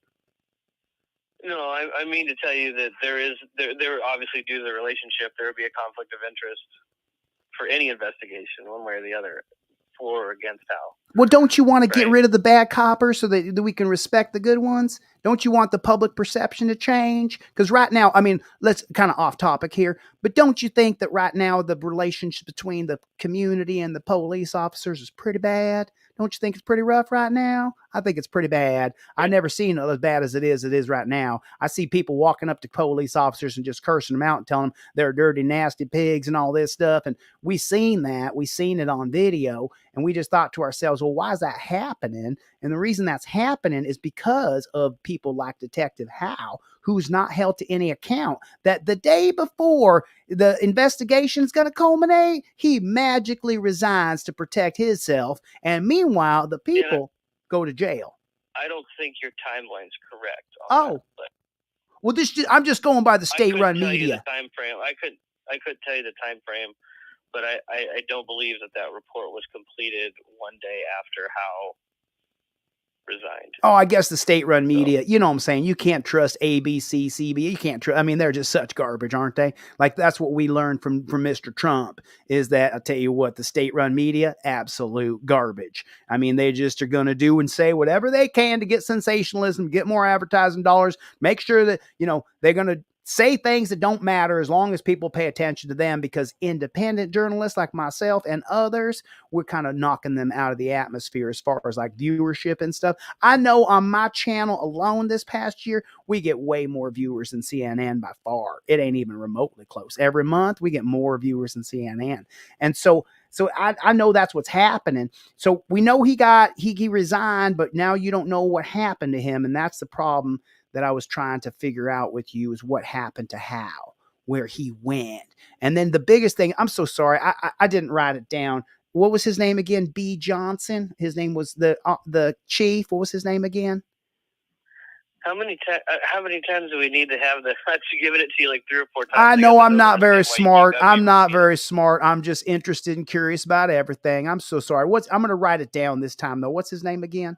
No, I mean to tell you that there obviously, due to the relationship, there would be a conflict of interest for any investigation, one way or the other, for or against Hal. Well, don't you want to get rid of the bad coppers so that we can respect the good ones? Don't you want the public perception to change? Because right now, I mean, let's kind of off topic here, but don't you think that right now the relationship between the community and the police officers is pretty bad? Don't you think it's pretty rough right now? I think it's pretty bad. I've never seen it as bad as it is right now. I see people walking up to police officers and just cursing them out and telling them they're dirty, nasty pigs and all this stuff. And we seen that. We seen it on video. And we just thought to ourselves, well, why is that happening? And the reason that's happening is because of people like Detective Hal, who's not held to any account, that the day before the investigation is going to culminate, he magically resigns to protect himself. And meanwhile, the people go to jail. I don't think your timeline's correct. Well, I'm just going by the state-run media. media. The time frame. I could tell you the time frame, but I don't believe that report was completed one day after Hal resigned. Oh, I guess the state-run media, you know what I'm saying? You can't trust ABC, CB. You can't trust. I mean, they're just such garbage, aren't they? Like, that's what we learned from Mr. Trump, is that, I'll tell you what, the state-run media, absolute garbage. I mean, they just are going to do and say whatever they can to get sensationalism, get more advertising dollars, make sure that, they're going to say things that don't matter as long as people pay attention to them, because independent journalists like myself and others, we're kind of knocking them out of the atmosphere as far as like viewership and stuff. I know on my channel alone this past year, we get way more viewers than CNN by far. It ain't even remotely close. Every month we get more viewers than CNN. And so I know that's what's happening. So we know he resigned, but now you don't know what happened to him. And that's the problem that I was trying to figure out with you, is what happened to Hal, where he went. And then the biggest thing, I'm so sorry, I didn't write it down. What was his name again? B. Johnson. His name was the chief. What was his name again? How many times do we need to have the? I've given it to you like 3 or 4 times. I know I'm not very smart. I'm not very smart. I'm just interested and curious about everything. I'm so sorry. I'm going to write it down this time though. What's his name again?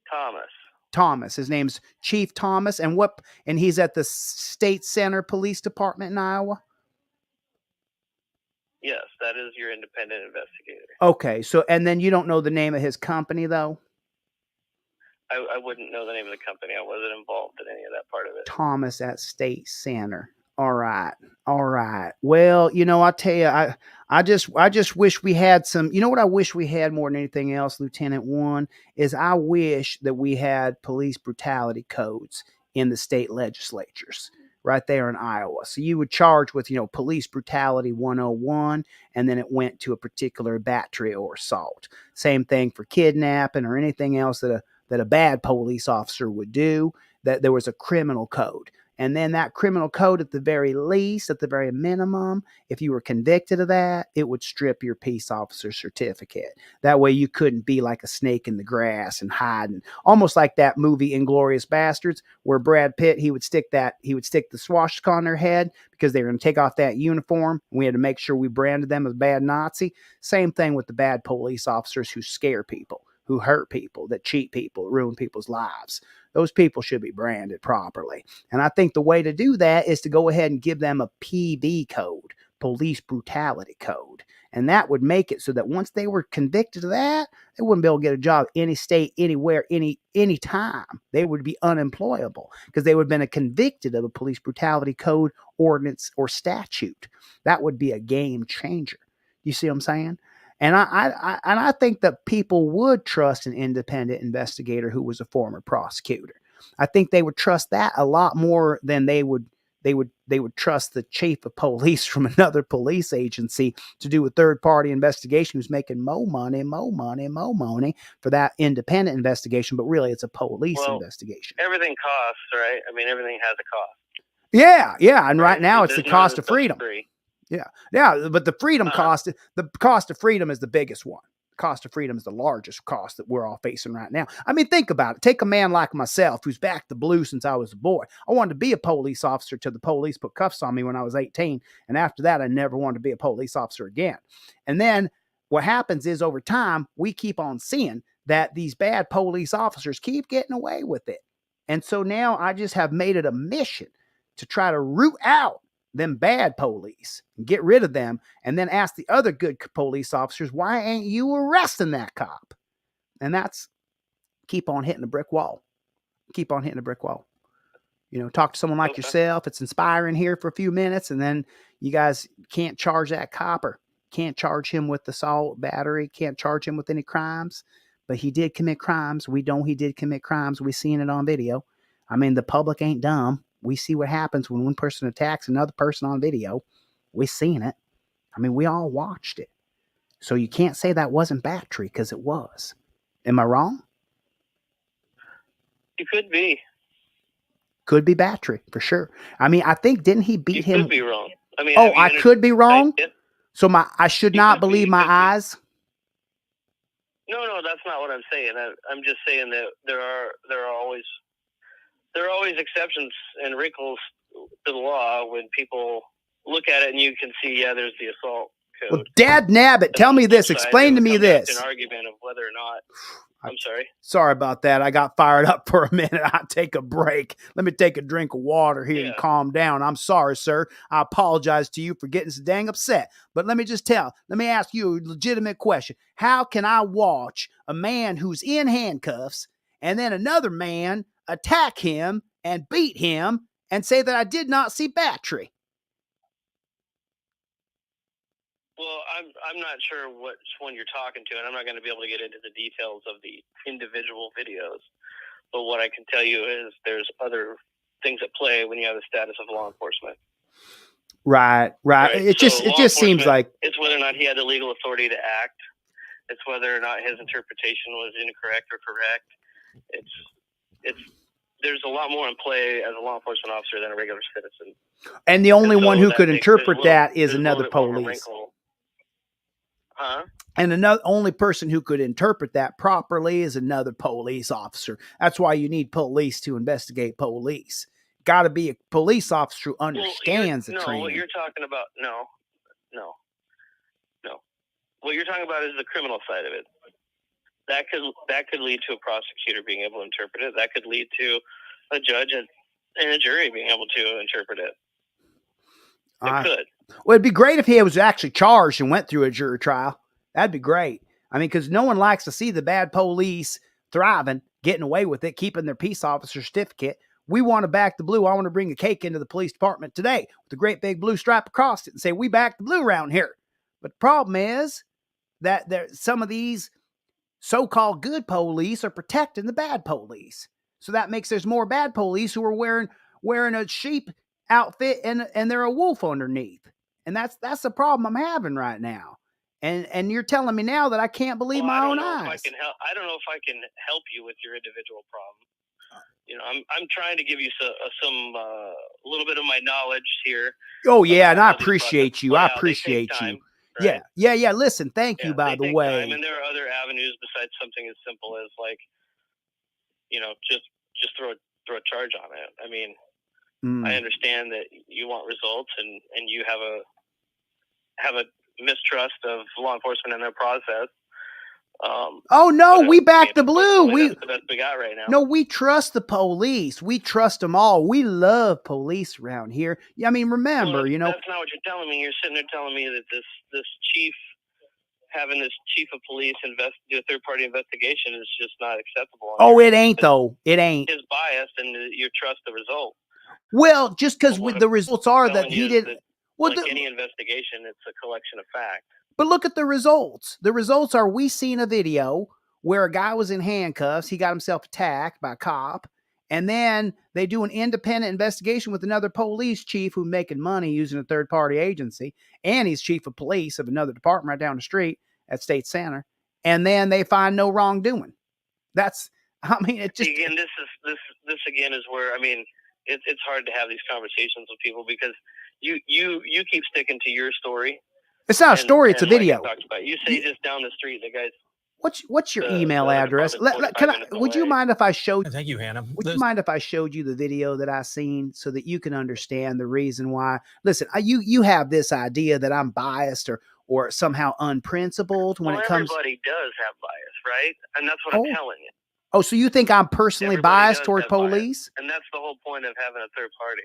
Thomas. His name's Chief Thomas. And he's at the State Center Police Department in Iowa? Yes, that is your independent investigator. Okay. So, and then you don't know the name of his company though? I wouldn't know the name of the company. I wasn't involved in any of that part of it. Thomas at State Center. All right. Well, I'll tell you, I just wish we had some, what I wish we had more than anything else, Lieutenant One, is I wish that we had police brutality codes in the state legislatures right there in Iowa. So you would charge with, police brutality 101, and then it went to a particular battery or assault. Same thing for kidnapping or anything else that a bad police officer would do, that there was a criminal code. And then that criminal code, at the very least, at the very minimum, if you were convicted of that, it would strip your peace officer certificate. That way you couldn't be like a snake in the grass and hiding. Almost like that movie Inglourious Bastards, where Brad Pitt, he would stick the swastika on their head because they were going to take off that uniform. We had to make sure we branded them as bad Nazi. Same thing with the bad police officers who scare people, who hurt people, that cheat people, ruin people's lives. Those people should be branded properly. And I think the way to do that is to go ahead and give them a PB code, police brutality code. And that would make it so that once they were convicted of that, they wouldn't be able to get a job any state, anywhere, any time. They would be unemployable because they would have been convicted of a police brutality code, ordinance, or statute. That would be a game changer. You see what I'm saying? And I think that people would trust an independent investigator who was a former prosecutor. I think they would trust that a lot more than they would trust the chief of police from another police agency to do a third-party investigation who's making more money for that independent investigation. But really, it's a police investigation. Everything costs, right? I mean, everything has a cost. Yeah. And right now, it's the cost of freedom. Yeah. But the freedom cost, the cost of freedom is the biggest one. Cost of freedom is the largest cost that we're all facing right now. I mean, think about it. Take a man like myself who's backed the blue since I was a boy. I wanted to be a police officer till the police put cuffs on me when I was 18. And after that, I never wanted to be a police officer again. And then what happens is over time, we keep on seeing that these bad police officers keep getting away with it. And so now I just have made it a mission to try to root out them bad police and get rid of them, and then ask the other good police officers, why ain't you arresting that cop? And that's keep on hitting a brick wall. Keep on hitting a brick wall. You know, talk to someone like yourself. It's inspiring here for a few minutes, and then you guys can't charge that cop or can't charge him with assault, battery, can't charge him with any crimes. But he did commit crimes. We know he did commit crimes. We've seen it on video. I mean, the public ain't dumb. We see what happens when one person attacks another person on video. We've seen it. I mean, we all watched it. So you can't say that wasn't battery, because it was. Am I wrong? You could be. Could be battery, for sure. I mean, I think, didn't he beat him? You could be wrong. I mean, oh, I could be wrong? So I should not believe my eyes? No, that's not what I'm saying. I'm just saying that there are always exceptions and wrinkles to the law when people look at it and you can see, there's the assault code. Well, Dad Nabbit, tell me this. Explain to me this. An argument of whether or not. I'm sorry. Sorry about that. I got fired up for a minute. I'll take a break. Let me take a drink of water here and calm down. I'm sorry, sir. I apologize to you for getting so dang upset. But let me ask you a legitimate question. How can I watch a man who's in handcuffs and then another man attack him and beat him and say that I did not see battery? Well, I'm not sure which one you're talking to, and I'm not going to be able to get into the details of the individual videos. But what I can tell you is there's other things at play when you have the status of law enforcement. Right. It just seems like it's whether or not he had the legal authority to act. It's whether or not his interpretation was incorrect or correct. There's a lot more in play as a law enforcement officer than a regular citizen. And the only one who could interpret that is another police. And another only person who could interpret that properly is another police officer. That's why you need police to investigate police. Got to be a police officer who understands the training. What you're talking about, no. What you're talking about is the criminal side of it. That could lead to a prosecutor being able to interpret it. That could lead to a judge and a jury being able to interpret it. It could. Well, it'd be great if he was actually charged and went through a jury trial. That'd be great. I mean, because no one likes to see the bad police thriving, getting away with it, keeping their peace officer certificate. We want to back the blue. I want to bring a cake into the police department today with a great big blue stripe across it and say, we back the blue around here. But the problem is that some of these so-called good police are protecting the bad police. So that makes there's more bad police who are wearing a sheep outfit and they're a wolf underneath. And that's the problem I'm having right now. And you're telling me now that I can't believe my own eyes. I don't know if I can help you with your individual problem. You know, I'm trying to give you some little bit of my knowledge here. Oh yeah, and I appreciate you. I appreciate you. Right? Yeah. Listen, thank you, by the way. And there are other avenues besides something as simple as just throw a charge on it. I mean, I understand that you want results and you have a mistrust of law enforcement and their process. We back the blue. That's the best we got right now. No, we trust the police. We trust them all. We love police around here. I mean, remember, that's not what you're telling me. You're sitting there telling me that this chief having this chief of police do a third-party investigation is just not acceptable. It ain't though. It ain't. His bias and you trust the result. Well, just because the results are that he did. Any investigation, it's a collection of facts. But look at the results. The results are we seen a video where a guy was in handcuffs. He got himself attacked by a cop. And then they do an independent investigation with another police chief who's making money using a third-party agency. And he's chief of police of another department right down the street at State Center. And then they find no wrongdoing. It just... Again, this again is where, it's hard to have these conversations with people because you keep sticking to your story. It's not a story; it's a like I video. talked about. You say just down the street, the guys. What's your email address? Would you mind if I showed? Thank you, Hannah. Would you mind if I showed you the video that I seen so that you can understand the reason why? Listen, you have this idea that I'm biased or somehow unprincipled when it comes. Everybody does have bias, right? And that's what I'm telling you. Oh, so you think I'm personally biased toward police? And that's the whole point of having a third party.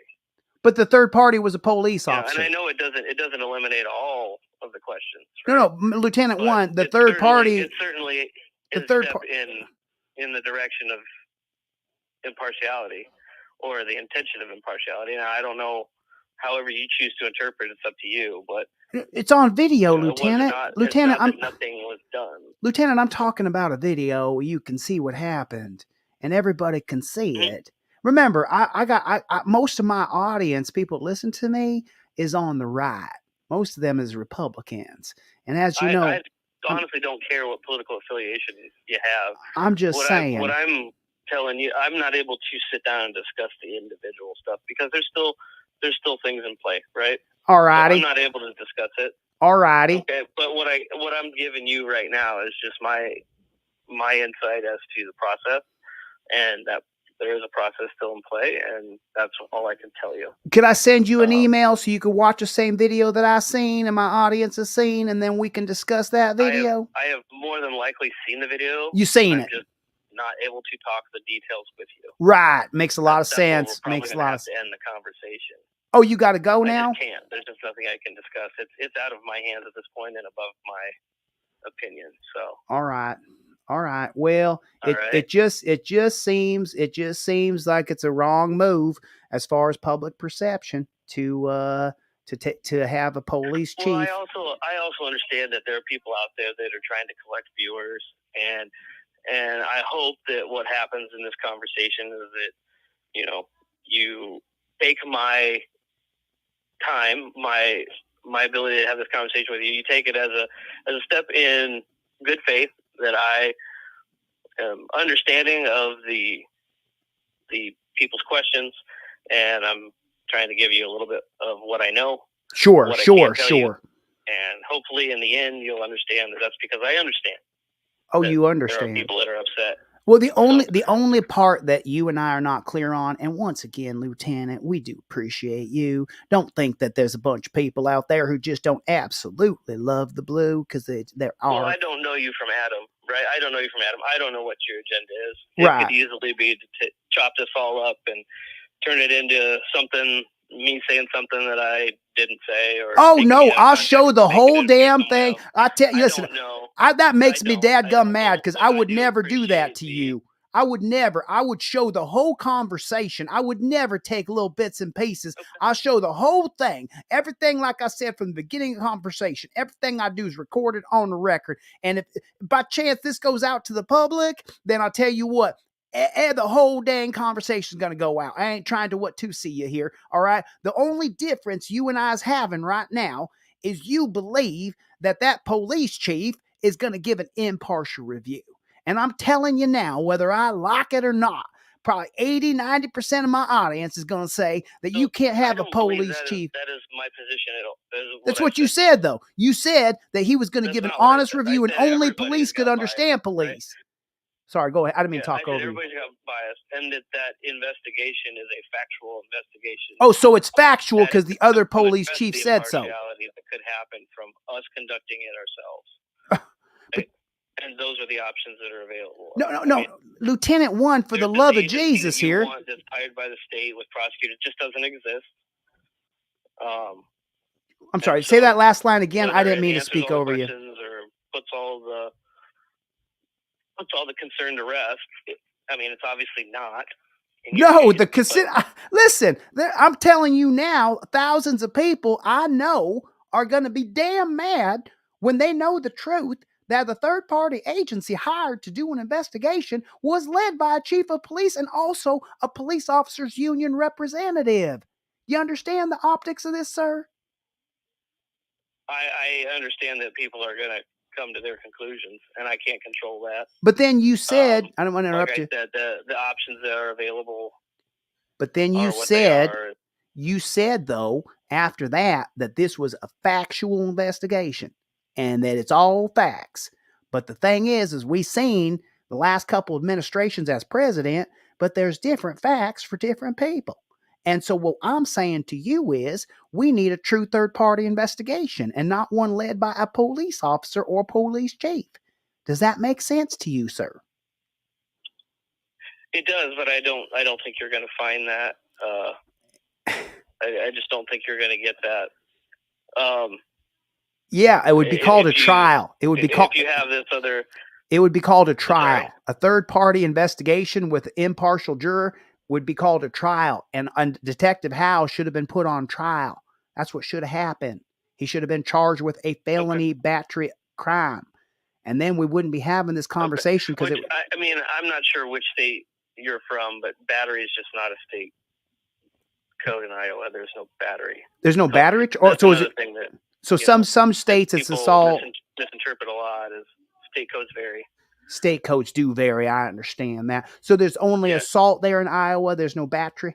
But the third party was a police officer. And I know it doesn't eliminate all of the questions. Right? No, Lieutenant One, the third party. It certainly the is third a step in the direction of impartiality or the intention of impartiality. Now, I don't know. However you choose to interpret, it's up to you. But it's on video, Lieutenant. Lieutenant, nothing was done. Lieutenant, I'm talking about a video. You can see what happened, and everybody can see it. Remember, I most of my audience, people listen to me, is on the right. Most of them is Republicans, and as you know, I honestly don't care what political affiliation you have. I'm just saying. What I'm telling you, I'm not able to sit down and discuss the individual stuff because there's still things in play, right? All righty. So I'm not able to discuss it. All righty. Okay, but what I'm giving you right now is just my insight as to the process, and that there is a process still in play, and that's all I can tell you. Could I send you an email so you could watch the same video that I seen and my audience has seen, and then we can discuss that video? I have more than likely seen the video. You seen I'm it? just not able to talk the details with you. Right. Makes a lot of sense. Makes a lot of sense. End the conversation. Oh, you got to go now? I just can't. There's just nothing I can discuss. It's out of my hands at this point and above my opinion. So. All right. All right. Well, it just seems like it's a wrong move as far as public perception to have a police chief. Well, I also understand that there are people out there that are trying to collect viewers, and I hope that what happens in this conversation is that you take my time, my ability to have this conversation with you. You take it as a step in good faith that I am understanding of the people's questions, and I'm trying to give you a little bit of what I know. Sure. And hopefully in the end you'll understand that that's because I understand. Oh, you understand. There are people that are upset. Well, the only part that you and I are not clear on, and once again, Lieutenant, we do appreciate you. Don't think that there's a bunch of people out there who just don't absolutely love the blue, because there are. Well, I don't know you from Adam, right? I don't know you from Adam. I don't know what your agenda is. It could easily be to chop this all up and turn it into something, me saying something that I didn't say. Or oh, no, I'll show the whole damn thing. I tell you, listen, that makes me dadgum mad, because I would never do that to you. I would never. I would show the whole conversation. I would never take little bits and pieces. I'll show the whole thing. Everything, like I said, from the beginning of the conversation, everything I do is recorded on the record. And if by chance this goes out to the public, then I'll tell you what, the whole dang conversation is going to go out. I ain't trying to see you here, all right? The only difference you and I is having right now is you believe that police chief is going to give an impartial review. And I'm telling you now, whether I like it or not, probably 80-90% of my audience is going to say that you can't have a police chief. That is my position at all. That's what you said, though. You said that he was going to give an honest review and only police could understand police. Sorry, go ahead. I didn't mean to talk over you. Everybody's got bias, and that investigation is a factual investigation. Oh, so it's factual because the other police chief said so. That could happen from us conducting it ourselves. And those are the options that are available. No. Lieutenant One, for the love of Jesus here. That's hired by the state with prosecutors just doesn't exist. I'm sorry, say that last line again. I didn't mean to speak over you. Or puts all the concern to rest. I mean, it's obviously not. No, the consent. Listen, I'm telling you now, thousands of people I know are going to be damn mad when they know the truth that the third-party agency hired to do an investigation was led by a chief of police and also a police officers union representative. You understand the optics of this, sir? I understand that people are going to come to their conclusions, and I can't control that. But then you said, I don't want to interrupt you. Like I said, the options that are available. But then you said though, after that this was a factual investigation and that it's all facts. But the thing is we seen the last couple administrations as president, but there's different facts for different people. And so what I'm saying to you is we need a true third-party investigation and not one led by a police officer or police chief. Does that make sense to you, sir? It does, but I don't think you're going to find that. I just don't think you're going to get that. Yeah, it would be called a trial. It would be called. If you have this other. It would be called a trial. A third-party investigation with an impartial juror would be called a trial. And Detective Howe should have been put on trial. That's what should have happened. He should have been charged with a felony battery crime. And then we wouldn't be having this conversation because I mean, I'm not sure which state you're from, but battery is just not a state code in Iowa. There's no battery. There's no battery? So is it? So some states it's assault. Misinterpret a lot as state codes vary. State codes do vary. I understand that. So there's only assault there in Iowa. There's no battery.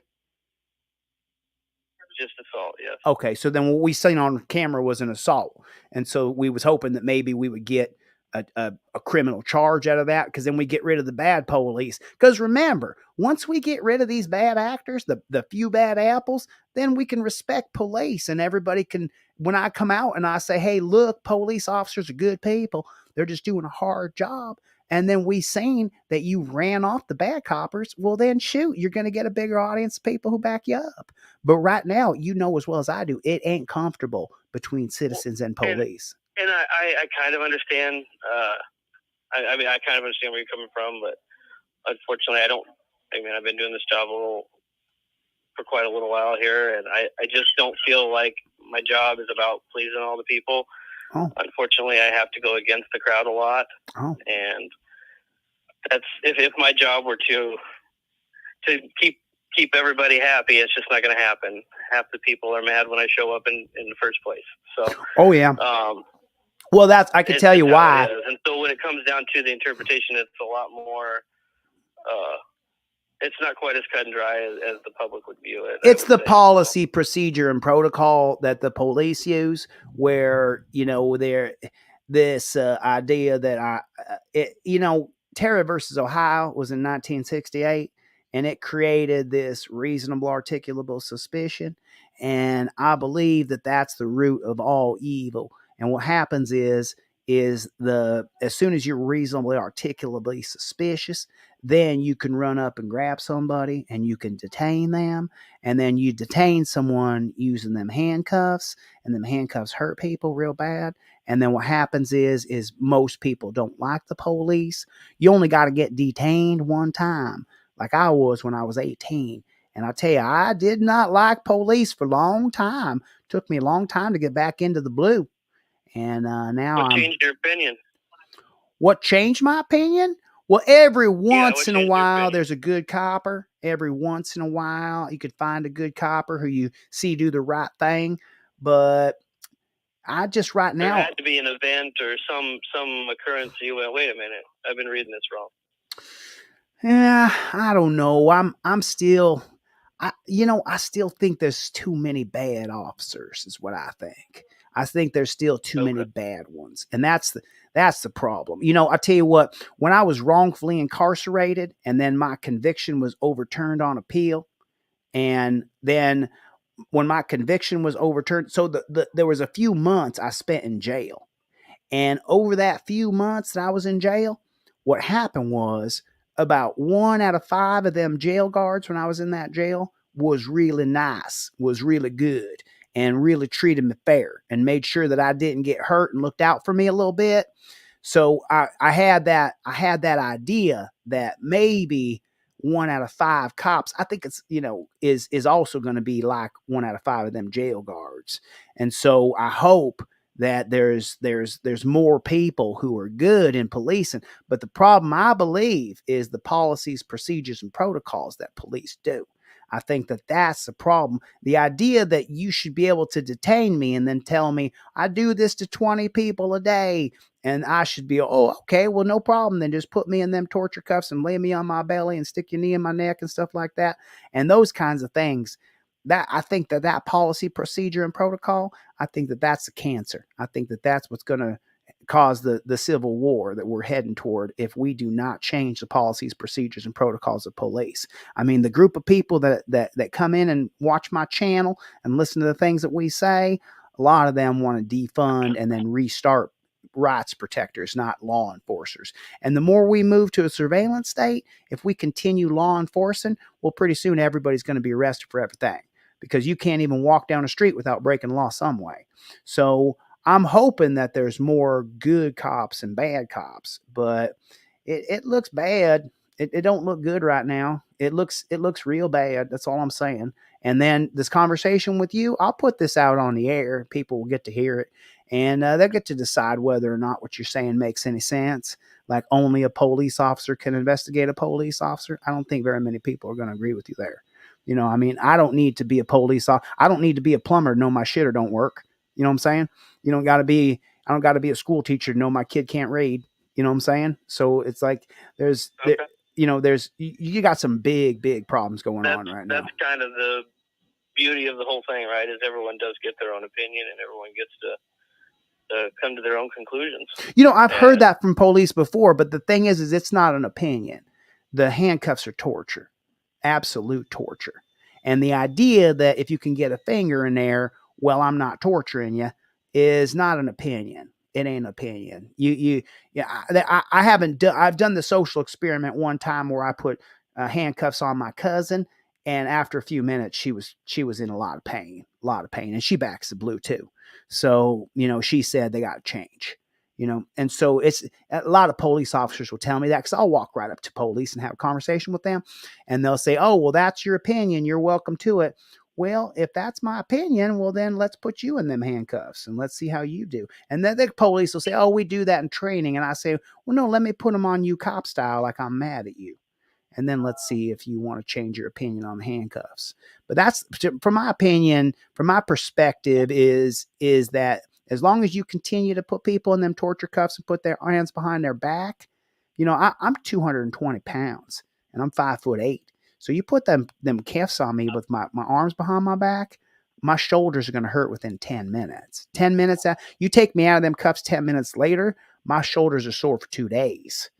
Just assault, yes. Okay, so then what we seen on camera was an assault, and so we was hoping that maybe we would get a criminal charge out of that, because then we get rid of the bad police. Because remember, once we get rid of these bad actors, the few bad apples, then we can respect police, and everybody can. When I come out and I say, "Hey, look, police officers are good people. They're just doing a hard job." And then we seen that you ran off the bad coppers. Well, then shoot, you're going to get a bigger audience of people who back you up. But right now, you know as well as I do, it ain't comfortable between citizens and police. And I kind of understand. I mean, I kind of understand where you're coming from, but unfortunately, I don't. I mean, I've been doing this job for quite a little while here, and I just don't feel like my job is about pleasing all the people. Oh. Unfortunately, I have to go against the crowd a lot. Oh. And that's if my job were to keep everybody happy, it's just not going to happen. Half the people are mad when I show up in the first place. So. Oh yeah. Well, I can tell you why. And so when it comes down to the interpretation, it's a lot more. It's not quite as cut and dry as the public would view it. It's the policy, procedure, and protocol that the police use, where this idea that Terra versus Ohio was in 1968, and it created this reasonable, articulable suspicion, and I believe that that's the root of all evil. And what happens is as soon as you're reasonably, articulably suspicious, then you can run up and grab somebody and you can detain them. And then you detain someone using them handcuffs, and them handcuffs hurt people real bad. And then what happens is most people don't like the police. You only got to get detained one time, like I was when I was 18. And I tell you, I did not like police for a long time. Took me a long time to get back into the blue. And now What changed your opinion? What changed my opinion? Well, every once in a while, there's a good copper. Every once in a while, you could find a good copper who you see do the right thing. But I just right now. There had to be an event or some occurrence. You went, wait a minute, I've been reading this wrong. Yeah, I don't know. I'm still. I still think there's too many bad officers. Is what I think. I think there's still too many bad ones. And that's the problem. I tell you what, when I was wrongfully incarcerated and then my conviction was overturned on appeal, and then when my conviction was overturned, so there was a few months I spent in jail. And over that few months that I was in jail, what happened was about 1 out of 5 of them jail guards when I was in that jail was really nice, was really good, and really treated me fair and made sure that I didn't get hurt and looked out for me a little bit. So I had that idea that maybe 1 out of 5 cops, I think it's, is also going to be like 1 out of 5 of them jail guards. And so I hope that there's more people who are good in policing. But the problem, I believe, is the policies, procedures, and protocols that police do. I think that that's the problem. The idea that you should be able to detain me and then tell me I do this to 20 people a day, and I should be, oh, okay, well, no problem. Then just put me in them torture cuffs and lay me on my belly and stick your knee in my neck and stuff like that. And those kinds of things, I think that policy, procedure, and protocol, I think that's a cancer. I think that's what's going to cause the civil war that we're heading toward if we do not change the policies, procedures, and protocols of police. I mean, the group of people that come in and watch my channel and listen to the things that we say, a lot of them want to defund and then restart rights protectors, not law enforcers. And the more we move to a surveillance state, if we continue law enforcing, well, pretty soon everybody's going to be arrested for everything, because you can't even walk down the street without breaking law some way. So I'm hoping that there's more good cops and bad cops, but it looks bad. It don't look good right now. It looks real bad. That's all I'm saying. And then this conversation with you, I'll put this out on the air. People will get to hear it, and they'll get to decide whether or not what you're saying makes any sense. Like only a police officer can investigate a police officer. I don't think very many people are going to agree with you there. You know, I mean, I don't need to be a police officer. I don't need to be a plumber to know my shitter don't work. You know what I'm saying? I don't got to be a school teacher to know my kid can't read. You know what I'm saying? So it's like you got some big problems going on right now. That's kind of the beauty of the whole thing, right? Is everyone does get their own opinion, and everyone gets to come to their own conclusions. You know, I've heard that from police before, but the thing is it's not an opinion. The handcuffs are torture, absolute torture. And the idea that if you can get a finger in there, well, I'm not torturing you, is not an opinion. It ain't an opinion. I've done the social experiment one time where I put handcuffs on my cousin, and after a few minutes, she was in a lot of pain, and she backs the blue too. So, she said they got to change, and so it's a lot of police officers will tell me that, because I'll walk right up to police and have a conversation with them, and they'll say, oh, well, that's your opinion. You're welcome to it. Well, if that's my opinion, well, then let's put you in them handcuffs and let's see how you do. And then the police will say, oh, we do that in training. And I say, well, no, let me put them on you cop style, like I'm mad at you. And then let's see if you want to change your opinion on the handcuffs. But that's, from my opinion, from my perspective, is that as long as you continue to put people in them torture cuffs and put their hands behind their back, I'm 220 pounds and I'm 5'8". So you put them cuffs on me with my arms behind my back, my shoulders are going to hurt within 10 minutes. 10 minutes out, you take me out of them cuffs 10 minutes later, my shoulders are sore for 2 days.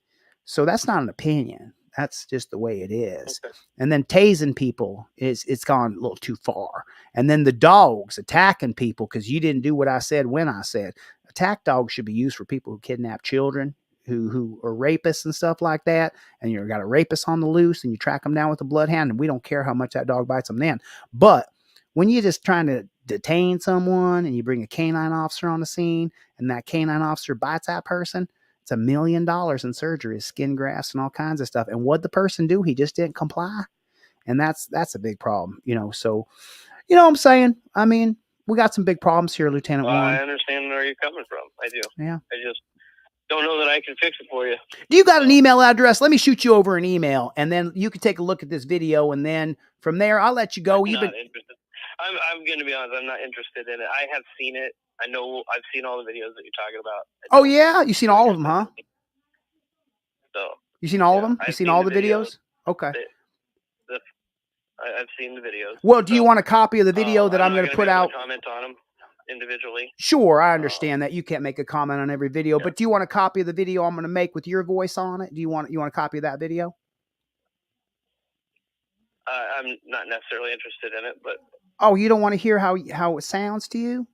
So that's not an opinion. That's just the way it is. Okay. And then tasing people it's gone a little too far. And then the dogs attacking people because you didn't do what I said when I said. Attack dogs should be used for people who kidnap children, who are rapists and stuff like that. And you've got a rapist on the loose and you track them down with a bloodhound, and we don't care how much that dog bites them then. But when you're just trying to detain someone and you bring a canine officer on the scene and that canine officer bites that person, it's $1 million in surgery, skin grafts and all kinds of stuff. And what'd the person do? He just didn't comply. And that's a big problem, So, what I'm saying? I mean, we got some big problems here, Lieutenant Warren. I understand where you're coming from. I do. Yeah. I just don't know that I can fix it for you. Do you got an email address? Let me shoot you over an email, and then you can take a look at this video, and then from there, I'll let you go. I'm not interested. I'm going to be honest. I'm not interested in it. I have seen it. I know I've seen all the videos that you're talking about. Oh yeah, you've seen all of them, huh? So you seen all of them? You've seen all the videos? Okay. I've seen the videos. Well, do you want a copy of the video that I'm going to put out? Comment on them individually. Sure, I understand that you can't make a comment on every video, but do you want a copy of the video I'm going to make with your voice on it? Do you want a copy of that video? I'm not necessarily interested in it, but. Oh, you don't want to hear how it sounds to you?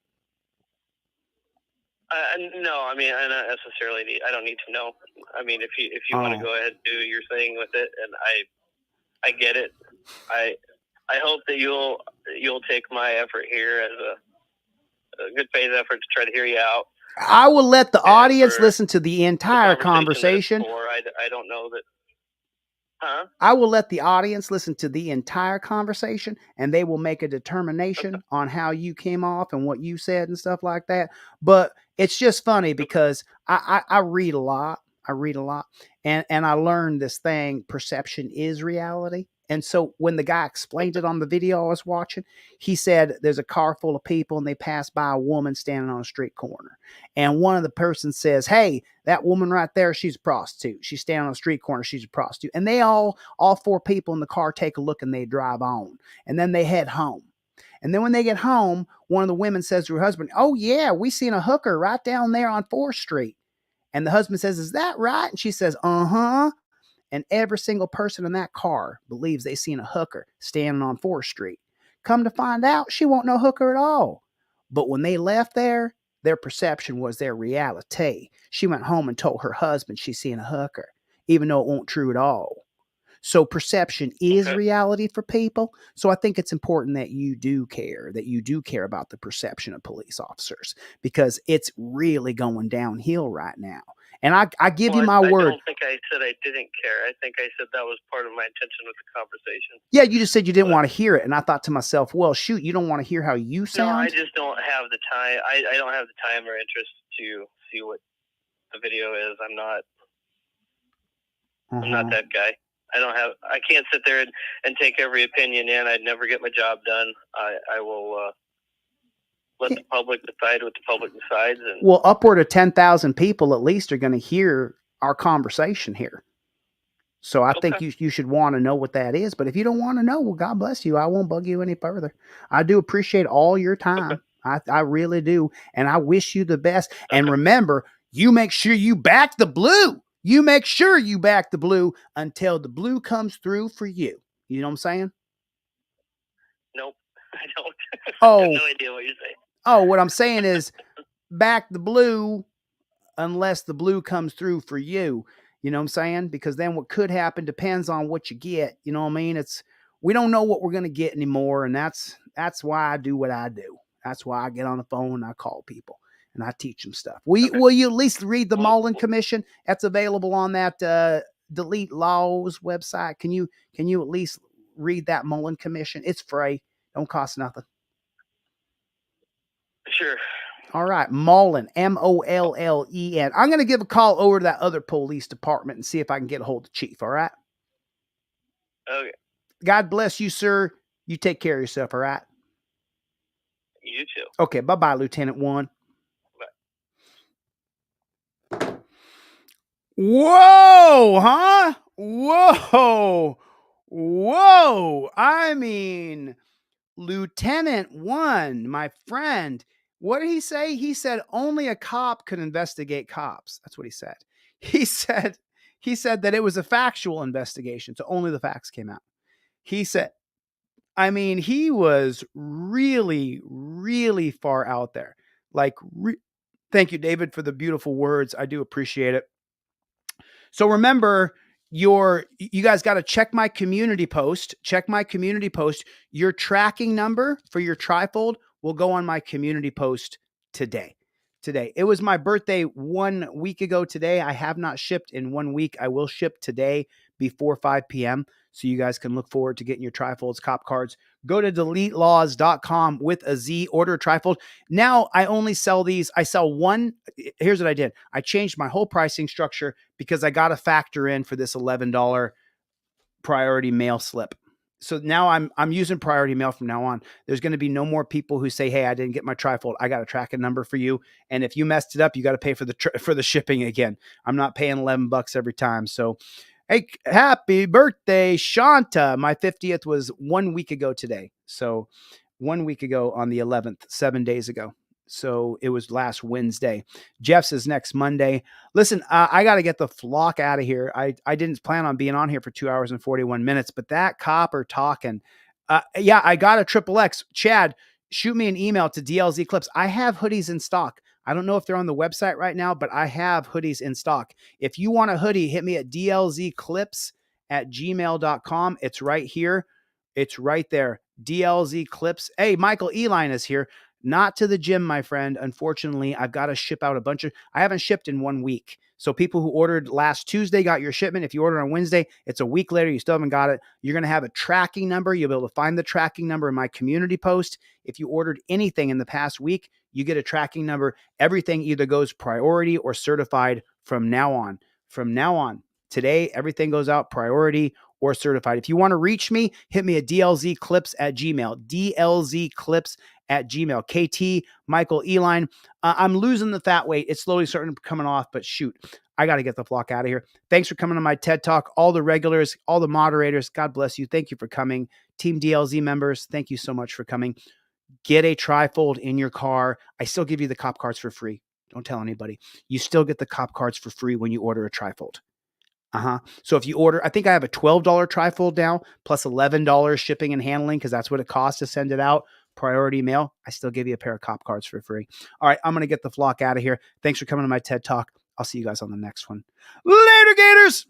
No, I mean, I not necessarily need. I don't need to know. I mean, if you want to go ahead and do your thing with it, and I get it. I hope that you'll take my effort here as a good faith effort to try to hear you out. I will let the audience listen to the entire conversation. I don't know that. Huh? I will let the audience listen to the entire conversation, and they will make a determination on how you came off and what you said and stuff like that. But it's just funny because I read a lot. And I learned this thing, perception is reality. And so when the guy explained it on the video I was watching, he said there's a car full of people and they pass by a woman standing on a street corner. And one of the persons says, hey, that woman right there, she's a prostitute. She's standing on a street corner. She's a prostitute. And they all 4 people in the car take a look and they drive on. And then they head home. And then when they get home, one of the women says to her husband, "Oh, yeah, we seen a hooker right down there on 4th Street." And the husband says, "Is that right?" And she says, "Uh-huh." And every single person in that car believes they seen a hooker standing on 4th Street. Come to find out, she wasn't no hooker at all. But when they left there, their perception was their reality. She went home and told her husband she seen a hooker, even though it wasn't true at all. So perception is reality for people. So I think it's important that you do care about the perception of police officers, because it's really going downhill right now. And I give you my word. I don't think I said I didn't care. I think I said that was part of my intention with the conversation. Yeah, you just said you didn't want to hear it. And I thought to myself, well, shoot, you don't want to hear how you sound? No, I just don't have the time. I don't have the time or interest to see what the video is. I'm not that guy. I can't sit there and take every opinion in. I'd never get my job done. I will let the public decide what the public decides. And well, upward of 10,000 people at least are going to hear our conversation here. So I think you should want to know what that is. But if you don't want to know, well, God bless you. I won't bug you any further. I do appreciate all your time. I really do. And I wish you the best. And remember, you make sure you back the blue. You make sure you back the blue until the blue comes through for you. You know what I'm saying? Nope, I don't. Oh. I have no idea what you're saying. Oh, what I'm saying is back the blue unless the blue comes through for you. You know what I'm saying? Because then what could happen depends on what you get. You know what I mean? We don't know what we're going to get anymore. And that's why I do what I do. That's why I get on the phone and I call people and I teach them stuff. Will you at least read the Mullen Commission? That's available on that Delete Laws website. Can you at least read that Mullen Commission? It's free. Don't cost nothing. Sure. All right, Mullen, Mollen. I'm going to give a call over to that other police department and see if I can get a hold of the chief, all right? Okay. God bless you, sir. You take care of yourself, all right? You too. Okay, bye-bye, Lieutenant 1. Bye. Whoa, huh? Whoa. I mean, Lieutenant 1, my friend. What did he say? He said only a cop could investigate cops. That's what he said. He said that it was a factual investigation, so only the facts came out. He said, I mean, he was really, really far out there. Like, thank you, David, for the beautiful words. I do appreciate it. So remember, you guys got to check my community post. Check my community post. Your tracking number for your trifold will go on my community post today. It was my birthday 1 week ago today. I have not shipped in 1 week. I will ship today before 5 p.m. So you guys can look forward to getting your trifolds, cop cards. Go to deletelaws.com with a Z, order a trifold. Now I only sell these. I sell one. Here's what I did. I changed my whole pricing structure because I got to factor in for this $11 priority mail slip. So now I'm using priority mail from now on. There's going to be no more people who say, "Hey, I didn't get my trifold. I got a tracking number for you." And if you messed it up, you got to pay for the shipping again. I'm not paying $11 every time. So, hey, happy birthday, Shanta. My 50th was 1 week ago today. So 1 week ago on the 11th, 7 days ago. So it was last Wednesday. Jeff's is next Monday. Listen, I got to get the flock out of here. I didn't plan on being on here for 2 hours and 41 minutes, but that copper talking. Yeah, I got a XXX. Chad, shoot me an email to DLZ Clips. I have hoodies in stock. I don't know if they're on the website right now, but I have hoodies in stock. If you want a hoodie, hit me at dlzclips@gmail.com. It's right here. It's right there. DLZ Clips. Hey, Michael Eline is here. Not to the gym, my friend. Unfortunately, I've got to ship out I haven't shipped in 1 week. So people who ordered last Tuesday got your shipment. If you order on Wednesday, it's a week later. You still haven't got it. You're going to have a tracking number. You'll be able to find the tracking number in my community post. If you ordered anything in the past week, you get a tracking number. Everything either goes priority or certified from now on. From now on, today, everything goes out priority or certified. If you want to reach me, hit me at dlzclips@gmail. dlzclips@gmail. KT, Michael Eline. I'm losing the fat weight. It's slowly starting to coming off, but shoot, I got to get the flock out of here. Thanks for coming to my TED Talk. All the regulars, all the moderators, God bless you. Thank you for coming. Team DLZ members, thank you so much for coming. Get a trifold in your car. I still give you the cop cards for free. Don't tell anybody. You still get the cop cards for free when you order a trifold. So if you order, I think I have a $12 trifold now, plus $11 shipping and handling, because that's what it costs to send it out. Priority mail. I still give you a pair of cop cards for free. All right, I'm going to get the flock out of here. Thanks for coming to my TED Talk. I'll see you guys on the next one. Later, Gators!